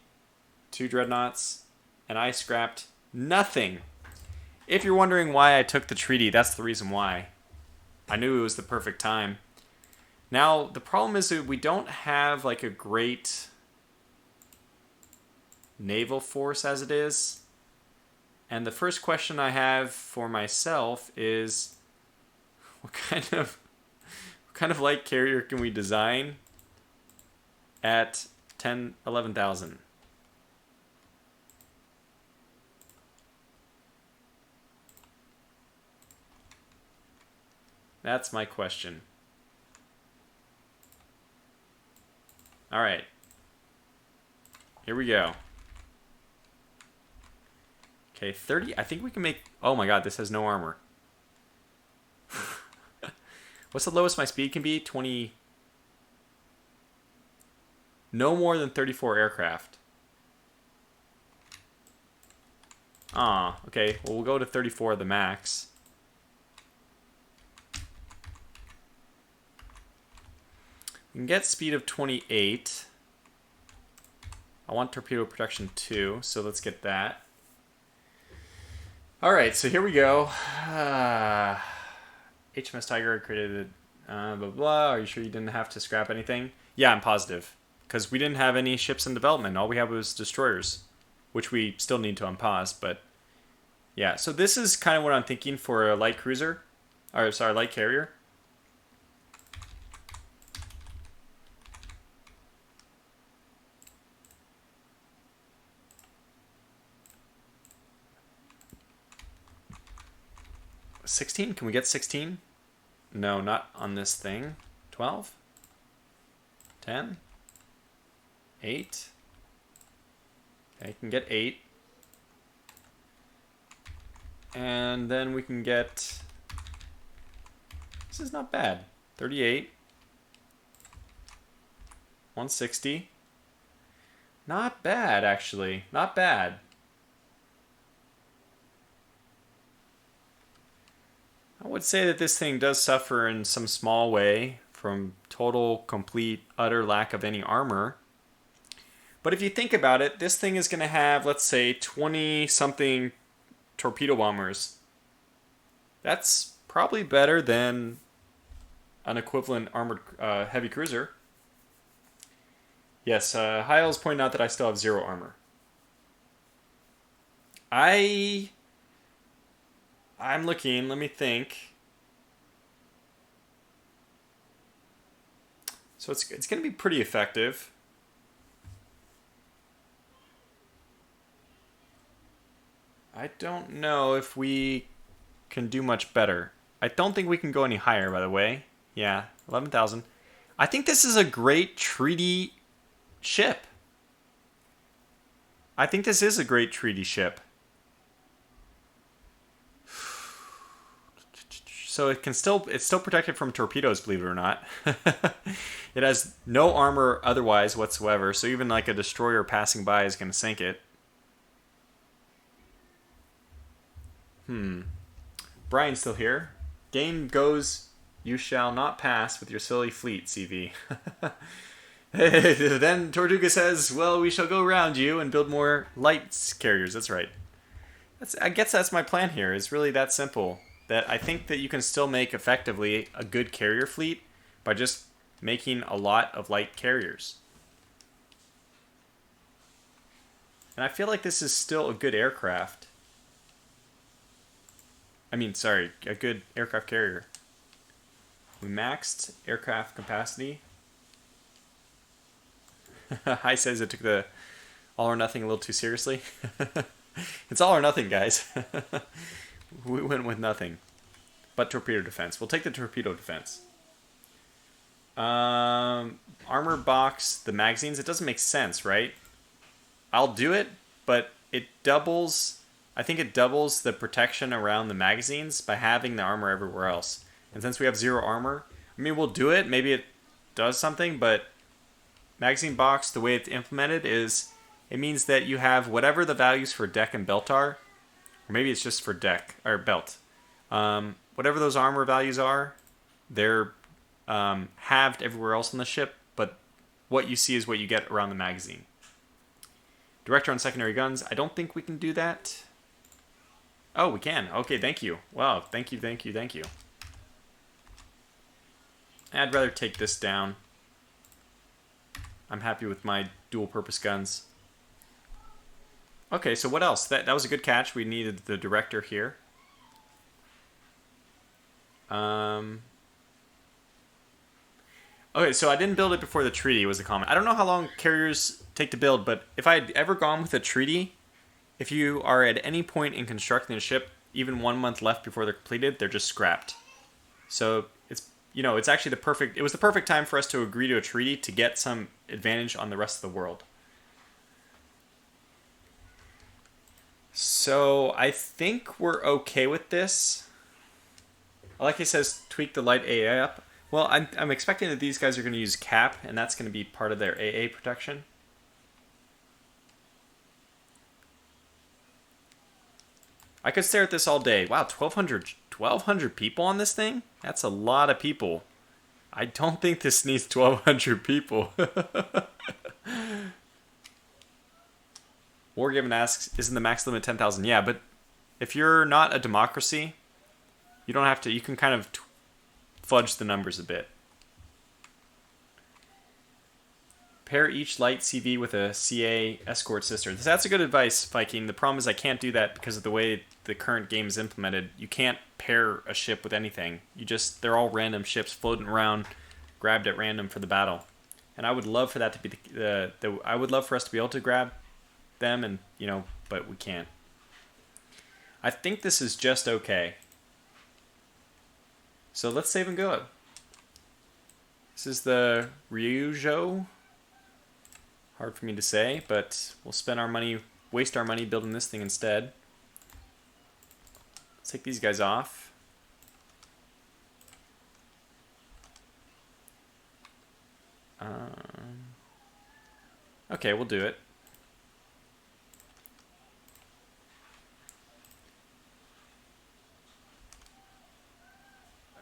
2 dreadnoughts, and I scrapped nothing. If you're wondering why I took the treaty, that's the reason why. I knew it was the perfect time. Now, the problem is that we don't have like a great naval force as it is. And the first question I have for myself is, what kind of light carrier can we design at 11,000? That's my question. All right. Here we go. Okay, 30. I think we can make... Oh my god, this has no armor. What's the lowest my speed can be? 20... No more than 34 aircraft. Ah, okay. Well, we'll go to 34 the max. We can get speed of 28. I want torpedo protection 2, so let's get that. Alright, so here we go. HMS Tiger created blah, blah. Are you sure you didn't have to scrap anything? Yeah, I'm positive. Because we didn't have any ships in development. All we had was destroyers, which we still need to unpause, but yeah. So this is kind of what I'm thinking for a light cruiser, or sorry, light carrier. $16? Can we get 16? No, not on this thing. 12? 10? 8? Okay, I can get 8. And then we can get... This is not bad. 38. 160. Not bad, actually. Not bad. I would say that this thing does suffer in some small way from total, complete, utter lack of any armor. But if you think about it, this thing is going to have, let's say, 20-something torpedo bombers. That's probably better than an equivalent armored heavy cruiser. Yes, Heil's pointing out that I still have 0 armor. I'm looking, let me think. So it's going to be pretty effective. I don't know if we can do much better. I don't think we can go any higher, by the way. Yeah, 11,000. I think this is a great treaty ship. I think this is a great treaty ship. So it's still protected from torpedoes, believe it or not. It has no armor otherwise whatsoever, so even like a destroyer passing by is going to sink it. Brian's still here. Game goes, you shall not pass with your silly fleet, CV. Then Tortuga says, well, we shall go around you and build more light carriers. That's right. I guess that's my plan here. It's really that simple. That I think that you can still make effectively a good carrier fleet by just making a lot of light carriers. And I feel like this is still a good aircraft. I mean, sorry, a good aircraft carrier. We maxed aircraft capacity. Hi says it took the all or nothing a little too seriously. It's all or nothing, guys. We went with nothing. But torpedo defense. We'll take the torpedo defense. Armor box, the magazines. It doesn't make sense, right? I'll do it, but it doubles... I think it doubles the protection around the magazines by having the armor everywhere else. And since we have 0 armor, I mean, we'll do it. Maybe it does something, but magazine box, the way it's implemented is it means that you have whatever the values for deck and belt are, or maybe it's just for deck or belt. Whatever those armor values are, they're halved everywhere else on the ship, but what you see is what you get around the magazine. Director on secondary guns, I don't think we can do that. Oh, we can. Okay, thank you. Wow, thank you. I'd rather take this down. I'm happy with my dual-purpose guns. Okay, so what else? That was a good catch. We needed the director here. Okay, so I didn't build it before the treaty was the comment. I don't know how long carriers take to build, but if I had ever gone with a treaty, if you are at any point in constructing a ship, even 1 month left before they're completed, they're just scrapped. So it's actually it was the perfect time for us to agree to a treaty to get some advantage on the rest of the world. So I think we're okay with this. Like he says, tweak the light AA up. Well, I'm expecting that these guys are going to use cap, and that's going to be part of their AA protection. I could stare at this all day. Wow, 1,200 people on this thing? That's a lot of people. I don't think this needs 1,200 people. Wargiven asks, isn't the max limit 10,000? Yeah, but if you're not a democracy, you don't have to. You can kind of fudge the numbers a bit. Pair each light CV with a CA escort sister. That's a good advice, Viking. The problem is I can't do that because of the way the current game is implemented. You can't pair a ship with anything. They're all random ships floating around, grabbed at random for the battle. And I would love for that to be I would love for us to be able to grab them, and but we can't. I think this is just okay. So let's save and go. This is the Ryujo. Hard for me to say, but we'll waste our money building this thing instead. Let's take these guys off. Okay, we'll do it.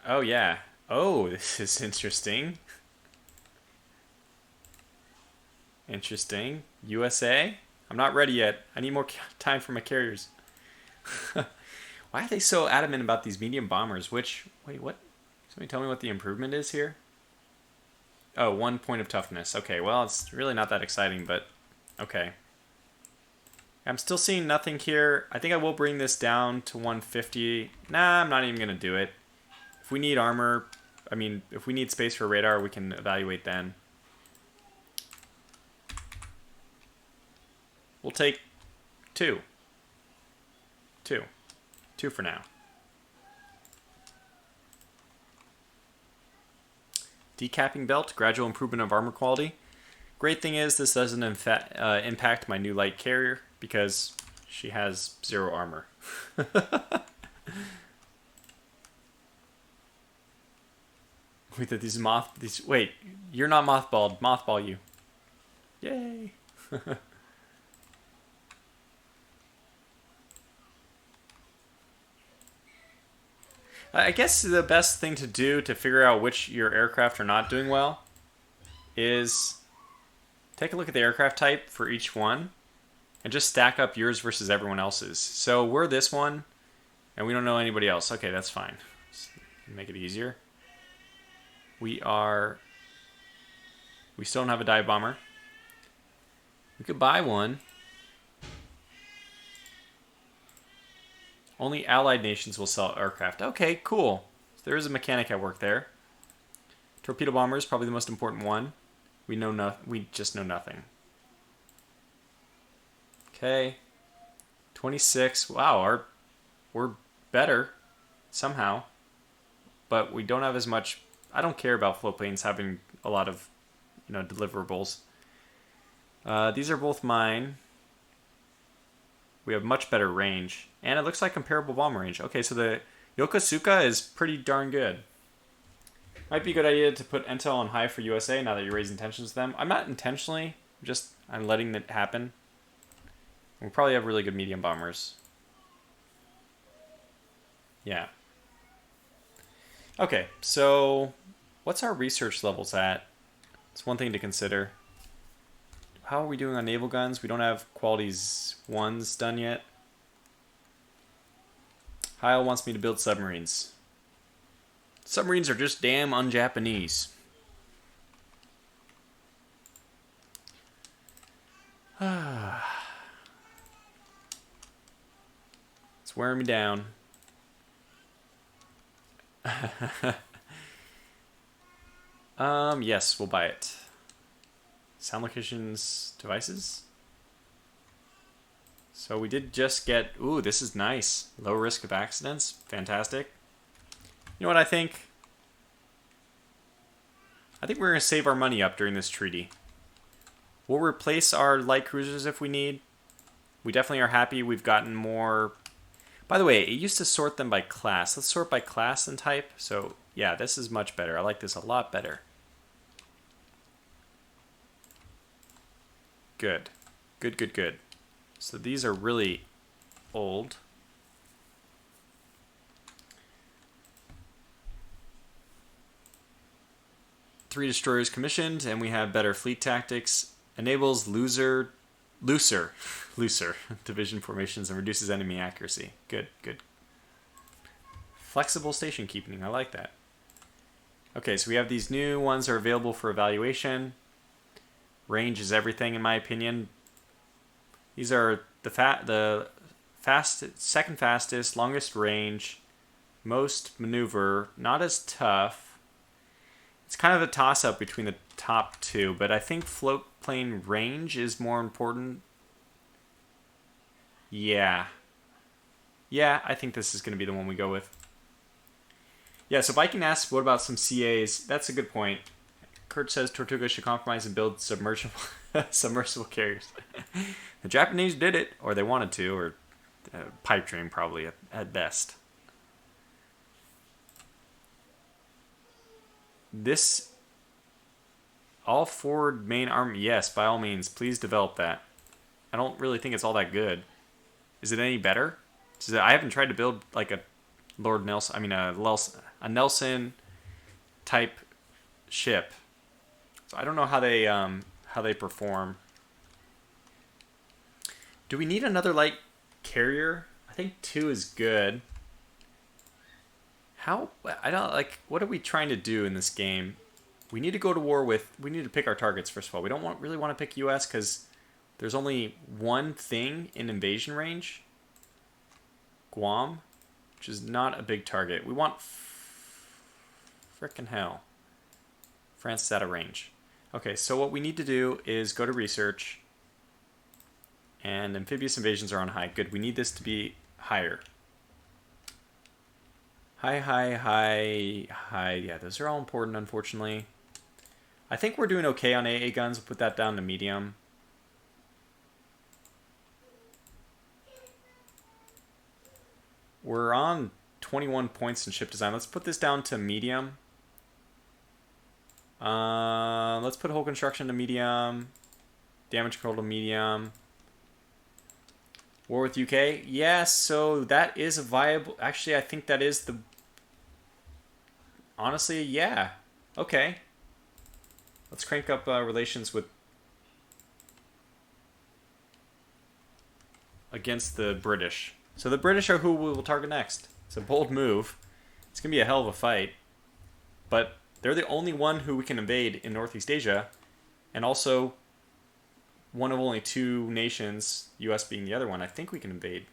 Oh, yeah. Oh, this is interesting. Interesting. USA? I'm not ready yet. I need more time for my carriers. Why are they so adamant about these medium bombers? Wait, what? Somebody tell me what the improvement is here? Oh, 1 point of toughness. Okay, well, it's really not that exciting, but okay. I'm still seeing nothing here. I think I will bring this down to 150. Nah, I'm not even going to do it. If we need armor, if we need space for radar, we can evaluate then. We'll take 2. 2 for now. Decapping belt, gradual improvement of armor quality. Great thing is this doesn't impact my new light carrier. because she has 0 armor. Wait, wait, you're not mothballed. Mothball you. Yay. I guess the best thing to do to figure out which your aircraft are not doing well is take a look at the aircraft type for each one and just stack up yours versus everyone else's. So we're this one and we don't know anybody else. Okay, that's fine. Let's make it easier. We still don't have a dive bomber. We could buy one. Only allied nations will sell aircraft. Okay, cool. So there is a mechanic at work there. Torpedo bomber is probably the most important one. We just know nothing. Okay. 26. Wow, we're better somehow. But we don't have as much. I don't care about float planes having a lot of, deliverables. These are both mine. We have much better range. And it looks like comparable bomb range. Okay, so the Yokosuka is pretty darn good. Might be a good idea to put intel on high for USA now that you're raising tensions with them. I'm not intentionally, I'm letting it happen. We probably have really good medium bombers. Yeah. Okay, so what's our research levels at? It's one thing to consider. How are we doing on naval guns? We don't have qualities 1s done yet. Heil wants me to build submarines. Submarines are just damn un-Japanese. It's wearing me down. Yes, we'll buy it. Sound locations devices. So we did just get, ooh, this is nice. Low risk of accidents, fantastic. You know what I think? I think we're going to save our money up during this treaty. We'll replace our light cruisers if we need. We definitely are happy we've gotten more. By the way, it used to sort them by class. Let's sort by class and type. So yeah, this is much better. I like this a lot better. Good. Good, good, good. So these are really old. Three destroyers commissioned, and we have better fleet tactics. Enables looser division formations and reduces enemy accuracy. Good, good. Flexible station keeping. I like that. Okay, so we have these new ones that are available for evaluation. Range is everything, in my opinion. These are the second fastest, longest range, most maneuver, not as tough. It's kind of a toss-up between the top two, but I think float plane range is more important. Yeah. Yeah, I think this is going to be the one we go with. Yeah, so Viking asks, what about some CAs? That's a good point. Kurt says Tortuga should compromise and build submersible carriers. The Japanese did it, or they wanted to, or pipe dream probably at best. This all forward main army, yes, by all means, please develop that. I don't really think it's all that good. Is it any better? I haven't tried to build like a Lord Nelson, a Nelson type ship. So I don't know how they perform. Do we need another light carrier? I think 2 is good. What are we trying to do in this game? We need to go to war with, we need to pick our targets first of all. We don't really want to pick US because there's only one thing in invasion range. Guam, which is not a big target. We want frickin' hell. France is out of range. Okay, so what we need to do is go to research. And amphibious invasions are on high. Good, we need this to be higher. High. Yeah, those are all important, unfortunately. I think we're doing okay on AA guns. We'll put that down to medium. We're on 21 points in ship design. Let's put this down to medium. Let's put hull construction to medium. Damage control to medium. War with UK. Yeah, so that is a viable... Actually, I think that is the... Honestly, yeah. Okay. Let's crank up relations with... against the British. So the British are who we will target next. It's a bold move. It's going to be a hell of a fight. But they're the only one who we can invade in Northeast Asia. And also... one of only two nations, US being the other one. I think we can invade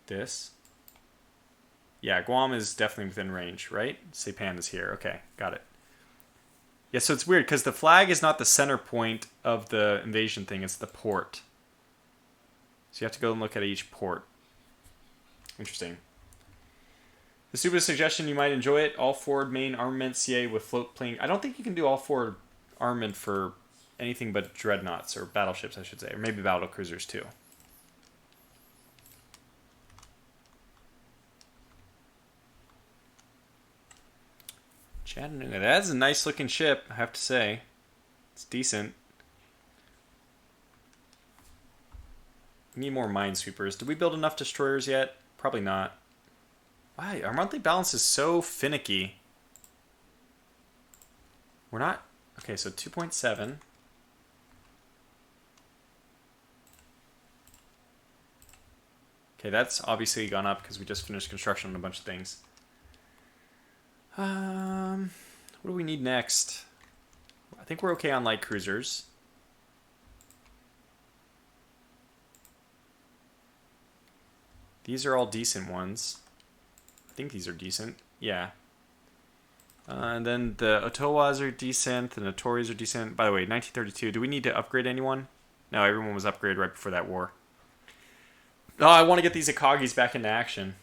this. Yeah, Guam is definitely within range, right? Saipan is here. Okay, got it. Yeah, so it's weird because the flag is not the center point of the invasion thing. It's the port. So you have to go and look at each port. Interesting. The stupidest suggestion, you might enjoy it. All forward main armament CA with float plane. I don't think you can do all forward armament for anything but dreadnoughts, or battleships, I should say. Or maybe battle cruisers, too. Chattanooga. That's a nice-looking ship, I have to say. It's decent. We need more minesweepers. Did we build enough destroyers yet? Probably not. Why? Our monthly balance is so finicky. We're not... Okay, so 2.7. Okay, that's obviously gone up because we just finished construction on a bunch of things. What do we need next? I think we're okay on light cruisers. These are all decent ones. I think these are decent. Yeah. And then the Ottawas are decent. The Notoris are decent. By the way, 1932. Do we need to upgrade anyone? No, everyone was upgraded right before that war. Oh, I want to get these Akagis back into action.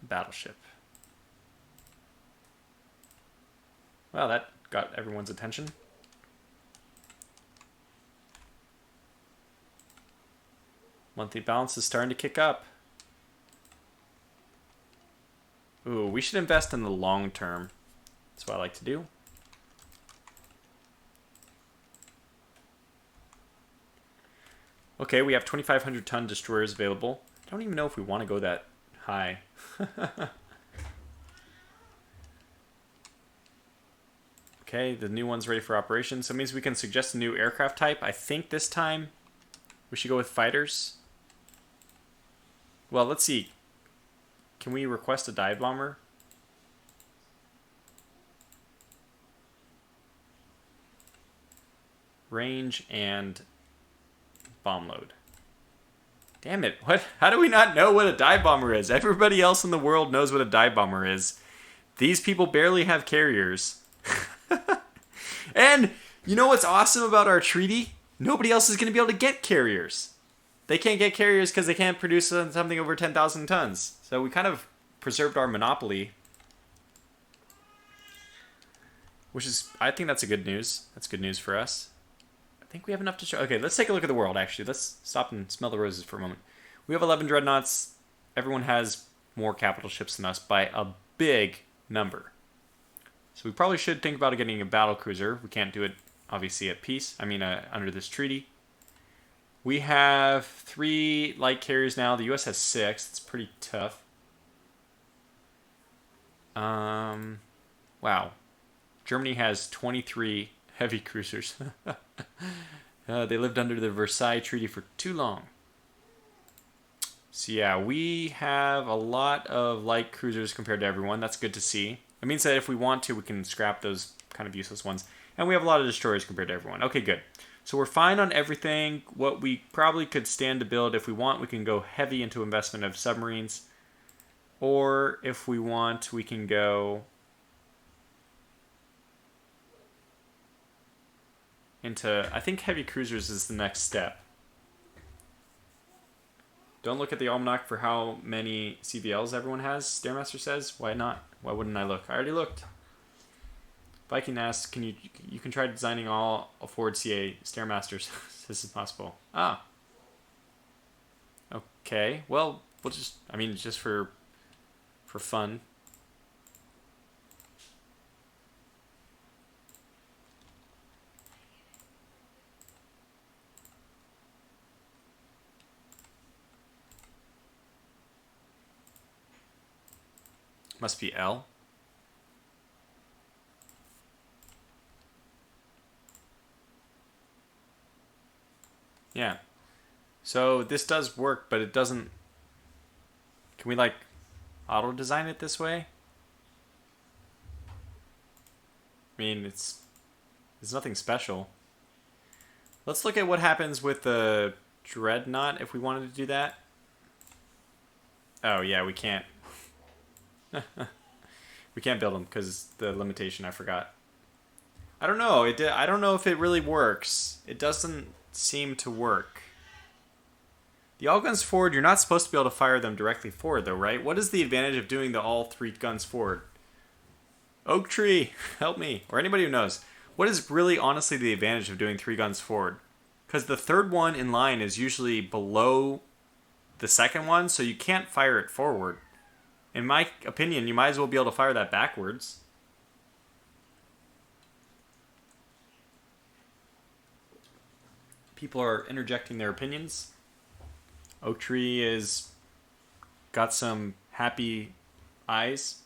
Battleship. Well, that got everyone's attention. Monthly balance is starting to kick up. Ooh, we should invest in the long term. That's what I like to do. Okay, we have 2,500 ton destroyers available. I don't even know if we want to go that high. Okay, the new one's ready for operation. So it means we can suggest a new aircraft type. I think this time we should go with fighters. Well, let's see. Can we request a dive bomber? Range and bomb load. Damn it. What? How do we not know what a dive bomber is? Everybody else in the world knows what a dive bomber is. These people barely have carriers. And you know what's awesome about our treaty? Nobody else is going to be able to get carriers. They can't get carriers because they can't produce something over 10,000 tons. So we kind of preserved our monopoly. Which is, I think that's a good news. That's good news for us. I think we have enough to show. Okay, let's take a look at the world, actually. Let's stop and smell the roses for a moment. We have 11 dreadnoughts. Everyone has more capital ships than us by a big number. So we probably should think about getting a battle cruiser. We can't do it, obviously, at peace. I mean, under this treaty. We have 3 light carriers now. The U.S. has 6. It's pretty tough. Wow. Germany has 23 heavy cruisers. They lived under the Versailles Treaty for too long. So yeah, we have a lot of light cruisers compared to everyone. That's good to see. It means that if we want to, we can scrap those kind of useless ones. And we have a lot of destroyers compared to everyone. Okay, good. So we're fine on everything. What we probably could stand to build, if we want, we can go heavy into investment of submarines. Or if we want, we can go into, I think heavy cruisers is the next step. Don't look at the almanac for how many CVLs everyone has, Stairmaster says. Why not? Why wouldn't I look? I already looked. Viking asks, can you can try designing all forward CA Stairmasters. This is possible. Ah. Okay, well, we'll just, I mean, just for fun. Must be L. Yeah. So this does work, but it doesn't. Can we like auto design it this way? I mean, it's nothing special. Let's look at what happens with the dreadnought if we wanted to do that. Oh yeah, we can't. We can't build them because the limitation. I forgot. I don't know. I don't know if it really works. It doesn't seem to work. The all guns forward, you're not supposed to be able to fire them directly forward, though, right? What is the advantage of doing the all three guns forward? Oak Tree, help me. Or anybody who knows. What is really honestly the advantage of doing three guns forward? Because the third one in line is usually below the second one, so you can't fire it forward. In my opinion, you might as well be able to fire that backwards. People are interjecting their opinions. Oak Tree is got some happy eyes.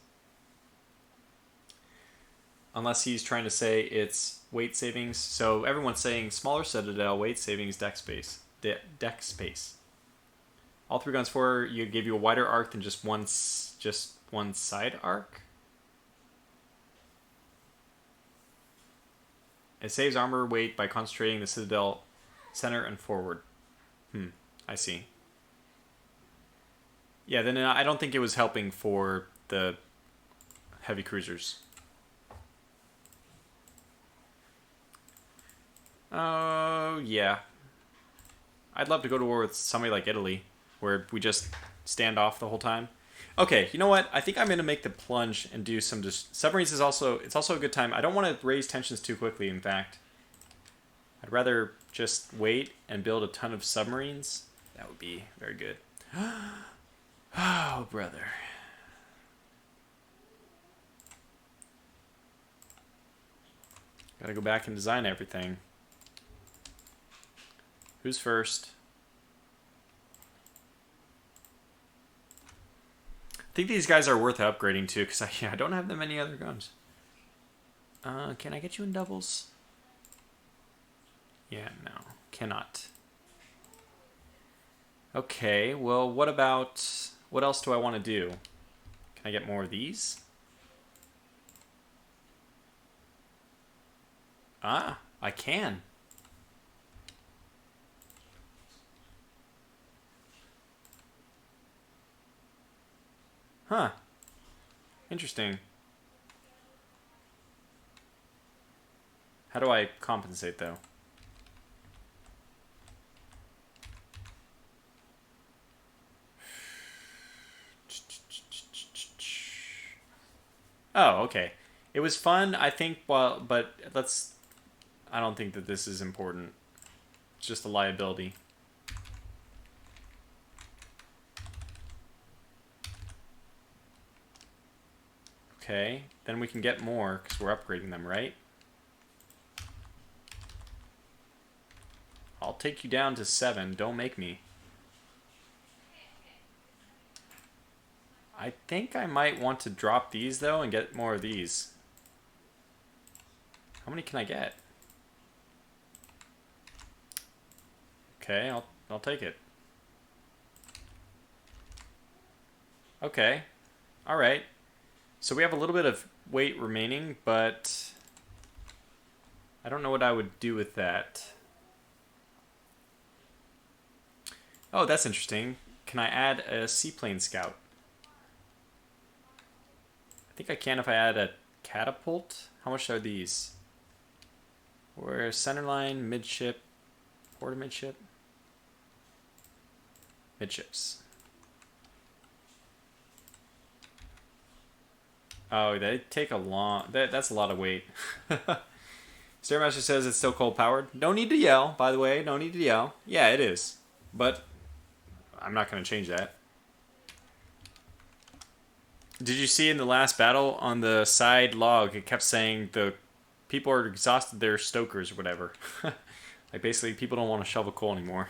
Unless he's trying to say it's weight savings. So everyone's saying smaller citadel, weight savings, deck space. Deck space. All three guns for you gave you a wider arc than just one side arc. It saves armor weight by concentrating the citadel center and forward. I see. Yeah, then I don't think it was helping for the heavy cruisers. Oh, yeah. I'd love to go to war with somebody like Italy, where we just stand off the whole time. Okay, you know what? I think I'm going to make the plunge and do some... Submarines is also... It's also a good time. I don't want to raise tensions too quickly, in fact. I'd rather just wait and build a ton of submarines. That would be very good. Oh, brother. Gotta go back and design everything. Who's first? I think these guys are worth upgrading to because I don't have that many other guns. Can I get you in doubles? Yeah, no. Cannot. Okay, well, what about... What else do I want to do? Can I get more of these? Ah, I can. Huh. Interesting. How do I compensate, though? Oh, okay. It was fun, I think, well, but let's... I don't think that this is important. It's just a liability. Okay, then we can get more because we're upgrading them, right? I'll take you down to 7. Don't make me. I think I might want to drop these, though, and get more of these. How many can I get? Okay, I'll take it. Okay. All right. So we have a little bit of weight remaining, but I don't know what I would do with that. Oh, that's interesting. Can I add a seaplane scout? I think I can if I add a catapult. How much are these? We're centerline, midship, quarter midship. Midships. Oh, they take a long... That's a lot of weight. Stairmaster says it's still coal powered. No need to yell, by the way. No need to yell. Yeah, it is. But I'm not going to change that. Did you see in the last battle on the side log, it kept saying the people are exhausted, they're stokers or whatever. Like basically people don't want to shovel coal anymore.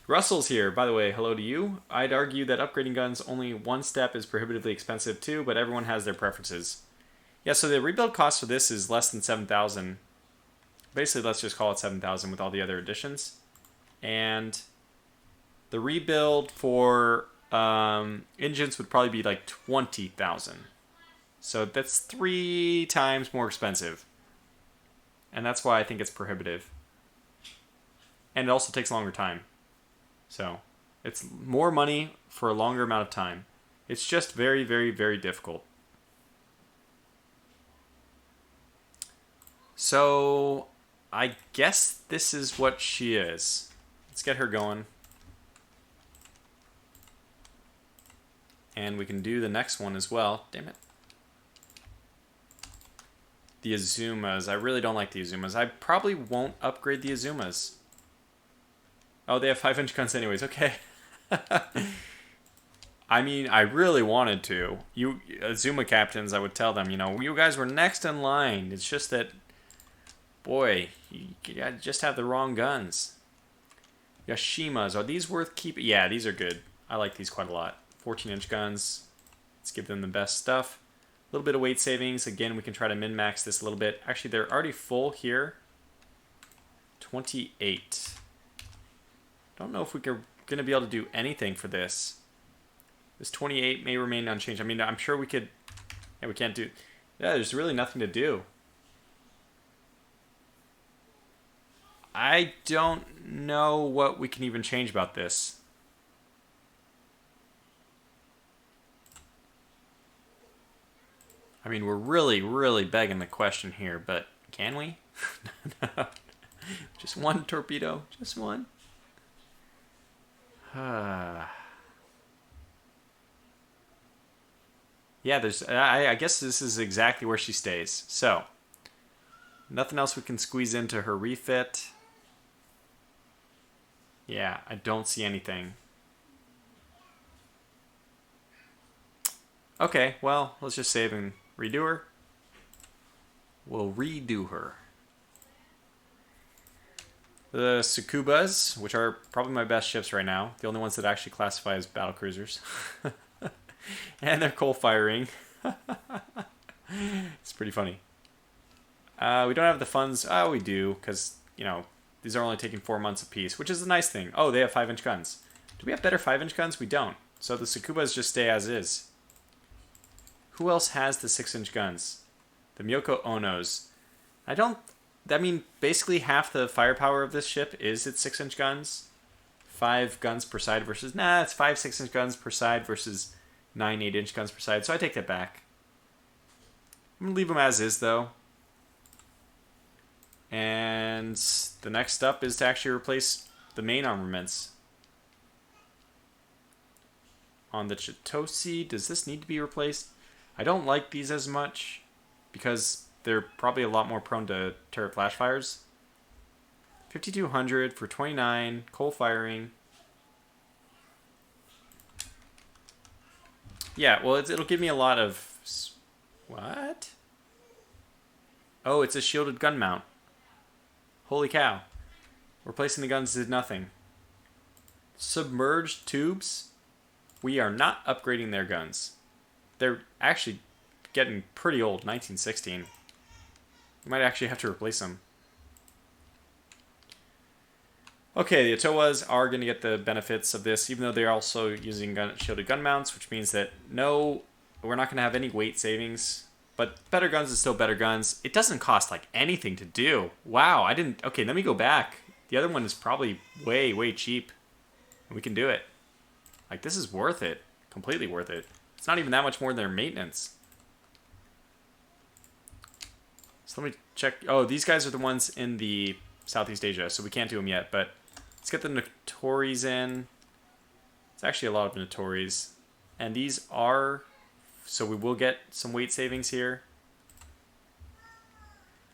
Russell's here. By the way, hello to you. I'd argue that upgrading guns only one step is prohibitively expensive too, but everyone has their preferences. Yeah, so the rebuild cost for this is less than 7,000. Basically, let's just call it 7,000 with all the other additions. And the rebuild for engines would probably be like 20,000. So that's 3 times more expensive. And that's why I think it's prohibitive. And it also takes a longer time. So it's more money for a longer amount of time. It's just very, very, very difficult. So I guess this is what she is. Let's get her going. And we can do the next one as well. Damn it. The Azumas. I really don't like the Azumas. I probably won't upgrade the Azumas. Oh, they have 5-inch guns anyways. Okay. I mean, I really wanted to. You Azuma captains, I would tell them, you know, you guys were next in line. It's just that, boy, you just have the wrong guns. Yashimas. Are these worth keeping? Yeah, these are good. I like these quite a lot. 14-inch guns. Let's give them the best stuff. A little bit of weight savings. Again, we can try to min-max this a little bit. Actually, they're already full here. 28. Don't know if we're going to be able to do anything for this. This 28 may remain unchanged. I mean, I'm sure we could... Yeah, we can't do... Yeah, there's really nothing to do. I don't know what we can even change about this. I mean, we're really, really begging the question here, but can we? No. Just one torpedo. Just one. Yeah, there's. I guess this is exactly where she stays. So, nothing else we can squeeze into her refit. Yeah, I don't see anything. Okay, well, let's just save and redo her. We'll redo her. The Tsukubas, which are probably my best ships right now. The only ones that actually classify as battle cruisers. And they're coal firing. It's pretty funny. We don't have the funds. Oh, we do, because, you know, these are only taking 4 months apiece, which is a nice thing. Oh, they have 5-inch guns. Do we have better 5-inch guns? We don't. So the Tsukubas just stay as is. Who else has the 6-inch guns? The Myoko Onos. I mean, basically half the firepower of this ship is its 6-inch guns. 5 guns per side versus... Nah, it's 5 6-inch guns per side versus 9 8-inch guns per side. So I take that back. I'm going to leave them as is, though. And the next step is to actually replace the main armaments. On the Chitosi, does this need to be replaced? I don't like these as much because they're probably a lot more prone to turret flash fires. 5,200 for 29, coal firing. Yeah, well, it'll give me a lot of... What? Oh, it's a shielded gun mount. Holy cow. Replacing the guns did nothing. Submerged tubes? We are not upgrading their guns. They're actually getting pretty old, 1916. We might actually have to replace them. Okay, the Otowas are going to get the benefits of this, even though they're also using shielded gun mounts, which means that no, we're not going to have any weight savings. But better guns is still better guns. It doesn't cost like anything to do. Wow, I didn't... Okay, let me go back. The other one is probably way, way cheap. We can do it. Like, this is worth it. Completely worth it. It's not even that much more than their maintenance. So let me check. Oh, these guys are the ones in the Southeast Asia, so we can't do them yet. But let's get the Notoris in. It's actually a lot of Notoris. And these are... So we will get some weight savings here.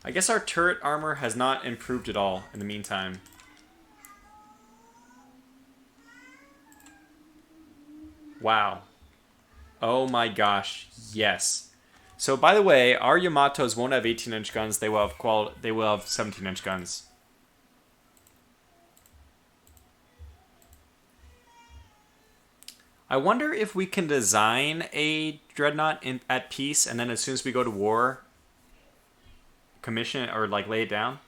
I guess our turret armor has not improved at all in the meantime. Wow. Oh my gosh. Yes. So by the way, our Yamatos won't have 18-inch guns. They will have they will have 17-inch guns. I wonder if we can design a dreadnought at peace, and then as soon as we go to war, commission it or like lay it down.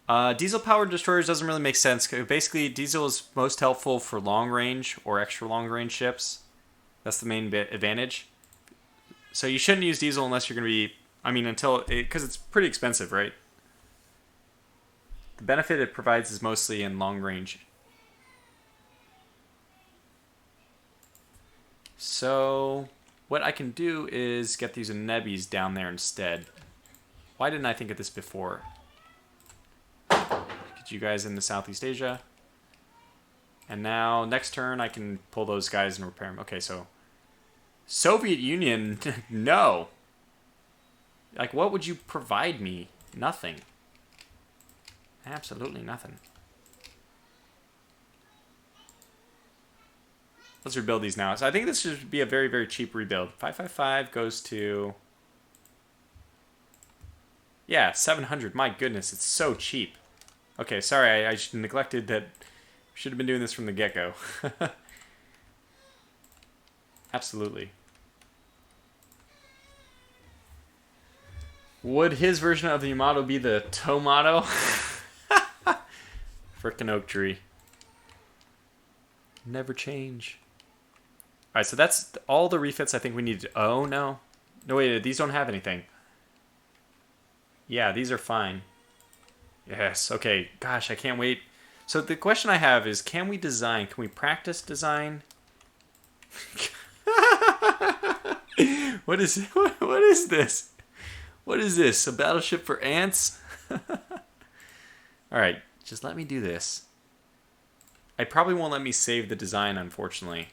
Diesel-powered destroyers doesn't really make sense. Basically, diesel is most helpful for long range or extra long range ships. That's the main advantage. So you shouldn't use diesel unless you're going to be, I mean, because it's pretty expensive, right? The benefit it provides is mostly in long range. So what I can do is get these Nebbies down there instead. Why didn't I think of this before? Get you guys into Southeast Asia. And now, next turn, I can pull those guys and repair them. Okay, so Soviet Union, no. Like, what would you provide me? Nothing. Absolutely nothing. Let's rebuild these now. So I think this should be a very, very cheap rebuild. 555 goes to... Yeah, 700. My goodness, it's so cheap. Okay, sorry, I neglected that. Should have been doing this from the get-go. Absolutely. Would his version of the Yamato be the Tomato? Frickin' oak tree. Never change. Alright, so that's all the refits I think we need to... Oh, no. No, wait, these don't have anything. Yeah, these are fine. Yes, okay. Gosh, I can't wait. So the question I have is, can we design? Can we practice design? What is this? What is this? A battleship for ants? Alright, just let me do this. I probably won't let me save the design, unfortunately.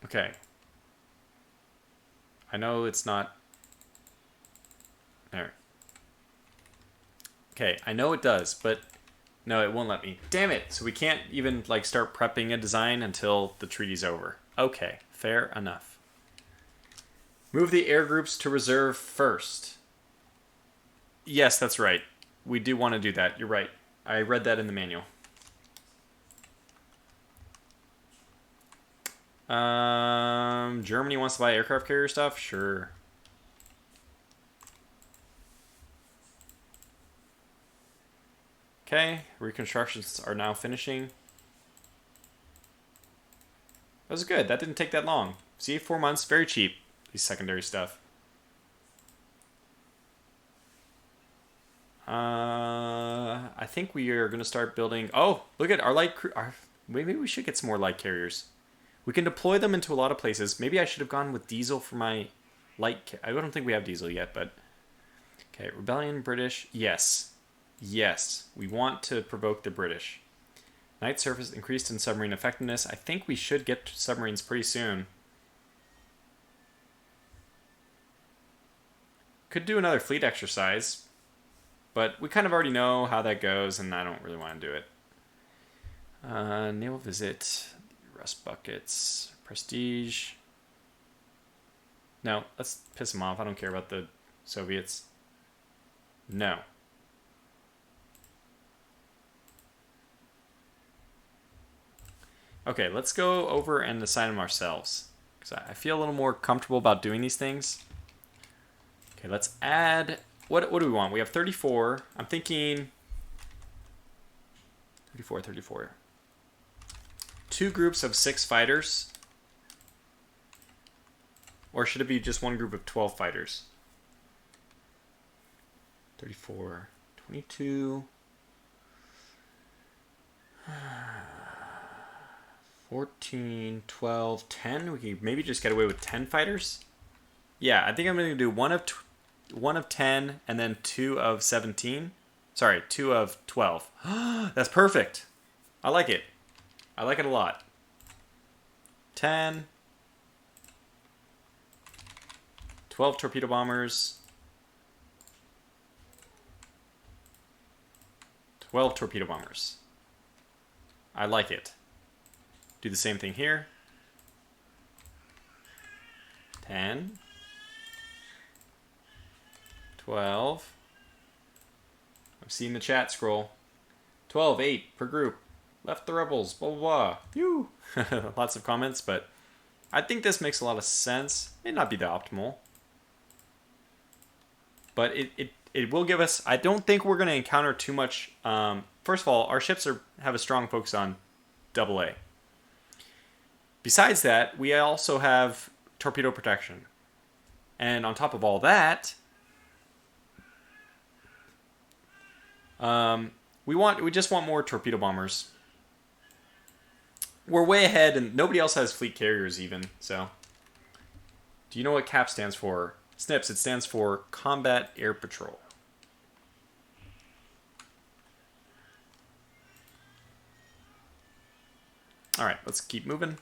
Okay. I know it's not... There. Okay, I know it does, but no, it won't let me. Damn it! So we can't even like start prepping a design until the treaty's over. Okay, fair enough. Move the air groups to reserve first. Yes, that's right. We do want to do that. You're right. I read that in the manual. Germany wants to buy aircraft carrier stuff? Sure. Okay, reconstructions are now finishing. That was good. That didn't take that long. See, 4 months, very cheap. These secondary stuff. I think we are going to start building... Oh, look at our light... Maybe we should get some more light carriers. We can deploy them into a lot of places. Maybe I should have gone with diesel for my light... I don't think we have diesel yet, but... Okay, Rebellion, British. Yes. Yes. We want to provoke the British. Night surface increased in submarine effectiveness. I think we should get submarines pretty soon. Could do another fleet exercise. But we kind of already know how that goes, and I don't really want to do it. Naval visit... Rust buckets, prestige. No, let's piss them off. I don't care about the Soviets. No. Okay, let's go over and assign them ourselves. Because I feel a little more comfortable about doing these things. Okay, let's add... What do we want? We have 34. I'm thinking... 34. 2 groups of 6 fighters? Or should it be just one group of 12 fighters? 34, 22, 14, 12, 10. We can maybe just get away with 10 fighters? Yeah, I think I'm going to do one of 10 and then 2 of 17. Sorry, 2 of 12. That's perfect. I like it. I like it a lot. 10. 12 torpedo bombers. 12 torpedo bombers. I like it. Do the same thing here. 10. 12. I'm seeing the chat scroll. 12, 8 per group. Left the rebels, blah, blah, blah. Phew. Lots of comments, but I think this makes a lot of sense. May not be the optimal. But it will give us... I don't think we're going to encounter too much... first of all, our ships have a strong focus on AA. Besides that, we also have torpedo protection. And on top of all that... we just want more torpedo bombers. We're way ahead, and nobody else has fleet carriers even. So, do you know what CAP stands for? SNIPS. It stands for Combat Air Patrol. All right, let's keep moving.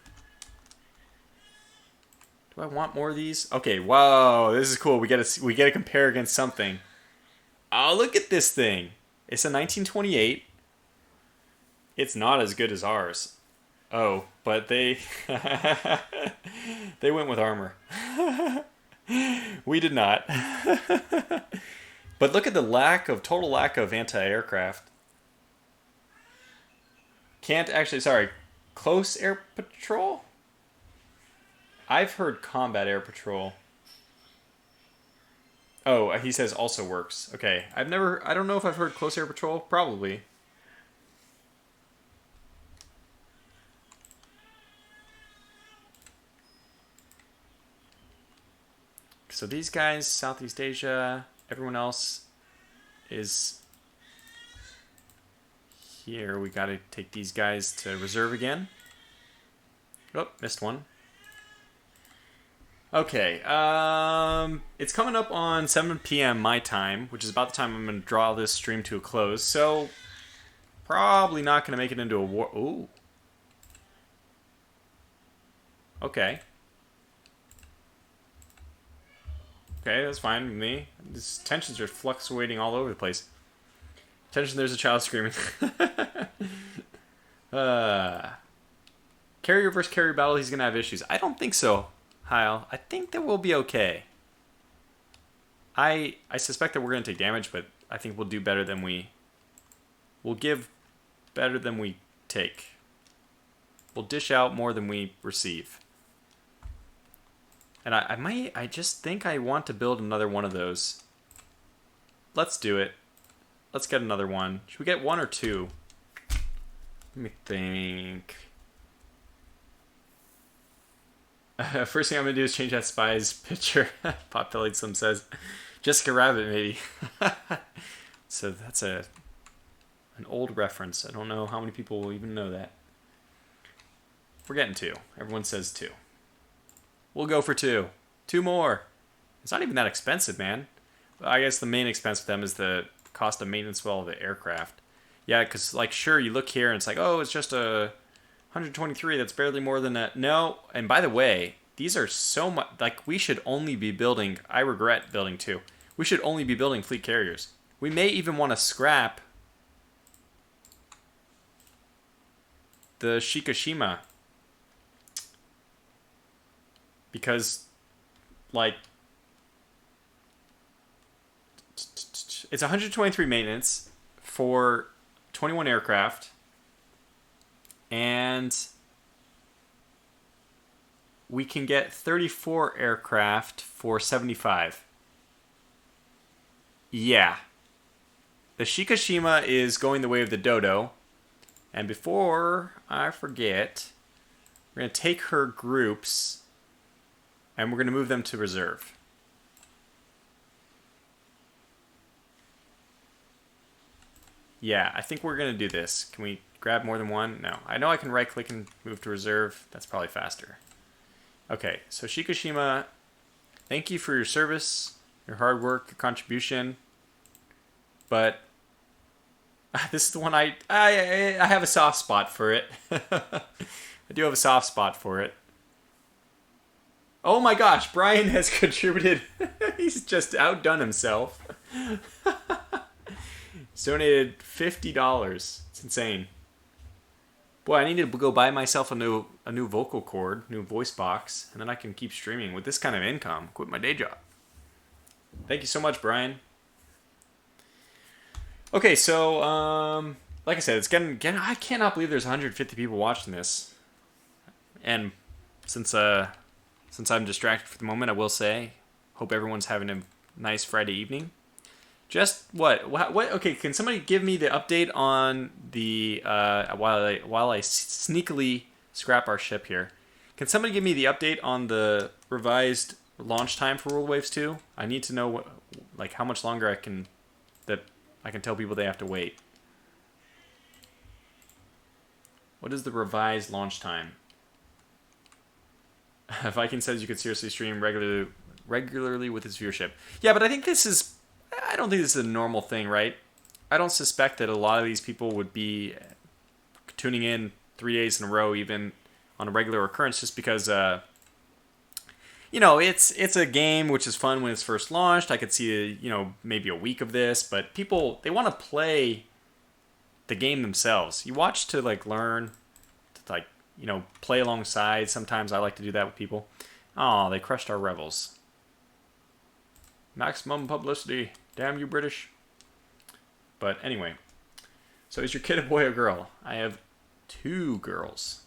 Do I want more of these? Okay, whoa, this is cool. We get to compare against something. Oh, look at this thing. It's a 1928. It's not as good as ours. Oh, but they they went with armor. We did not. But look at the total lack of anti-aircraft. Close air patrol? I've heard combat air patrol. Oh, he says also works. Okay. I don't know if I've heard close air patrol. Probably. So these guys, Southeast Asia, everyone else is here. We got to take these guys to reserve again. Oh, missed one. Okay, it's coming up on 7 p.m. my time, which is about the time I'm going to draw this stream to a close, so probably not going to make it into a war. Ooh. Okay. Okay, that's fine with me. These tensions are fluctuating all over the place. Attention, there's a child screaming. Carrier versus carrier battle, he's going to have issues. I don't think so. Heil, I think that we'll be okay. I suspect that we're going to take damage, but I think we'll do better than we'll give better than we take. We'll dish out more than we receive. And I just think I want to build another one of those. Let's do it. Let's get another one. Should we get one or two? Let me think. First thing I'm going to do is change that spy's picture. Potbellied Slim says. Jessica Rabbit, maybe. So that's an old reference. I don't know how many people will even know that. We're getting two. Everyone says two. We'll go for two. Two more. It's not even that expensive, man. I guess the main expense with them is the cost of maintenance of all the aircraft. Yeah, because, like, sure, you look here and it's like, oh, it's just a 123. That's barely more than that. No, and by the way, these are so much... Like, we should only be building... I regret building two. We should only be building fleet carriers. We may even want to scrap the Shikishima. Because, like, it's 123 maintenance for 21 aircraft, and we can get 34 aircraft for 75. Yeah. The Shikishima is going the way of the Dodo, and before I forget, we're going to take her groups... and we're going to move them to reserve. Yeah, I think we're going to do this. Can we grab more than one? No. I know I can right-click and move to reserve. That's probably faster. Okay, so Shikishima, thank you for your service, your hard work, your contribution. But this is the one I have a soft spot for it. I do have a soft spot for it. Oh my gosh, Brian has contributed. He's just outdone himself. He's donated $50. It's insane. Boy, I need to go buy myself a new vocal cord, new voice box, and then I can keep streaming with this kind of income. Quit my day job. Thank you so much, Brian. Okay, so like I said, it's getting. I cannot believe there's 150 people watching this, and since I'm distracted for the moment, I will say, hope everyone's having a nice Friday evening. Just what? Okay, can somebody give me the update on the while I sneakily scrap our ship here? Can somebody give me the update on the revised launch time for World Waves 2? I need to know like how much longer I can tell people they have to wait. What is the revised launch time? Viking says you could seriously stream regularly with his viewership. Yeah, but I think this is. I don't think this is a normal thing, right? I don't suspect that a lot of these people would be tuning in 3 days in a row, even on a regular occurrence, just because, it's a game which is fun when it's first launched. I could see, maybe a week of this, but people, they want to play the game themselves. You watch to, learn, to, play alongside. Sometimes I like to do that with people. Oh, they crushed our Rebels. Maximum publicity. Damn you, British. But anyway. So is your kid a boy or girl? I have 2 girls.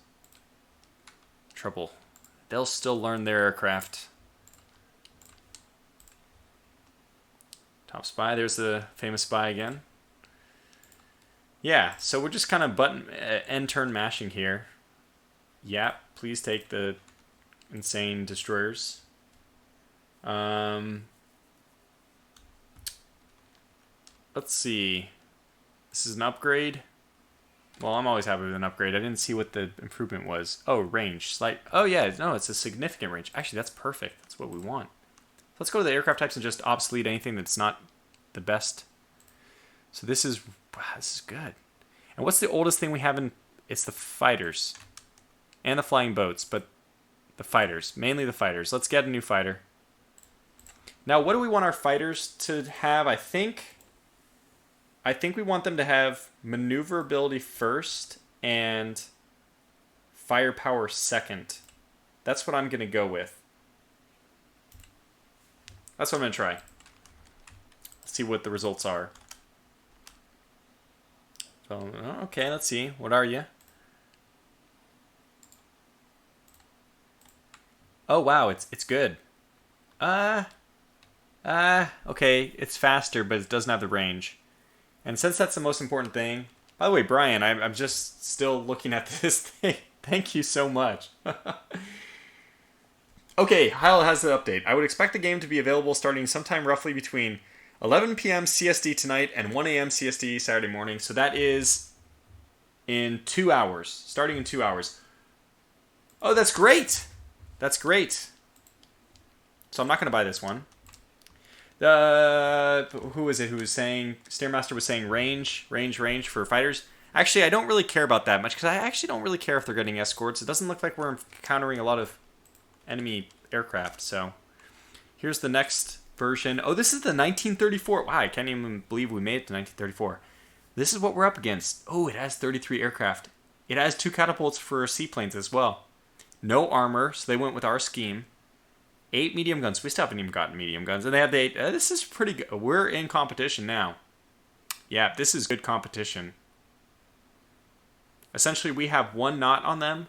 Trouble. They'll still learn their aircraft. Top spy. There's the famous spy again. Yeah, so we're just kind of end turn mashing here. Yeah, please take the insane destroyers. Let's see. This is an upgrade. Well, I'm always happy with an upgrade. I didn't see what the improvement was. Oh, range. Slight. Oh, yeah. No, it's a significant range. Actually, that's perfect. That's what we want. Let's go to the aircraft types and just obsolete anything that's not the best. So this is good. And what's the oldest thing we have in? It's the fighters. And the flying boats, but the fighters. Mainly the fighters. Let's get a new fighter. Now, what do we want our fighters to have? I think we want them to have maneuverability first and firepower second. That's what I'm going to go with. That's what I'm going to try. Let's see what the results are. So, okay, let's see. What are you? Oh, wow, it's good. Okay, it's faster, but it doesn't have the range. And since that's the most important thing... By the way, Brian, I'm just still looking at this thing. Thank you so much. Okay, Heil has the update. I would expect the game to be available starting sometime roughly between 11 p.m. CST tonight and 1 a.m. CST Saturday morning. So that is in 2 hours. Starting in 2 hours. Oh, that's great! That's great. So I'm not going to buy this one. Who was it who was saying, Stairmaster was saying range for fighters. Actually, I don't really care about that much, because I actually don't really care if they're getting escorts. It doesn't look like we're encountering a lot of enemy aircraft, so. Here's the next version. Oh, this is the 1934. Wow, I can't even believe we made it to 1934. This is what we're up against. Oh, it has 33 aircraft. It has 2 catapults for seaplanes as well. No armor, so they went with our scheme. 8 medium guns. We still haven't even gotten medium guns. And they have the 8. This is pretty good. We're in competition now. Yeah, this is good competition. Essentially, we have 1 knot on them.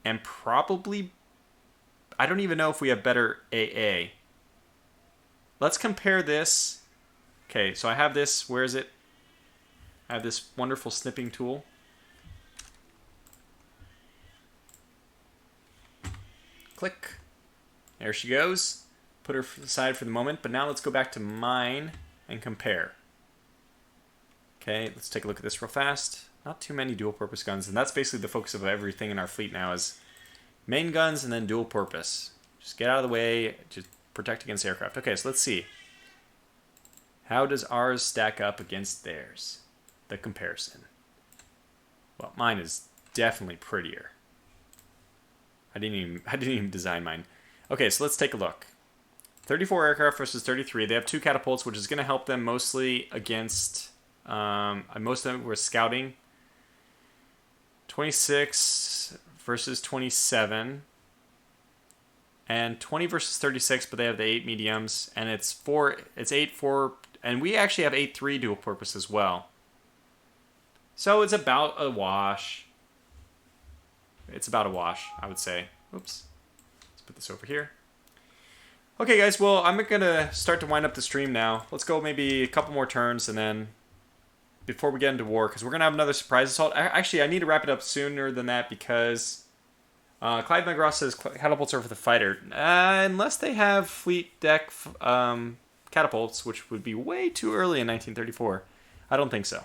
And probably... I don't even know if we have better AA. Let's compare this. Okay, so I have this. Where is it? I have this wonderful snipping tool. Click. There she goes. Put her aside for the moment. But now let's go back to mine and compare. Okay, let's take a look at this real fast. Not too many dual purpose guns. And that's basically the focus of everything in our fleet now is main guns and then dual purpose. Just get out of the way. Just protect against aircraft. Okay, so let's see. How does ours stack up against theirs? The comparison. Well, mine is definitely prettier. I didn't even design mine. Okay, so let's take a look. 34 aircraft versus 33. They have 2 catapults, which is going to help them mostly against... most of them were scouting. 26 versus 27. And 20 versus 36, but they have the 8 mediums. And it's 8, 4... And we actually have 8, 3 dual purpose as well. So it's about a wash. It's about a wash, I would say. Oops. Let's put this over here. Okay, guys. Well, I'm going to start to wind up the stream now. Let's go maybe a couple more turns, and then before we get into war, because we're going to have another surprise assault. Actually, I need to wrap it up sooner than that, because Clive McGraw says catapults are for the fighter. Unless they have fleet deck catapults, which would be way too early in 1934. I don't think so.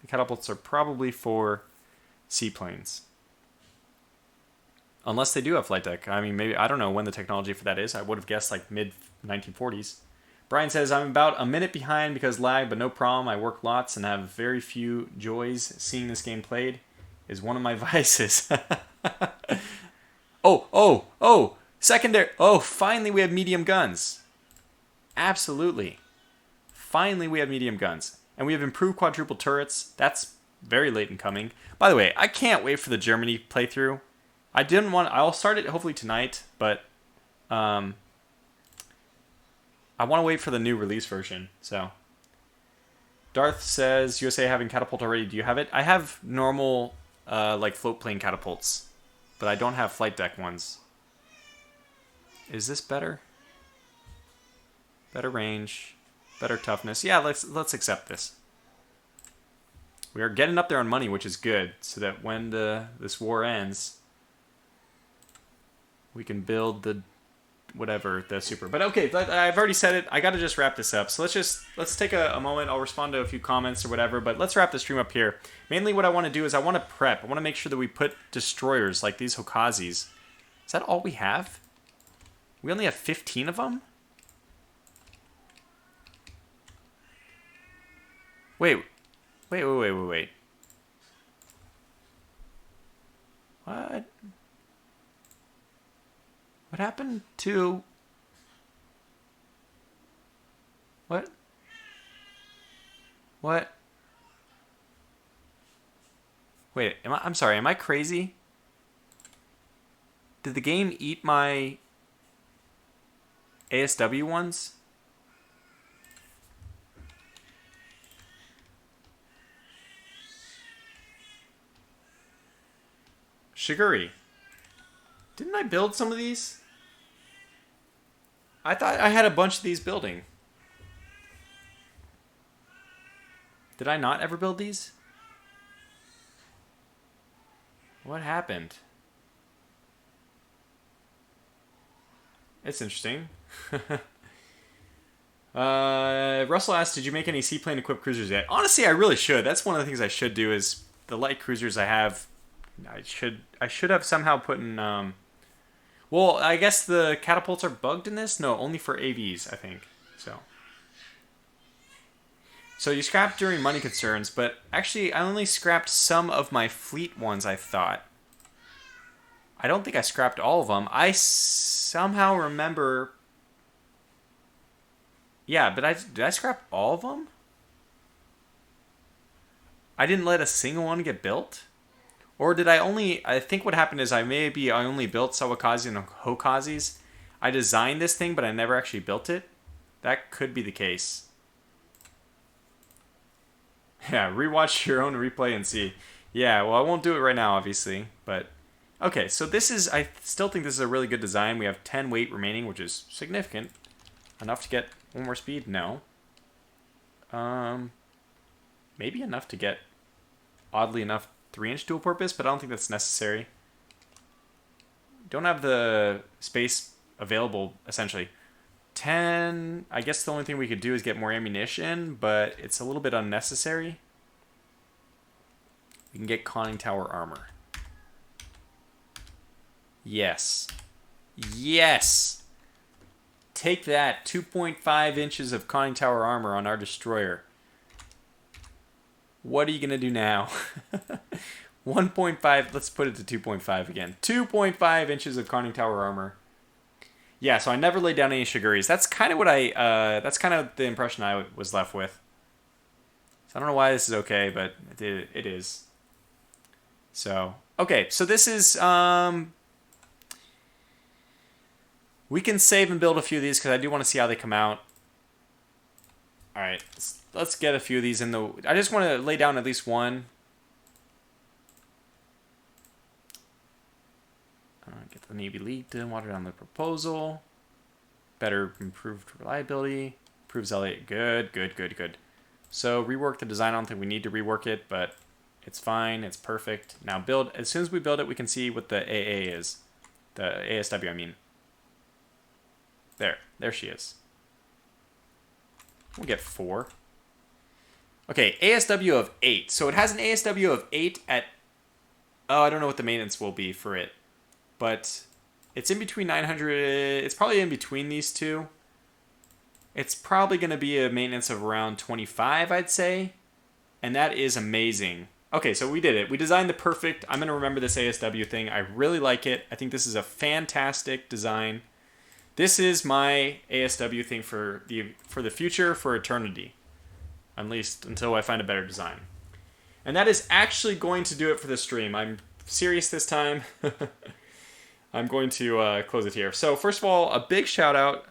The catapults are probably for seaplanes. Unless they do have flight deck. I mean, maybe, I don't know when the technology for that is. I would have guessed like mid-1940s. Brian says, I'm about a minute behind because lag, but no problem. I work lots and have very few joys. Seeing this game played is one of my vices. Oh! Secondary. Oh, finally we have medium guns. Absolutely. Finally we have medium guns. And we have improved quadruple turrets. That's very late in coming. By the way, I can't wait for the Germany playthrough. I'll start it hopefully tonight, but I want to wait for the new release version. So Darth says, USA having catapult already. Do you have it? I have normal like float plane catapults, but I don't have flight deck ones. Is this better? Better range, better toughness. Yeah, let's accept this. We are getting up there on money, which is good, so that when this war ends, we can build the super. But okay, I've already said it. I got to just wrap this up. So let's take a moment. I'll respond to a few comments or whatever, but let's wrap the stream up here. Mainly what I want to do is I want to prep. I want to make sure that we put destroyers like these Hokazis. Is that all we have? We only have 15 of them? Wait. What? What happened to... What? Wait, I'm sorry, am I crazy? Did the game eat my ASW ones? Shiguri. Didn't I build some of these? I thought I had a bunch of these building. Did I not ever build these? What happened? It's interesting. Russell asked, did you make any seaplane equipped cruisers yet? Honestly, I really should. That's one of the things I should do is the light cruisers I have. I should have somehow put in... well, I guess the catapults are bugged in this? No, only for AVs, I think. So you scrapped during money concerns, but actually I only scrapped some of my fleet ones, I thought. I don't think I scrapped all of them. I somehow remember... Yeah, but did I scrap all of them? I didn't let a single one get built? Or did I think what happened is I only built Sawakazi and Hokazis. I designed this thing, but I never actually built it. That could be the case. Yeah, rewatch your own replay and see. Yeah, well, I won't do it right now, obviously. But, okay, so I still think this is a really good design. We have 10 weight remaining, which is significant. Enough to get one more speed? No. Maybe enough to get, oddly enough, 3-inch dual purpose, but I don't think that's necessary. Don't have the space available, essentially. 10, I guess the only thing we could do is get more ammunition, but it's a little bit unnecessary. We can get conning tower armor. Yes. Yes! Take that, 2.5 inches of conning tower armor on our destroyer. What are you going to do now? 1.5, let's put it to 2.5 again. 2.5 inches of conning tower armor. Yeah, so I never laid down any Shiguris. That's kind of what that's kind of the impression I was left with. So I don't know why this is okay, but it is. So, okay, so this is, we can save and build a few of these because I do want to see how they come out. Alright, let's get a few of these in the, I just want to lay down at least one. Get the Navy lead to water down the proposal. Better improved reliability. Improves Elliott. Good, good, good, good. So rework the design. I don't think we need to rework it, but it's fine. It's perfect. Now build. As soon as we build it, we can see what the AA is. The ASW, I mean. There she is. We'll get 4. Okay, ASW of 8. So it has an ASW of 8 at... Oh, I don't know what the maintenance will be for it. But it's in between 900... It's probably in between these two. It's probably going to be a maintenance of around 25, I'd say. And that is amazing. Okay, so we did it. We designed the perfect... I'm going to remember this ASW thing. I really like it. I think this is a fantastic design. This is my ASW thing for the future, for eternity. At least until I find a better design. And that is actually going to do it for this stream. I'm serious this time. I'm going to close it here. So first of all, a big shout out.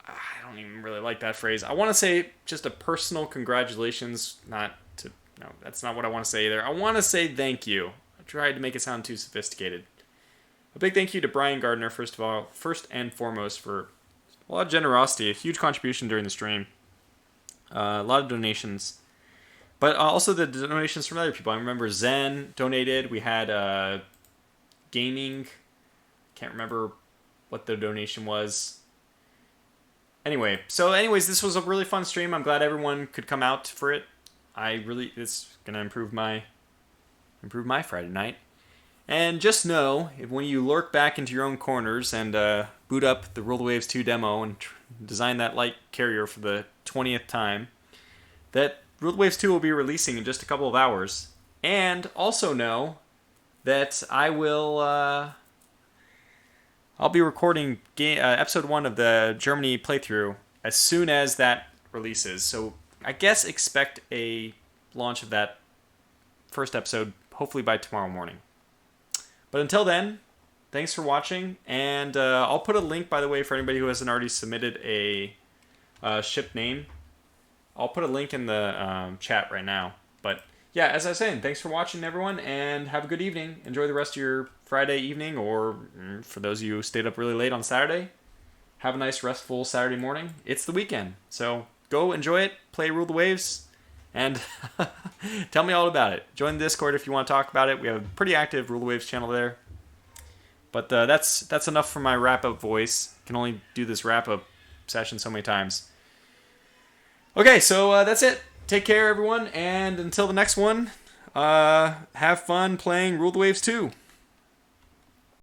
I don't even really like that phrase. I want to say just a personal congratulations. No, that's not what I want to say either. I want to say thank you. I tried to make it sound too sophisticated. A big thank you to Brian Gardner, first and foremost, for a lot of generosity, a huge contribution during the stream. A lot of donations. But also the donations from other people. I remember Zen donated. We had Gaming. Can't remember what the donation was. Anyways, this was a really fun stream. I'm glad everyone could come out for it. It's gonna improve my Friday night. And just know, when you lurk back into your own corners and boot up the Rule the Waves 2 demo and design that light carrier for the 20th time, that Rule the Waves 2 will be releasing in just a couple of hours. And also know that I'll be recording episode 1 of the Germany playthrough as soon as that releases. So I guess expect a launch of that first episode hopefully by tomorrow morning. But until then, thanks for watching. And I'll put a link, by the way, for anybody who hasn't already submitted a ship name. I'll put a link in the chat right now. But yeah, as I was saying, thanks for watching, everyone, and have a good evening. Enjoy the rest of your Friday evening, or for those of you who stayed up really late on Saturday, have a nice, restful Saturday morning. It's the weekend, so go enjoy it, play Rule the Waves, and tell me all about it. Join the Discord if you want to talk about it. We have a pretty active Rule the Waves channel there. But that's enough for my wrap-up voice. Can only do this wrap-up session so many times. Okay, so that's it. Take care, everyone, and until the next one, have fun playing Rule the Waves 2.